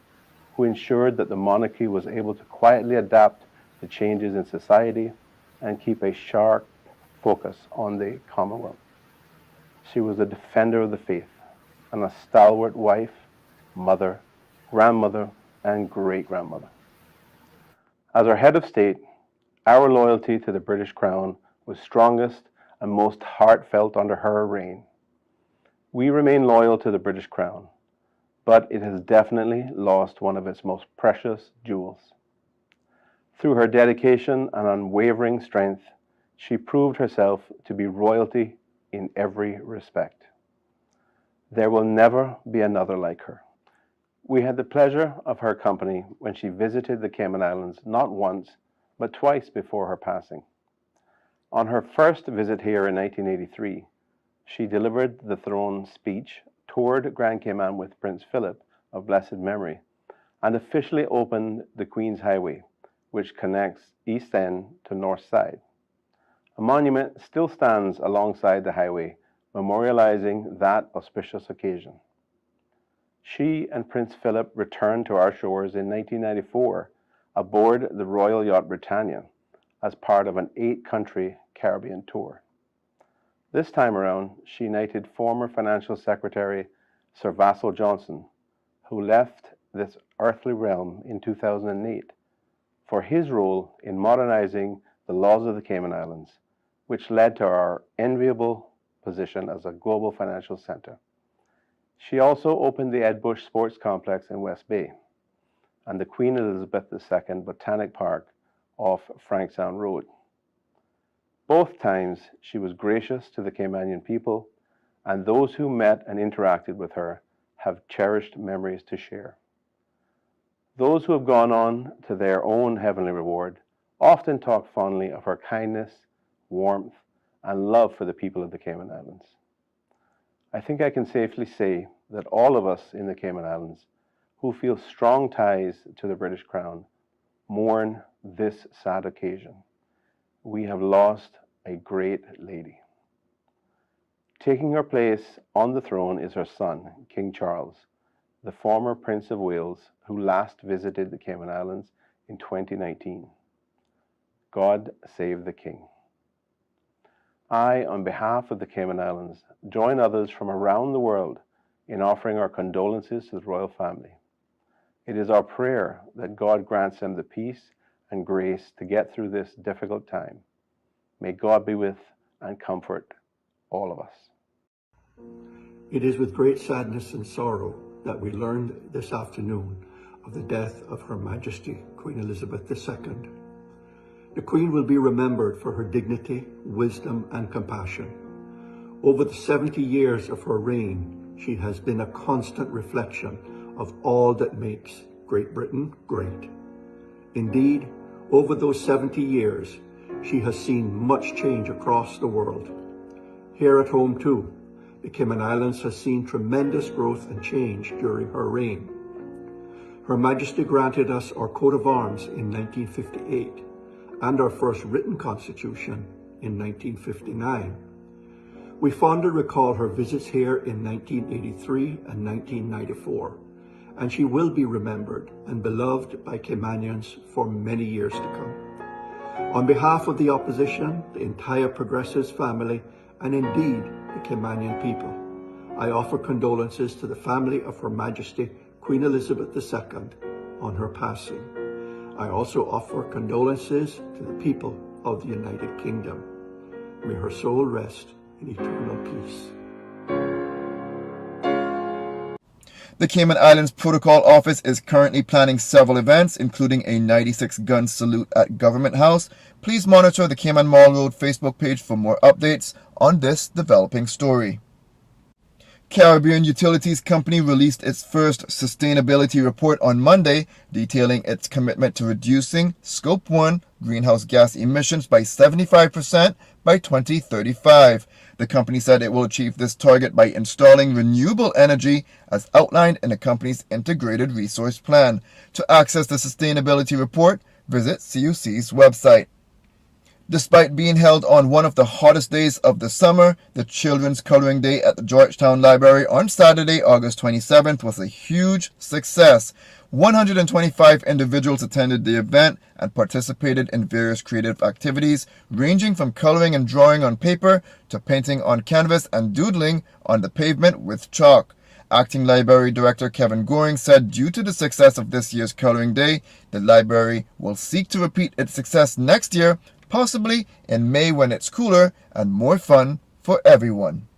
who ensured that the monarchy was able to quietly adapt to changes in society and keep a sharp focus on the Commonwealth. She was a defender of the faith and a stalwart wife, mother, grandmother, and great-grandmother. As our head of state, our loyalty to the British Crown was strongest and most heartfelt under her reign. We remain loyal to the British Crown, but it has definitely lost one of its most precious jewels. Through her dedication and unwavering strength, she proved herself to be royalty in every respect. There will never be another like her. We had the pleasure of her company when she visited the Cayman Islands not once, but twice before her passing. On her first visit here in 1983, she delivered the throne speech, toured Grand Cayman with Prince Philip of blessed memory, and officially opened the Queen's Highway, which connects East End to North Side. A monument still stands alongside the highway, memorializing that auspicious occasion. She and Prince Philip returned to our shores in 1994 aboard the Royal Yacht Britannia as part of an 8-country Caribbean tour. This time around, she knighted former Financial Secretary Sir Vassal Johnson, who left this earthly realm in 2008, for his role in modernizing the laws of the Cayman Islands, which led to our enviable position as a global financial center. She also opened the Ed Bush Sports Complex in West Bay and the Queen Elizabeth II Botanic Park off Frankstown Road. Both times she was gracious to the Caymanian people, and those who met and interacted with her have cherished memories to share. Those who have gone on to their own heavenly reward often talk fondly of her kindness, warmth, and love for the people of the Cayman Islands. I think I can safely say that all of us in the Cayman Islands who feel strong ties to the British Crown mourn this sad occasion. We have lost a great lady. Taking her place on the throne is her son, King Charles, the former Prince of Wales, who last visited the Cayman Islands in 2019. God save the King. I, on behalf of the Cayman Islands, join others from around the world in offering our condolences to the royal family. It is our prayer that God grants them the peace and grace to get through this difficult time. May God be with and comfort all of us.
It is with great sadness and sorrow that we learned this afternoon of the death of Her Majesty Queen Elizabeth II. The Queen will be remembered for her dignity, wisdom, and compassion. Over the 70 years of her reign, she has been a constant reflection of all that makes Great Britain great. Indeed, over those 70 years, she has seen much change across the world. Here at home too, the Cayman Islands has seen tremendous growth and change during her reign. Her Majesty granted us our coat of arms in 1958 and our first written constitution in 1959. We fondly recall her visits here in 1983 and 1994, and she will be remembered and beloved by Caymanians for many years to come. On behalf of the opposition, the entire Progressives family, and indeed the Caymanian people, I offer condolences to the family of Her Majesty Queen Elizabeth II on her passing. I also offer condolences to the people of the United Kingdom. May her soul rest in eternal peace.
The Cayman Islands Protocol Office is currently planning several events, including a 96-gun salute at Government House. Please monitor the Cayman Mall Road Facebook page for more updates on this developing story. Caribbean Utilities Company released its first sustainability report on Monday, detailing its commitment to reducing Scope 1 greenhouse gas emissions by 75% by 2035. The company said it will achieve this target by installing renewable energy as outlined in the company's integrated resource plan. To access the sustainability report, visit CUC's website. Despite being held on one of the hottest days of the summer, the Children's Coloring Day at the Georgetown Library on Saturday, August 27th was a huge success. 125 individuals attended the event and participated in various creative activities, ranging from coloring and drawing on paper to painting on canvas and doodling on the pavement with chalk. Acting Library Director Kevin Goring said due to the success of this year's Coloring Day, the library will seek to repeat its success next year, possibly in May when it's cooler and more fun for everyone.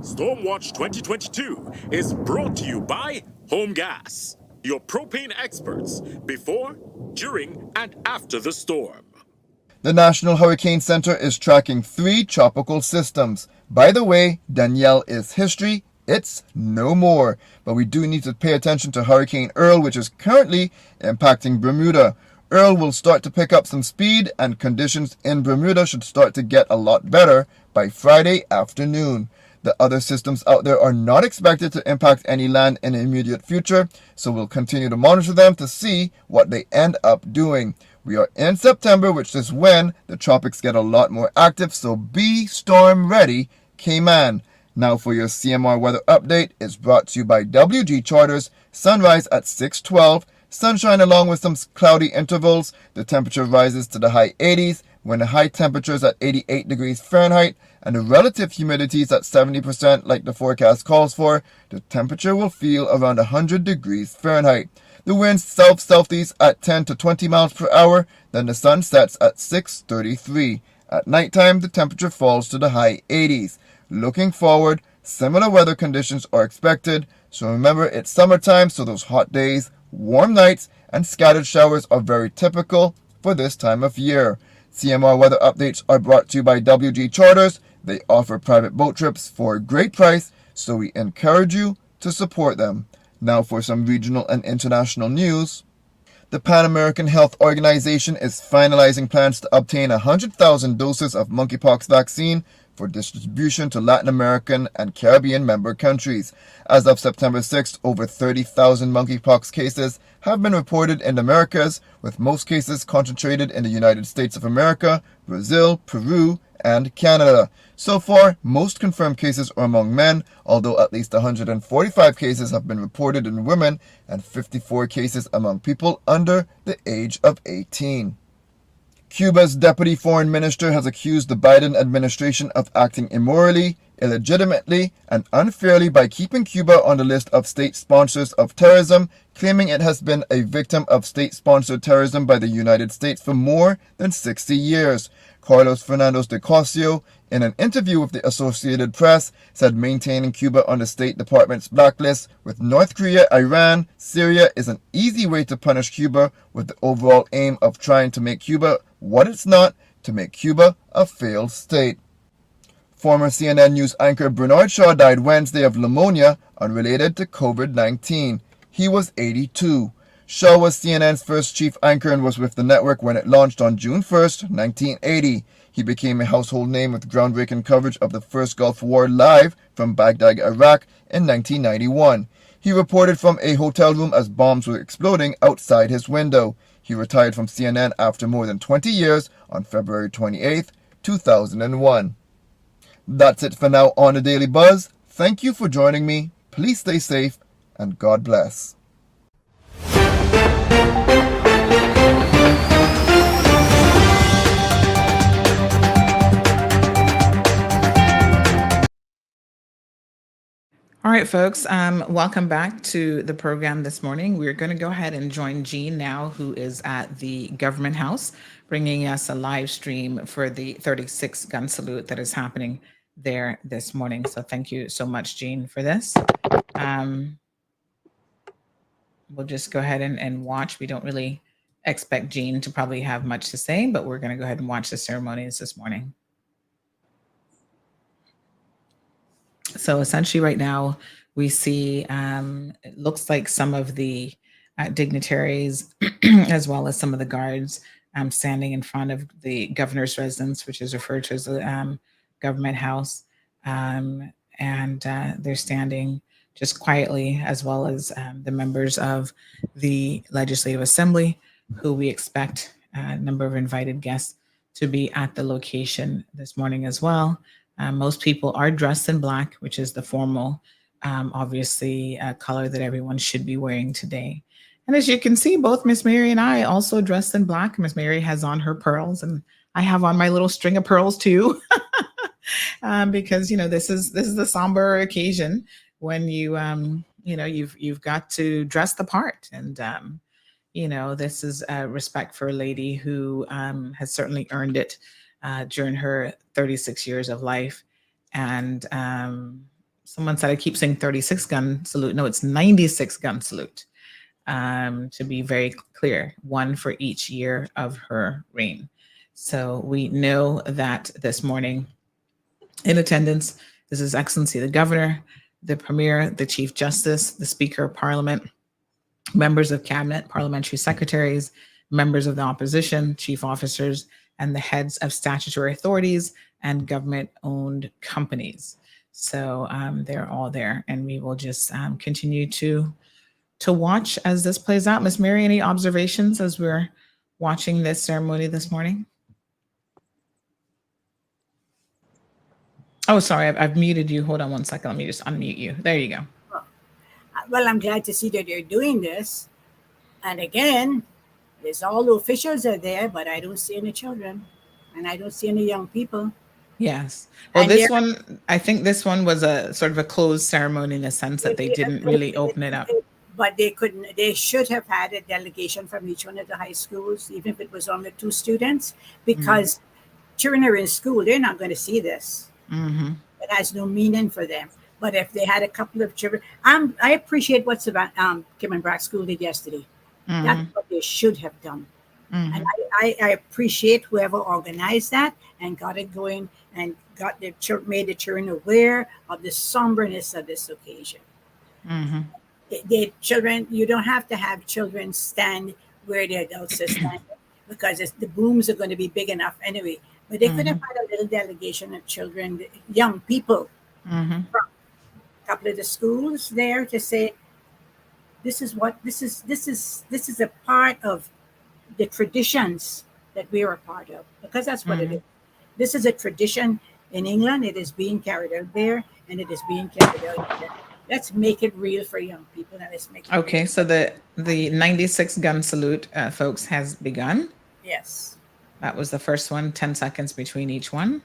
Stormwatch 2022 is brought to you by Home Gas, your propane experts before, during, and after the storm.
The National Hurricane Center is tracking 3 tropical systems. By the way, Danielle is history. It's no more. But we do need to pay attention to Hurricane Earl, which is currently impacting Bermuda. Earl will start to pick up some speed, and conditions in Bermuda should start to get a lot better by Friday afternoon. The other systems out there are not expected to impact any land in the immediate future, so we'll continue to monitor them to see what they end up doing. We are in September, which is when the tropics get a lot more active, so be storm ready, Cayman. Now for your CMR weather update is brought to you by WG Charters. Sunrise at 6:12. Sunshine along with some cloudy intervals. The temperature rises to the high 80s when the high temperature is at 88 degrees Fahrenheit and the relative humidity is at 70% like the forecast calls for. The temperature will feel around 100 degrees Fahrenheit. The winds south-southeast at 10 to 20 miles per hour. Then the sun sets at 6:33. At nighttime, the temperature falls to the high 80s. Looking forward, similar weather conditions are expected. So remember, it's summertime, so those hot days, warm nights, and scattered showers are very typical for this time of year. CMR weather updates are brought to you by WG Charters. They offer private boat trips for a great price, so we encourage you to support them. Now for some regional and international news. The Pan American Health Organization is finalizing plans to obtain 100,000 doses of monkeypox vaccine for distribution to Latin American and Caribbean member countries. As of September 6th, over 30,000 monkeypox cases have been reported in the Americas, with most cases concentrated in the United States of America, Brazil, Peru, and Canada. So far, most confirmed cases are among men, although at least 145 cases have been reported in women and 54 cases among people under the age of 18. Cuba's deputy foreign minister has accused the Biden administration of acting immorally, illegitimately, and unfairly by keeping Cuba on the list of state sponsors of terrorism, claiming it has been a victim of state-sponsored terrorism by the United States for more than 60 years. Carlos Fernandez de Cosio, in an interview with the Associated Press, said maintaining Cuba on the State Department's blacklist with North Korea, Iran, Syria is an easy way to punish Cuba, with the overall aim of trying to make Cuba what it's not, to make Cuba a failed state. Former CNN News anchor Bernard Shaw died Wednesday of pneumonia unrelated to COVID-19. He was 82. Shaw was CNN's first chief anchor and was with the network when it launched on June 1st, 1980. He became a household name with groundbreaking coverage of the first Gulf War live from Baghdad, Iraq in 1991. He reported from a hotel room as bombs were exploding outside his window. He retired from CNN after more than 20 years on February 28, 2001. That's it for now on the Daily Buzz. Thank you for joining me. Please stay safe and God bless.
All right, folks, welcome back to the program this morning. We're going to go ahead and join Jean now, who is at the Government House, bringing us a live stream for the 36th gun salute that is happening there this morning. So thank you so much, Jean, for this. We'll just go ahead and watch. We don't really expect Jean to probably have much to say, but we're going to go ahead and watch the ceremonies this morning. So essentially right now we see, it looks like some of the dignitaries as well as some of the guards standing in front of the governor's residence, which is referred to as the Government House. And they're standing just quietly, as well as the members of the Legislative Assembly, who we expect a number of invited guests to be at the location this morning as well. Most people are dressed in black, which is the formal, obviously, color that everyone should be wearing today. And as you can see, both Miss Mary and I also dressed in black. Miss Mary has on her pearls, and I have on my little string of pearls too, because this is the somber occasion when you've got to dress the part, and this is respect for a lady who has certainly earned it during her 36 years of life. And someone said I keep saying 36 gun salute. No, it's 96 gun salute. To be very clear, one for each year of her reign. So we know that this morning in attendance, this is Excellency the Governor, the Premier, the Chief Justice, the Speaker of Parliament, members of Cabinet, parliamentary secretaries, members of the opposition, chief officers, and the heads of statutory authorities and government-owned companies. So they're all there, and we will just continue to watch as this plays out. Miss Mary, any observations as we're watching this ceremony this morning? Oh, sorry, I've muted you. Hold on one second. Let me just unmute you. There you go.
Well, I'm glad to see that they're doing this. And again, there's all the officials are there, but I don't see any children and I don't see any young people.
Yes. Well,
And
this one, I think this one was a sort of a closed ceremony in the sense that they didn't really open it up.
But they should have had a delegation from each one of the high schools, even if it was only 2 students, because children are in school, they're not going to see this.
Mm-hmm.
It has no meaning for them. But if they had a couple of children, I appreciate what Kim and Brack School did yesterday.
Mm-hmm.
That's what they should have done.
Mm-hmm.
And I appreciate whoever organized that and got it going and made the children aware of the somberness of this occasion.
Mm-hmm.
Children, you don't have to have children stand where the adults are standing because the booms are going to be big enough anyway. But they could have had a little delegation of children, young people, from a couple of the schools there to say, this is a part of the traditions that we are a part of, because that's what it is. This is a tradition in England. It is being carried out there, and it is being carried out here. Let's make it real for young people, and let's make it
Okay,
real.
so the 96 gun salute, folks, has begun.
Yes.
That was the first one, 10 seconds between each one.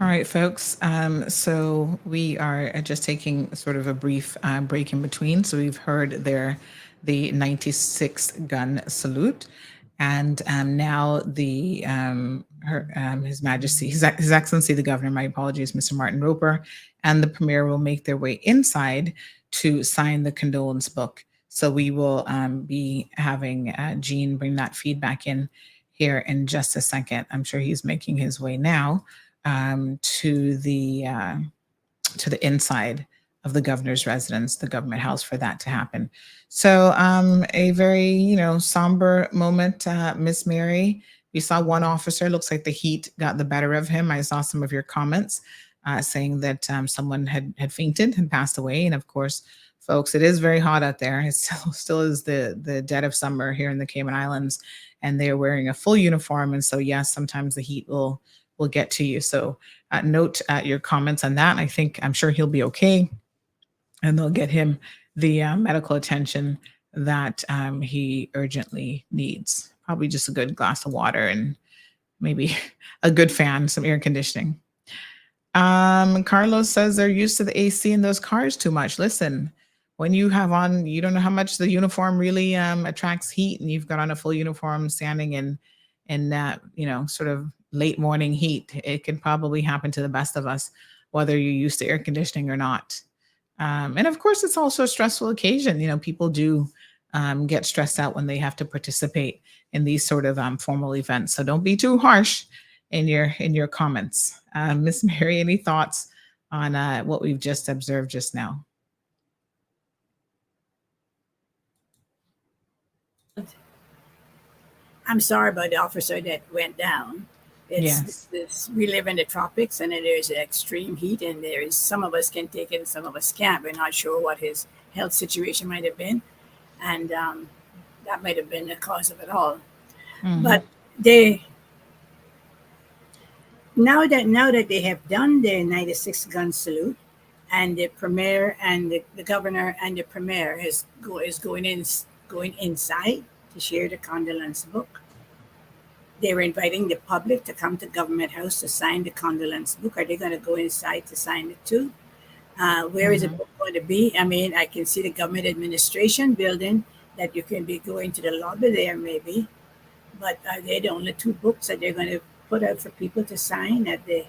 All right, folks. So we are just taking sort of a brief break in between. So we've heard the 96 gun salute, and now His Majesty, His Excellency the Governor, my apologies, Mr. Martin Roper, and the Premier will make their way inside to sign the condolence book. So we will be having Jean bring that feedback in here in just a second. I'm sure he's making his way now to the inside of the governor's residence, the government house, for that to happen. So a very, somber moment, Miss Mary. We saw one officer, looks like the heat got the better of him. I saw some of your comments saying that someone had fainted and passed away. And of course, folks, it is very hot out there. It still is the dead of summer here in the Cayman Islands, and they are wearing a full uniform. And so, yes, sometimes the heat will get to you. So note your comments on that. I'm sure he'll be okay, and they'll get him the medical attention that he urgently needs. Probably just a good glass of water and maybe a good fan, some air conditioning. Carlos says they're used to the AC in those cars too much. Listen, when you have on, you don't know how much the uniform really attracts heat, and you've got on a full uniform standing in that, sort of late morning heat. It can probably happen to the best of us, whether you're used to air conditioning or not. And of course, it's also a stressful occasion. People do get stressed out when they have to participate in these sort of formal events. So don't be too harsh in your comments. Miss Mary, any thoughts on what we've just observed just now?
I'm sorry about the officer that went down. We live in the tropics, and there's extreme heat, and some of us can take it and some of us can't. We're not sure what his health situation might have been, and that might have been the cause of it all. Mm-hmm. But now that they have done their 96 gun salute, and the Premier and the Governor and the Premier is going inside to share the condolence book. They were inviting the public to come to Government House to sign the condolence book. Are they going to go inside to sign it too? Where is the book going to be? I mean, I can see the Government Administration building that you can be going to the lobby there maybe. But are they the only two books that they're going to put out for people to sign at the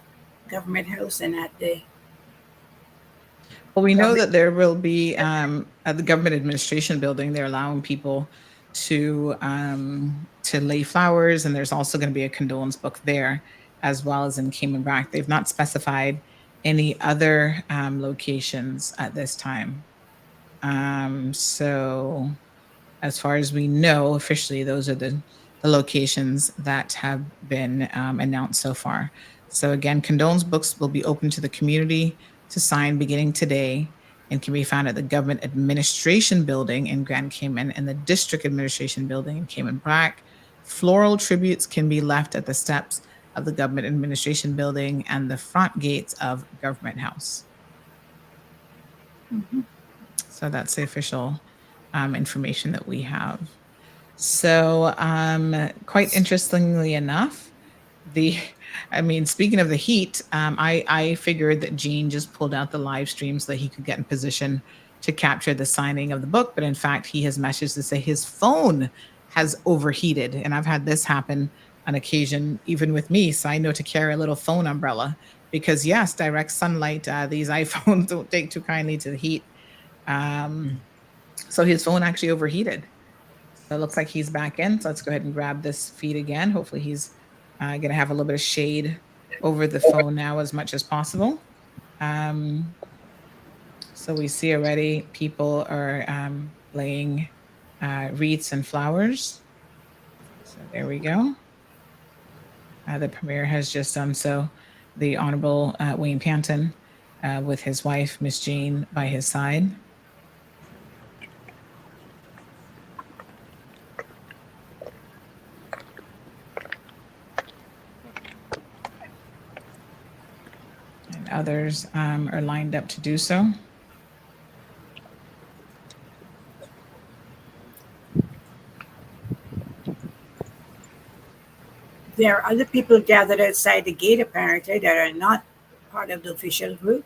Government House and at the...
Well, we know that there will be at the Government Administration building, they're allowing people to lay flowers, and there's also going to be a condolence book there, as well as in Cayman Brac. They've not specified any other locations at this time. So as far as we know, officially, those are the locations that have been announced so far. So again, condolence books will be open to the community to sign beginning today, and can be found at the Government Administration Building in Grand Cayman and the District Administration Building in Cayman Brac. Floral tributes can be left at the steps of the Government Administration Building and the front gates of Government House. Mm-hmm. So that's the official information that we have. So quite interestingly enough, speaking of the heat, I figured that Gene just pulled out the live stream so that he could get in position to capture the signing of the book. But in fact, he has messaged to say his phone has overheated. And I've had this happen on occasion, even with me. So I know to carry a little phone umbrella because, yes, direct sunlight, these iPhones don't take too kindly to the heat. So his phone actually overheated. So it looks like he's back in. So let's go ahead and grab this feed again. Hopefully he's going to have a little bit of shade over the phone now as much as possible. So we see already people are laying wreaths and flowers. So there we go. The Premier has just done so. The Honorable Wayne Panton with his wife, Miss Jane, by his side. Others are lined up to do so.
There are other people gathered outside the gate, apparently, that are not part of the official group.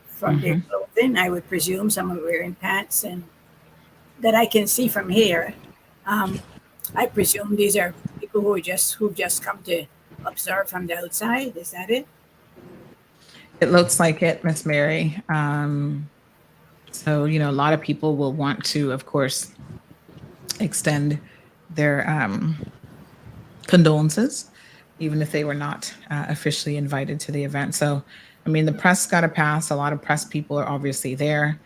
From their clothing, I would presume some are wearing pants, and that I can see from here. I presume these are people who've just come to observe from the outside. Is that it?
It looks like it, Miss Mary. So, a lot of people will want to, of course, extend their condolences, even if they were not officially invited to the event. So, the press got a pass. A lot of press people are obviously there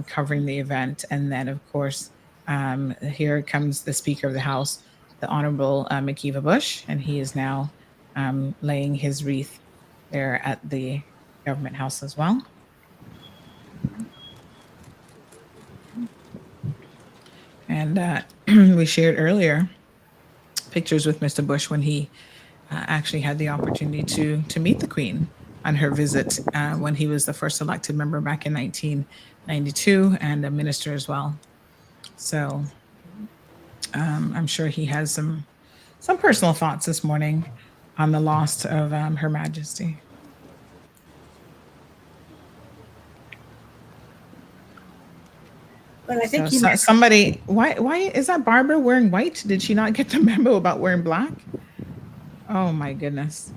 covering the event. And then, of course, here comes the Speaker of the House, the Honorable McKeeva Bush, and he is now laying his wreath there at the government house as well. And we shared earlier pictures with Mr. Bush when he actually had the opportunity to meet the Queen on her visit when he was the first elected member back in 1992 and a minister as well. So I'm sure he has some personal thoughts this morning on the loss of Her Majesty.
Well, I think
somebody. Why is that Barbara wearing white? Did she not get the memo about wearing black? Oh my goodness.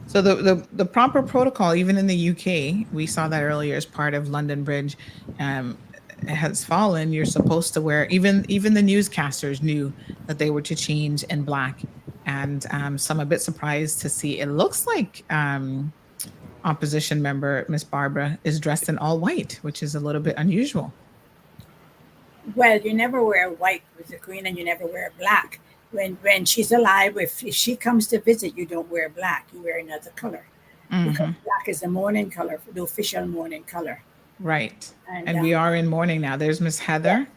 So the proper protocol, even in the UK, we saw that earlier as part of London Bridge, has fallen. You're supposed to wear. Even the newscasters knew that they were to change in black, and so I'm a bit surprised to see. It looks like opposition member Miss Barbara is dressed in all white, which is a little bit unusual.
Well, you never wear white with the Queen, and you never wear black. When she's alive, if she comes to visit, you don't wear black. You wear another color. Because black is the mourning color, the official mourning color.
Right. And we are in mourning now. There's Miss Heather.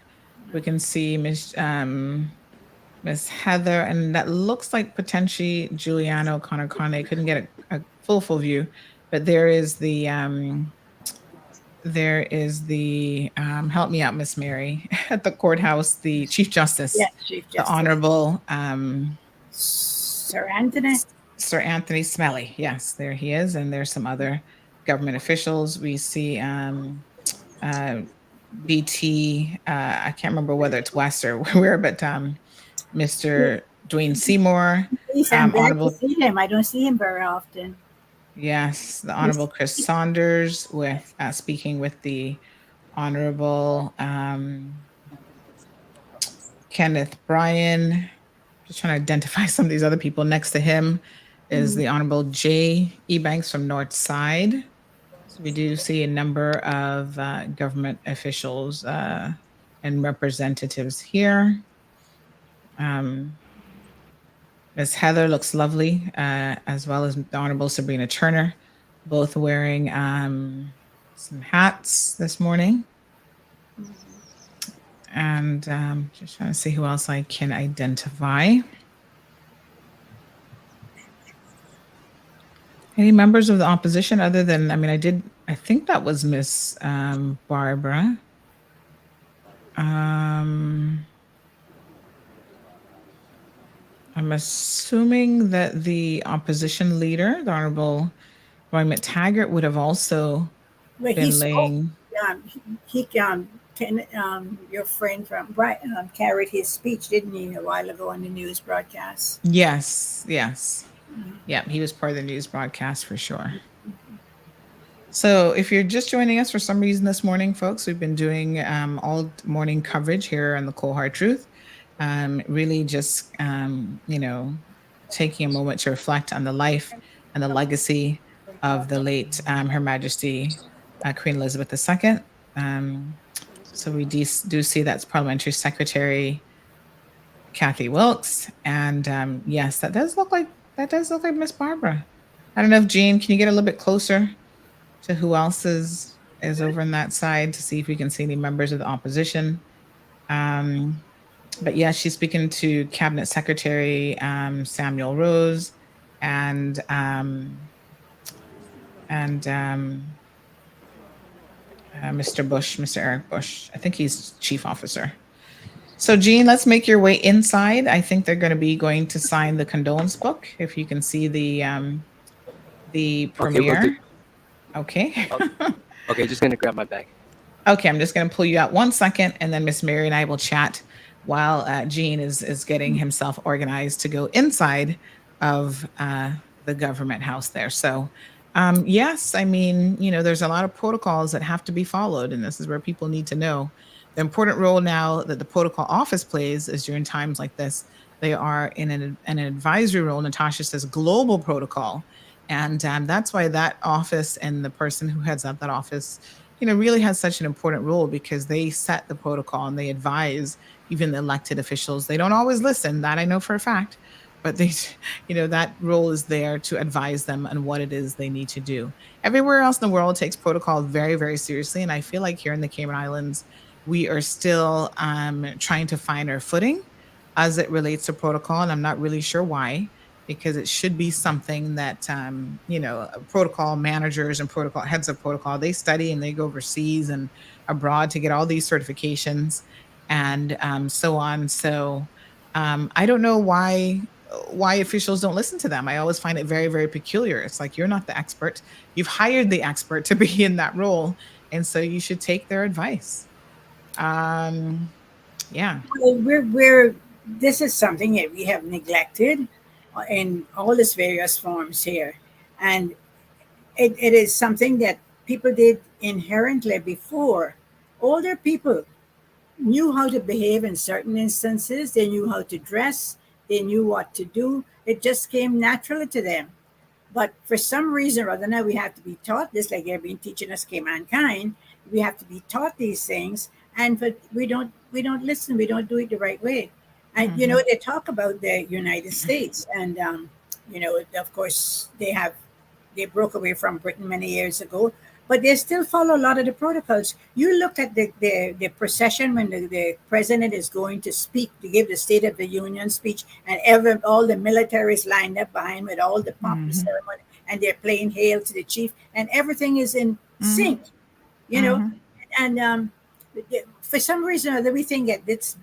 We can see Miss Heather, and that looks like potentially Juliana O'Connor-Conley. Couldn't get a full view, but there is the help me out, Miss Mary, at the courthouse, the Chief Justice,
yes, Chief Justice,
the Honorable
Sir Anthony
Smellie. Yes, there he is, and there's some other government officials. We see BT. I can't remember whether it's West or where, but Mr. Dwayne Seymour.
Honorable. To see him. I don't see him very often.
Yes, the Honorable Chris Saunders with speaking with the Honorable Kenneth Bryan. Just trying to identify some of these other people. Next to him is the Honorable J. Ebanks from North Side. So we do see a number of government officials and representatives here. Ms. Heather looks lovely, as well as the Honorable Sabrina Turner, both wearing some hats this morning. And just trying to see who else I can identify. Any members of the opposition other than, I think that was Miss Barbara. I'm assuming that the opposition leader, the Honorable Roy McTaggart, would have also been laying.
Your friend from Brighton carried his speech, didn't he, a while ago on the news broadcast?
Yes. Yeah, he was part of the news broadcast for sure. So if you're just joining us for some reason this morning, folks, we've been doing all morning coverage here on the Cold Hard Truth. Really just, taking a moment to reflect on the life and the legacy of the late Her Majesty Queen Elizabeth II. So we do see that's Parliamentary Secretary Kathy Wilkes. And yes, that does look like Miss Barbara. I don't know if Jean, can you get a little bit closer to who else is over on that side to see if we can see any members of the opposition? But yeah, she's speaking to Cabinet Secretary Samuel Rose and Mr. Bush, Mr. Eric Bush. I think he's chief officer. So Jean, let's make your way inside. I think they're going to be going to sign the condolence book. If you can see the the
Okay, will
premier.
do.
Okay.
Okay, just gonna grab my bag.
Okay, I'm just going to pull you out 1 second, and then Miss Mary and I will chat while Gene is getting himself organized to go inside of the government house there. So, yes, I mean, there's a lot of protocols that have to be followed, and this is where people need to know the important role now that the protocol office plays is during times like this. They are in an advisory role. Natasha says global protocol, and that's why that office and the person who heads up that office really has such an important role because they set the protocol and they advise even the elected officials. They don't always listen, that I know for a fact, but they, that role is there to advise them on what it is they need to do. Everywhere else in the world takes protocol very, very seriously. And I feel like here in the Cayman Islands, we are still trying to find our footing as it relates to protocol. And I'm not really sure why, because it should be something that, protocol managers and protocol heads of protocol, they study and they go overseas and abroad to get all these certifications and so on. So I don't know why officials don't listen to them. I always find it very, very peculiar. It's like, you're not the expert. You've hired the expert to be in that role. And so you should take their advice. Yeah.
Well, this is something that we have neglected in all its various forms here. And it is something that people did inherently before. Older people knew how to behave in certain instances. They knew how to dress. They knew what to do. It just came naturally to them. But for some reason or other, now we have to be taught this, like they've been teaching us mankind. We have to be taught these things, but we don't listen. We don't do it the right way. And they talk about the United States, and of course they broke away from Britain many years ago, but they still follow a lot of the protocols. You look at the procession when the president is going to speak, to give the State of the Union speech, and all the military is lined up behind with all the pomp and ceremony, and they're playing Hail to the Chief, and everything is in sync, and for some reason or other, we think that this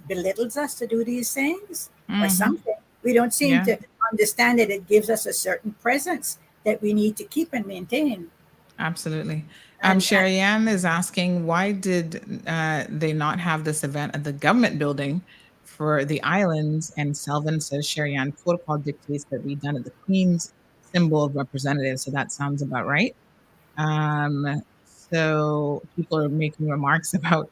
belittles us to do these things or something. We don't seem to understand that it gives us a certain presence that we need to keep and maintain.
Absolutely. Sherry Ann is asking, why did they not have this event at the government building for the islands? And Selvin says, Sherry Ann, protocol dictates that be done at the Queen's symbol of representative. So that sounds about right. So people are making remarks about,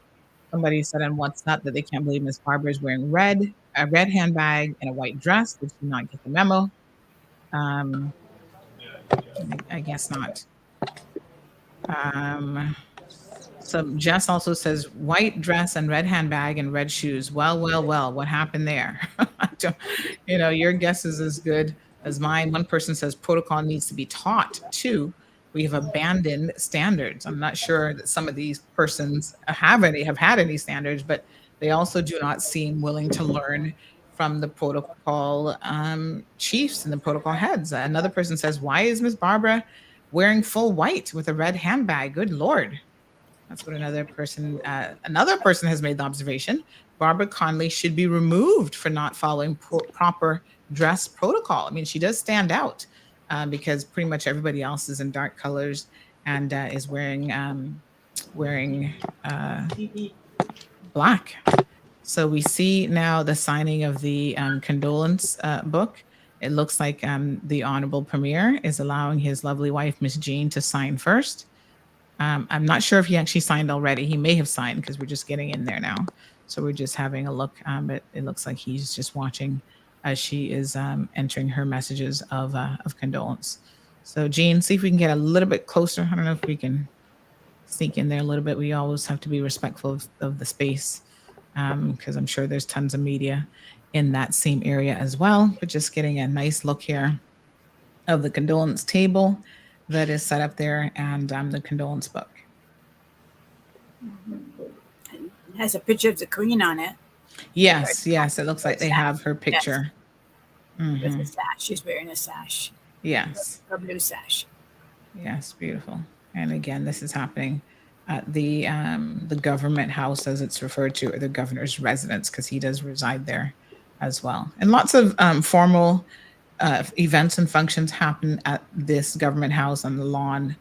somebody said on WhatsApp that they can't believe Miss Barbara is wearing a red handbag and a white dress. Did she not get the memo? I guess not. So Jess also says white dress and red handbag and red shoes. Well, what happened there? Your guess is as good as mine. One person says protocol needs to be taught too. We have abandoned standards. I'm not sure that some of these persons have had any standards, but they also do not seem willing to learn from the protocol chiefs and the protocol heads. Another person says, why is Miss Barbara wearing full white with a red handbag? Good Lord. That's what another person has made the observation. Barbara Conley should be removed for not following proper dress protocol. I mean, she does stand out because pretty much everybody else is in dark colors and is wearing black. So we see now the signing of the condolence book. It looks like the Honorable Premier is allowing his lovely wife, Miss Jean, to sign first. I'm not sure if he actually signed already. He may have signed because we're just getting in there now. So we're just having a look. But it looks like he's just watching as she is entering her messages of condolence. So Jean, see if we can get a little bit closer. I don't know if we can sneak in there a little bit. We always have to be respectful of the space because I'm sure there's tons of media in that same area as well. But just getting a nice look here of the condolence table that is set up there and the condolence book.
It has a picture of the Queen on it.
Yes. It looks like they have her picture.
Yes. With a sash. She's wearing a sash.
Yes.
A blue sash.
Yes, beautiful. And again, this is happening at the government house, as it's referred to, or the governor's residence, because he does reside there as well. And lots of formal events and functions happen at this government house on the lawn.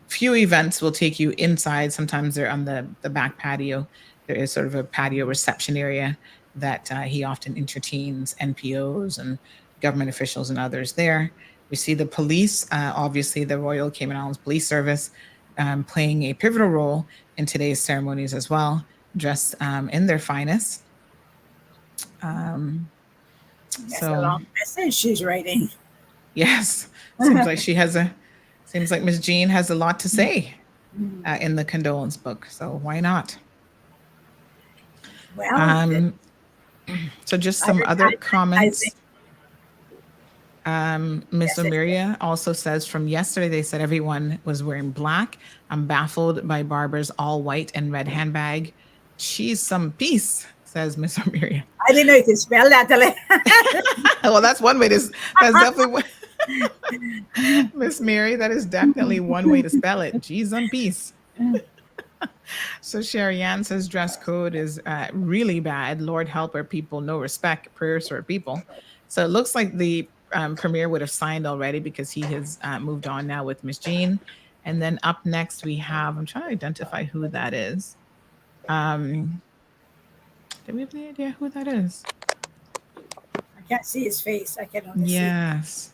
Few events will take you inside. Sometimes they're on the back patio. There is sort of a patio reception area that he often entertains NPOs and government officials and others there. We see the police, obviously the Royal Cayman Islands Police Service, playing a pivotal role in today's ceremonies as well, dressed in their finest.
That's a long message she's writing.
Yes, seems like seems like Miss Jean has a lot to say in the condolence book. So why not?
Well,
so just some other comments. Miss Omiria also says from yesterday, they said everyone was wearing black. I'm baffled by Barbara's all white and red handbag. She's some piece, says Miss Omiria.
I didn't know you could spell that.
Well, that's one way to, that's definitely Miss Mary, that is definitely one way to spell it. She's some piece. So Sherry Ann says dress code is really bad. Lord help our people, no respect, prayers for our people. So it looks like the Premier would have signed already because he has moved on now with Miss Jean. And then up next we have, I'm trying to identify who that is. Do we have any idea who that is?
I can't see his face. I can only see.
Yes.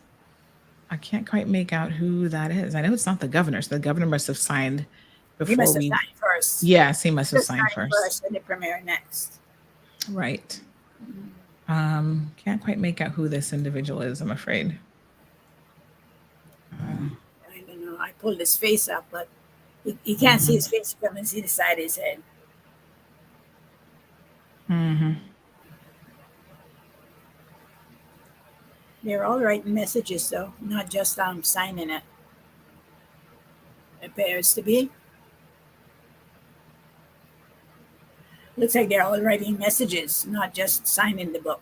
I can't quite make out who that is. I know it's not the governor. So the governor must have signed before
He must have signed first.
Yes, he must have signed first.
And the Premier next.
Right. Can't quite make out who this individual is, I'm afraid.
I don't know. I pulled his face up, but you can't see his face. You can see the side of his head. They're all writing messages, though, not just signing it. It appears to be. Looks like they're all writing messages, not just signing the book.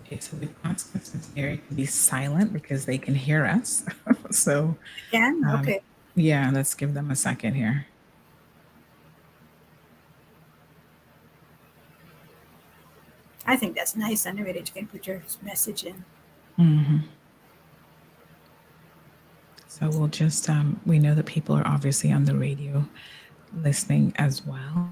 Okay, so we ask Miss Mary to be silent because they can hear us. So,
Can? Okay.
Yeah, let's give them a second here.
I think that's nice. I know that you can put your message in.
So we'll just, we know that people are obviously on the radio listening as well.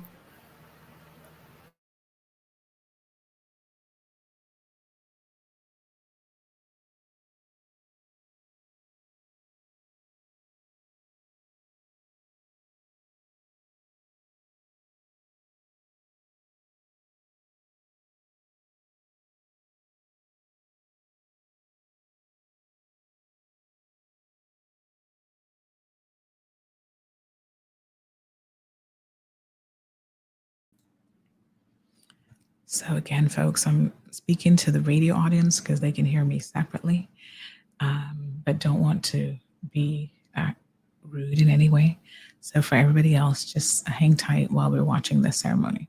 So again, folks, I'm speaking to the radio audience because they can hear me separately, but don't want to be rude in any way. So for everybody else, just hang tight while we're watching this ceremony.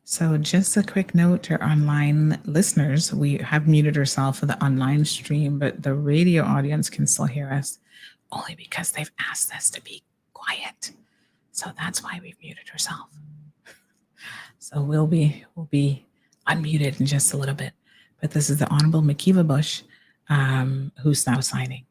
So just a quick note to our online listeners, we have muted ourselves for the online stream, but the radio audience can still hear us only because they've asked us to be quiet. So that's why we've muted herself. So we'll be unmuted in just a little bit. But this is the Honorable Makiva Bush, who's now signing.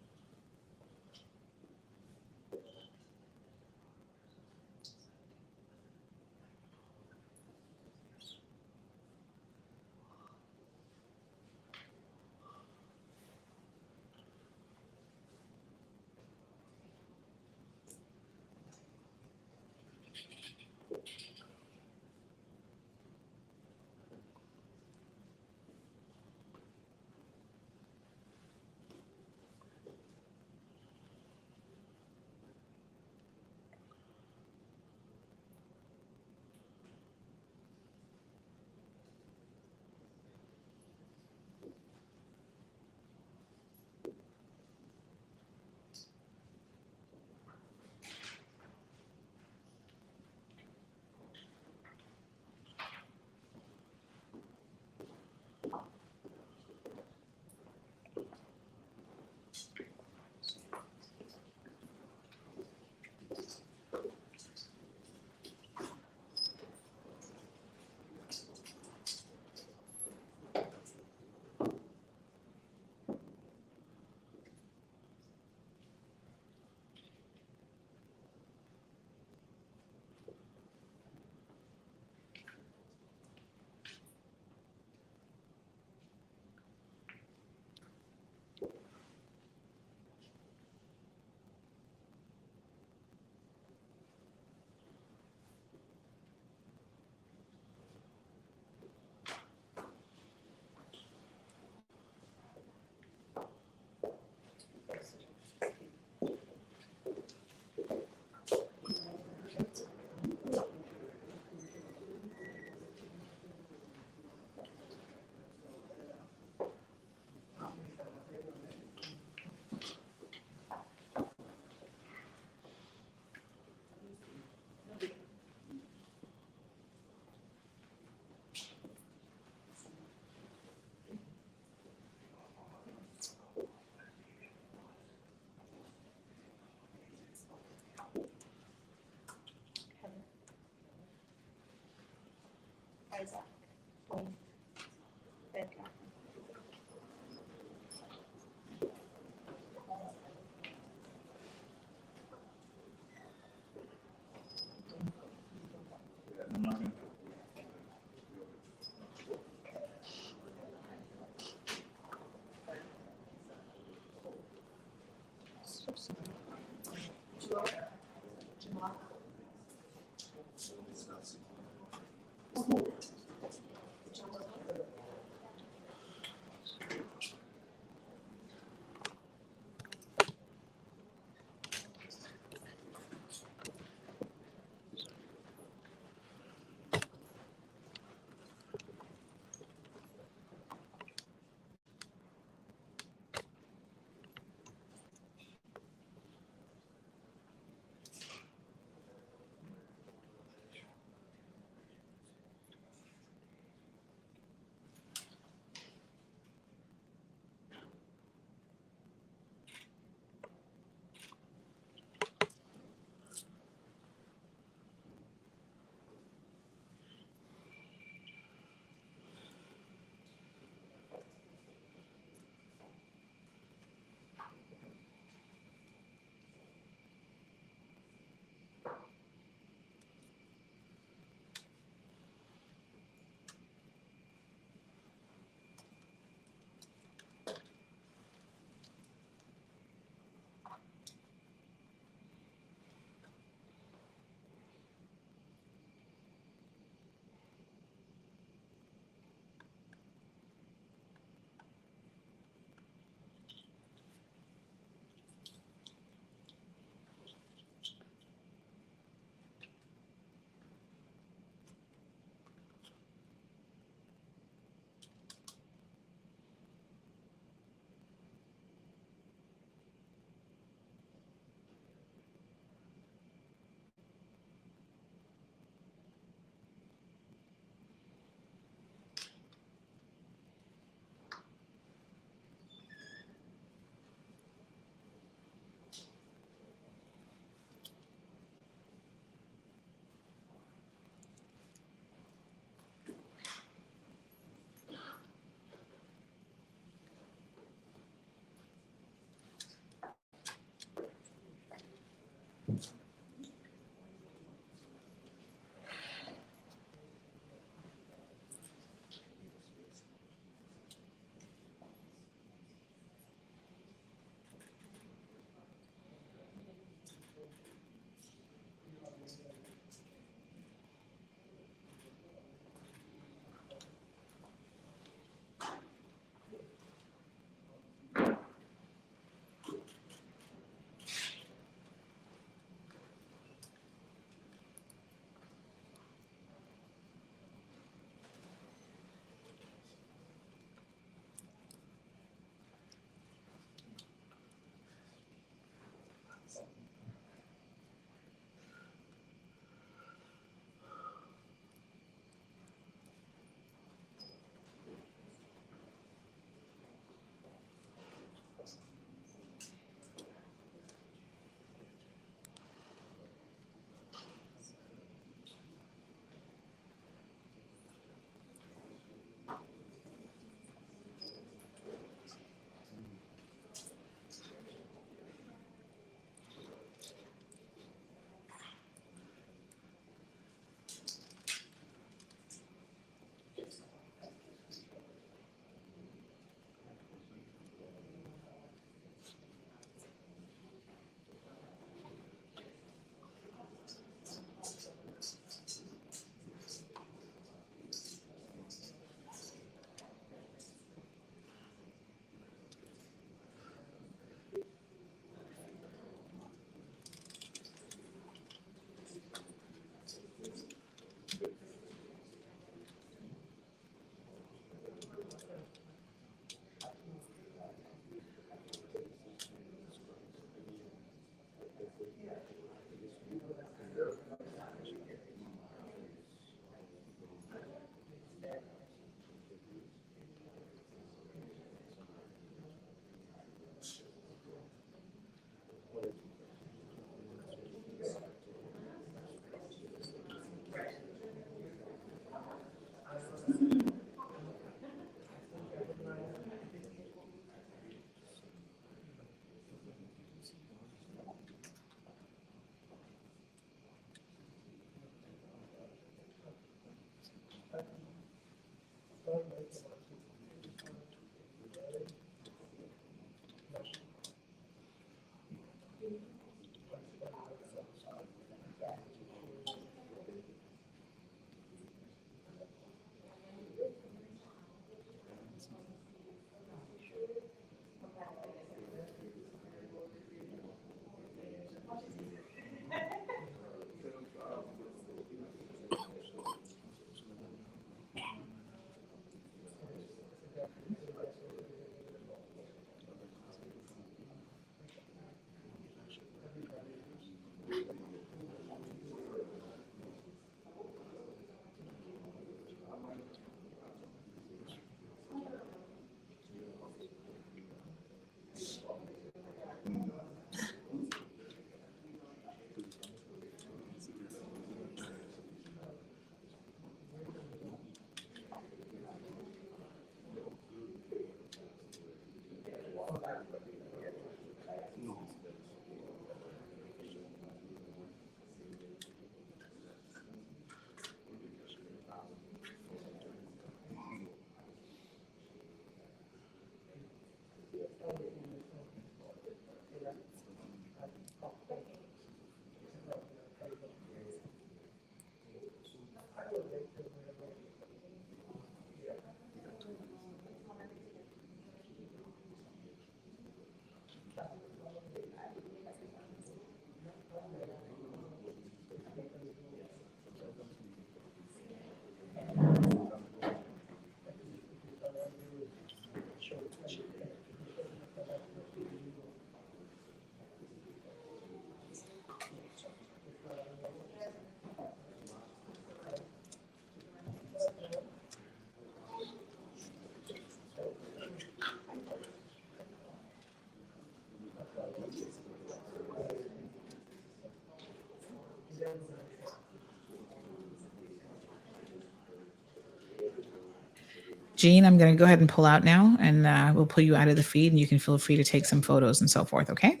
Jean, I'm going to go ahead and pull out now, and we'll pull you out of the feed, and you can feel free to take some photos and so forth, okay?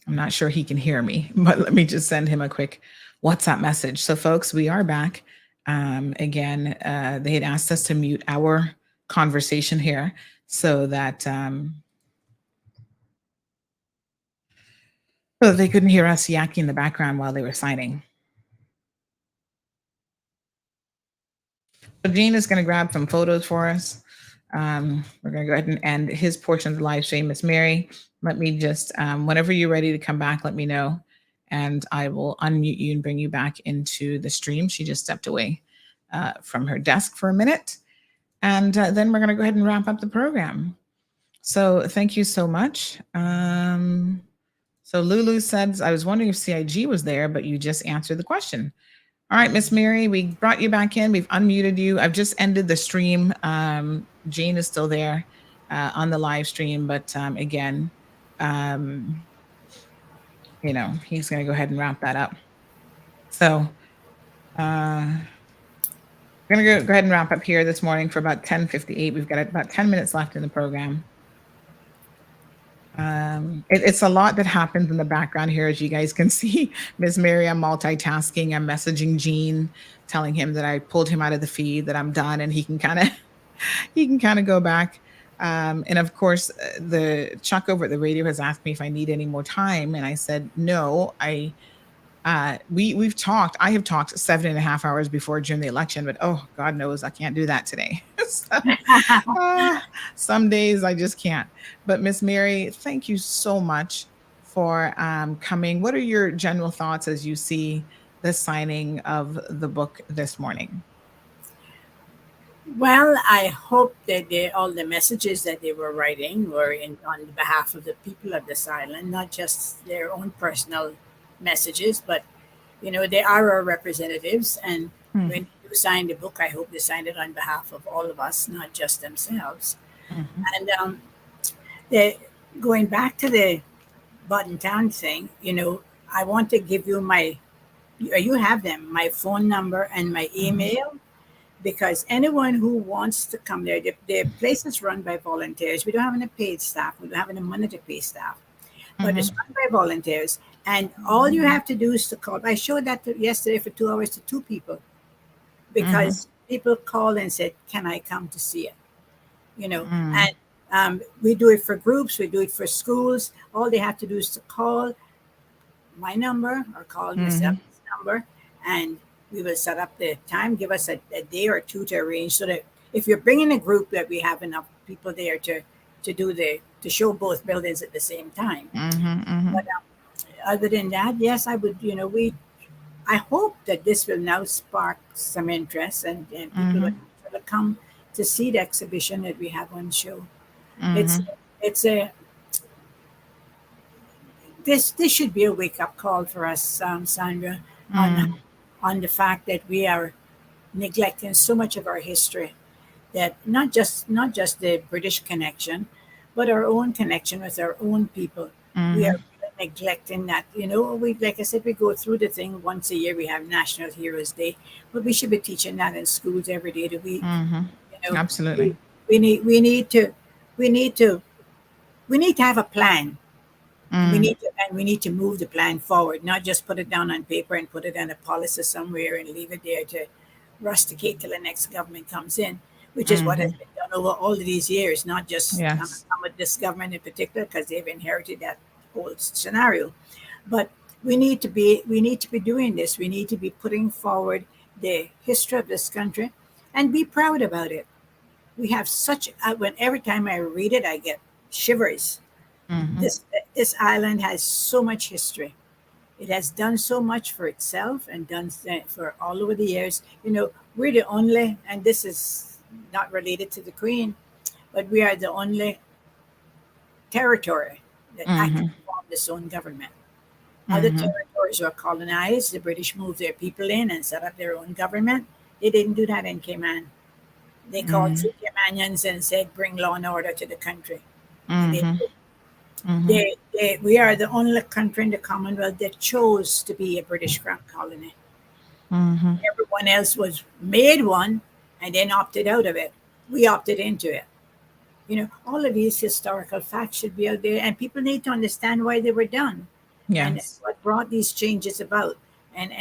I'm not sure he can hear me, but let me just send him a quick WhatsApp message. So, folks, we are back. Again, they had asked us to mute our conversation here so that they couldn't hear us yakking in the background while they were signing. So Gene is going to grab some photos for us. We're going to go ahead and end his portion of the live stream. Miss Mary, let me just, whenever you're ready to come back, let me know, and I will unmute you and bring you back into the stream. She just stepped away from her desk for a minute, and then we're going to go ahead and wrap up the program. So thank you so much. So Lulu said, I was wondering if CIG was there, but you just answered the question. All right, Miss Mary, we brought you back in. We've unmuted you. I've just ended the stream. Jane is still there on the live stream, but again, you know, he's going to go ahead and wrap that up. So we're going to go ahead and wrap up here this morning for about 10:58. We've got about 10 minutes left in the program. It's a lot that happens in the background here, as you guys can see. Ms. Mary, I'm multitasking. I'm messaging Gene, telling him that I pulled him out of the feed, that I'm done, and he can kind of go back. And of course, the Chuck over at the radio has asked me if I need any more time, and I said no. We've talked. I have talked 7.5 hours before during the election, but oh, God knows I can't do that today. Some days I just can't. But Miss Mary, thank you so much for coming. What are your general thoughts as you see the signing of the book this morning?
Well, I hope that all the messages that they were writing were on behalf of the people of this island, not just their own personal messages, but you know, they are our representatives, and when you signed the book, I hope they signed it on behalf of all of us, not just themselves. And going back to the Button Town thing, you know, I want to give you you have them, my phone number and my email, because anyone who wants to come there, the place is run by volunteers. We don't have any paid staff. We don't have any money to pay staff, but it's run by volunteers. And all you have to do is to call. I showed that yesterday for 2 hours to 2 people, because people called and said, "Can I come to see it?" You know, and we do it for groups. We do it for schools. All they have to do is to call my number or call Miss Evans' number, and we will set up the time. Give us a day or two to arrange, so that if you're bringing a group, that we have enough people there to show both buildings at the same time. But other than that, yes, I would. You know, I hope that this will now spark some interest, and people will come to see the exhibition that we have on show. This should be a wake-up call for us, Sandra, on the fact that we are neglecting so much of our history, that not just the British connection, but our own connection with our own people. We are neglecting that. You know, like I said, we go through the thing once a year. We have National Heroes Day, but we should be teaching that in schools every day of the week. You know,
absolutely.
We need to have a plan. We need to move the plan forward, not just put it down on paper and put it in a policy somewhere and leave it there to rusticate till the next government comes in, which is what has been done over all of these years, not just with this government in particular, because they've inherited that whole scenario. But we need to be doing this. We need to be putting forward the history of this country and be proud about it. We have such when every time I read it, I get shivers. This island has so much history. It has done so much for itself and done for all over the years. We're the only, and this is not related to the Queen, but we are the only territory that actually formed its own government. Other territories were colonized. The British moved their people in and set up their own government. They didn't do that in Cayman. They called two Caymanians and said, "Bring law and order to the country." We are the only country in the Commonwealth that chose to be a British Crown colony. Everyone else was made one and then opted out of it. We opted into it. All of these historical facts should be out there, and people need to understand why they were done. And what brought these changes about, and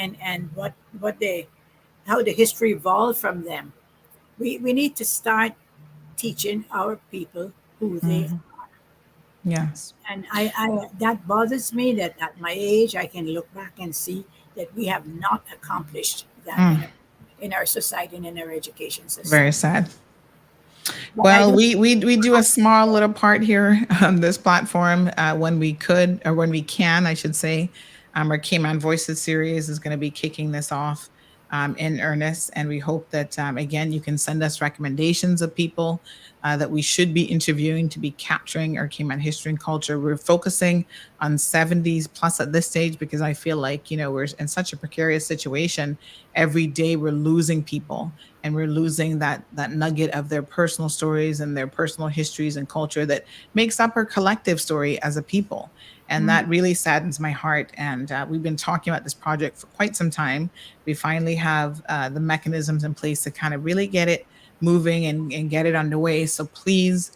how the history evolved from them. We need to start teaching our people who they are.
Yes.
And I that bothers me that at my age I can look back and see that we have not accomplished that in our society and in our education system.
Very sad. Well, we do a small little part here on this platform when we could, or when we can, I should say. Our Cayman Voices series is going to be kicking this off in earnest. And we hope that, again, you can send us recommendations of people that we should be interviewing to be capturing our Cayman history and culture. We're focusing on 70s plus at this stage because I feel like, we're in such a precarious situation. Every day we're losing people, and we're losing that nugget of their personal stories and their personal histories and culture that makes up our collective story as a people. And that really saddens my heart. And we've been talking about this project for quite some time. We finally have the mechanisms in place to kind of really get it moving and get it underway. So please,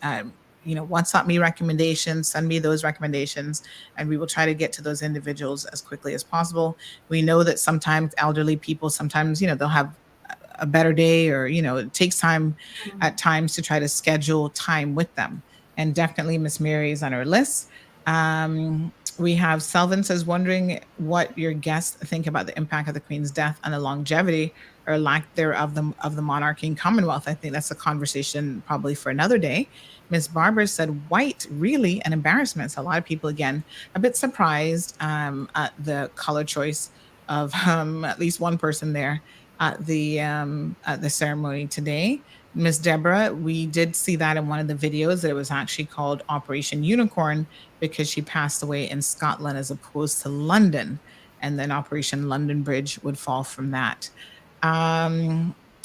WhatsApp me recommendations, send me those recommendations, and we will try to get to those individuals as quickly as possible. We know that sometimes elderly people, sometimes, they'll have a better day, or, it takes time at times to try to schedule time with them. And definitely Miss Mary is on our list. We have Selvin says, wondering what your guests think about the impact of the Queen's death on the longevity or lack thereof of the monarchy and Commonwealth. I think that's a conversation probably for another day. Miss Barbara said, white, really an embarrassment. So a lot of people, again, a bit surprised at the color choice of at least one person there at the ceremony today. Miss Deborah, we did see that in one of the videos that it was actually called Operation Unicorn because she passed away in Scotland as opposed to London, and then Operation London Bridge would fall from that.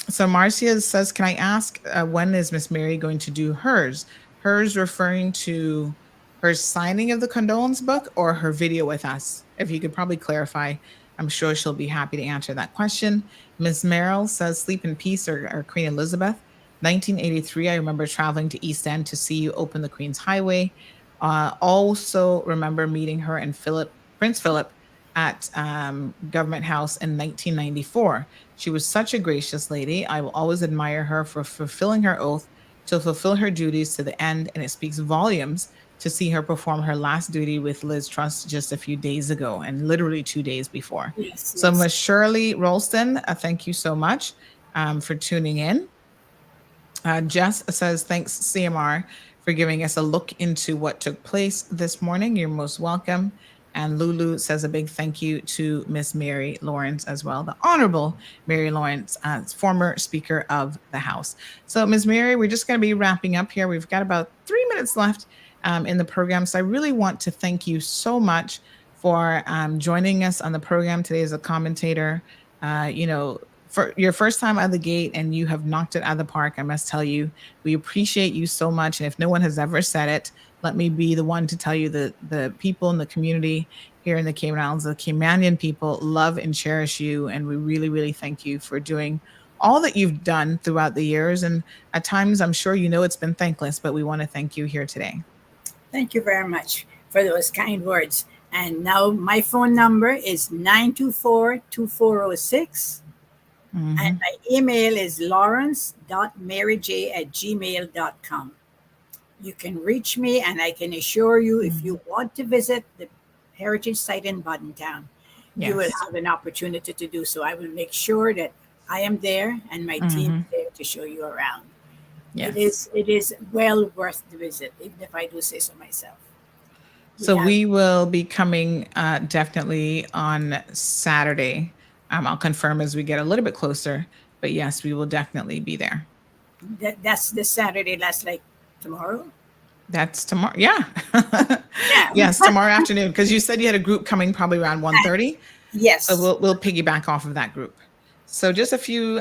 So Marcia says, can I ask when is Miss Mary going to do hers? Hers referring to her signing of the condolence book or her video with us? If you could probably clarify, I'm sure she'll be happy to answer that question. Ms. Merrill says, sleep in peace, or Queen Elizabeth. 1983, I remember traveling to East End to see you open the Queen's Highway. Also remember meeting her and Prince Philip at Government House in 1994. She was such a gracious lady. I will always admire her for fulfilling her oath to fulfill her duties to the end, and it speaks volumes to see her perform her last duty with Liz Truss just a few days ago, and literally 2 days before. So Ms. Shirley Rolston, thank you so much for tuning in. Jess says, thanks, CMR, for giving us a look into what took place this morning. You're most welcome. And Lulu says a big thank you to Miss Mary Lawrence as well, the Honorable Mary Lawrence, former Speaker of the House. So, Ms. Mary, we're just going to be wrapping up here. We've got about 3 minutes left in the program. So I really want to thank you so much for joining us on the program today as a commentator. For your first time out of the gate, and you have knocked it out of the park, I must tell you, we appreciate you so much. And if no one has ever said it, let me be the one to tell you that the people in the community here in the Cayman Islands, the Caymanian people, love and cherish you. And we really, really thank you for doing all that you've done throughout the years. And at times, I'm sure it's been thankless, but we want to thank you here today.
Thank you very much for those kind words. And now my phone number is 924-2406. And my email is lawrence.maryj@gmail.com. You can reach me, and I can assure you, if you want to visit the heritage site in Buddentown,
Yes.
you will have an opportunity to do so. I will make sure that I am there and my team is there to show you around.
Yes.
It is well worth the visit, even if I do say so myself.
So we will be coming definitely on Saturday. I'll confirm as we get a little bit closer, but yes, we will definitely be there.
That's this Saturday. That's like tomorrow.
That's tomorrow. Yeah. Yes, tomorrow afternoon. Because you said you had a group coming probably around 1:30.
Yes.
So we'll piggyback off of that group. So just a few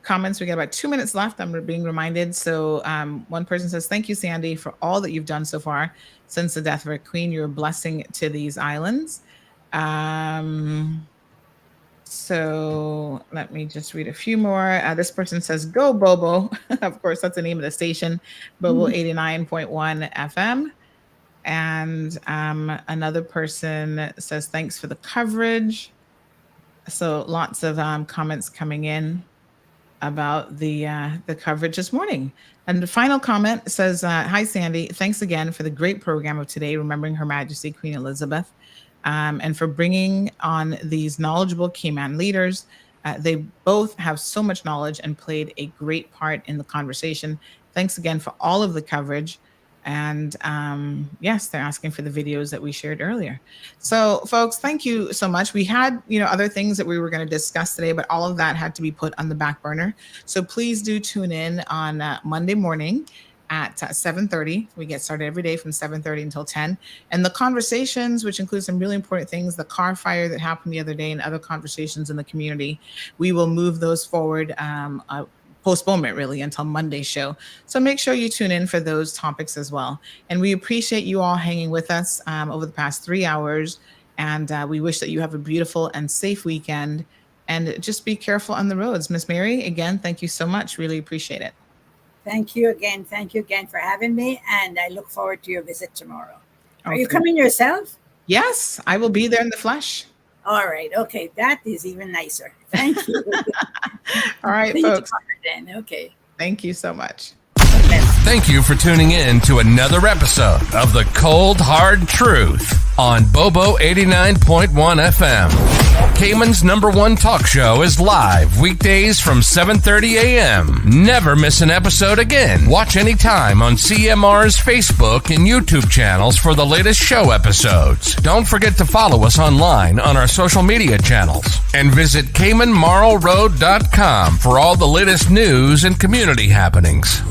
comments. We got about 2 minutes left. I'm being reminded. So one person says, "Thank you, Sandy, for all that you've done so far since the death of our queen. You're a blessing to these islands." So let me just read a few more. This person says, "Go Bobo." Of course, that's the name of the station, Bobo 89.1 FM. And another person says, "Thanks for the coverage." So lots of comments coming in about the coverage this morning. And the final comment says, "Hi, Sandy. Thanks again for the great program of today, remembering Her Majesty Queen Elizabeth. And for bringing on these knowledgeable Cayman leaders. They both have so much knowledge and played a great part in the conversation. Thanks again for all of the coverage." And yes, they're asking for the videos that we shared earlier. So folks, thank you so much. We had, other things that we were going to discuss today, but all of that had to be put on the back burner. So please do tune in on Monday morning at 7:30. We get started every day from 7:30 until 10. And the conversations, which include some really important things, the car fire that happened the other day and other conversations in the community, we will move those forward, postponement really, until Monday's show. So make sure you tune in for those topics as well. And we appreciate you all hanging with us over the past 3 hours. And we wish that you have a beautiful and safe weekend. And just be careful on the roads. Miss Mary, again, thank you so much. Really appreciate it.
Thank you again. Thank you again for having me. And I look forward to your visit tomorrow. Are you coming yourself?
Yes, I will be there in the flesh.
All right. Okay. That is even nicer. Thank you.
All right,
See you
folks.
tomorrow then. Okay.
Thank you so much.
Thank you for tuning in to another episode of The Cold Hard Truth on Bobo 89.1 FM. Cayman's #1 talk show is live weekdays from 7:30 a.m. Never miss an episode again. Watch anytime on CMR's Facebook and YouTube channels for the latest show episodes. Don't forget to follow us online on our social media channels and visit CaymanMarlRoad.com for all the latest news and community happenings.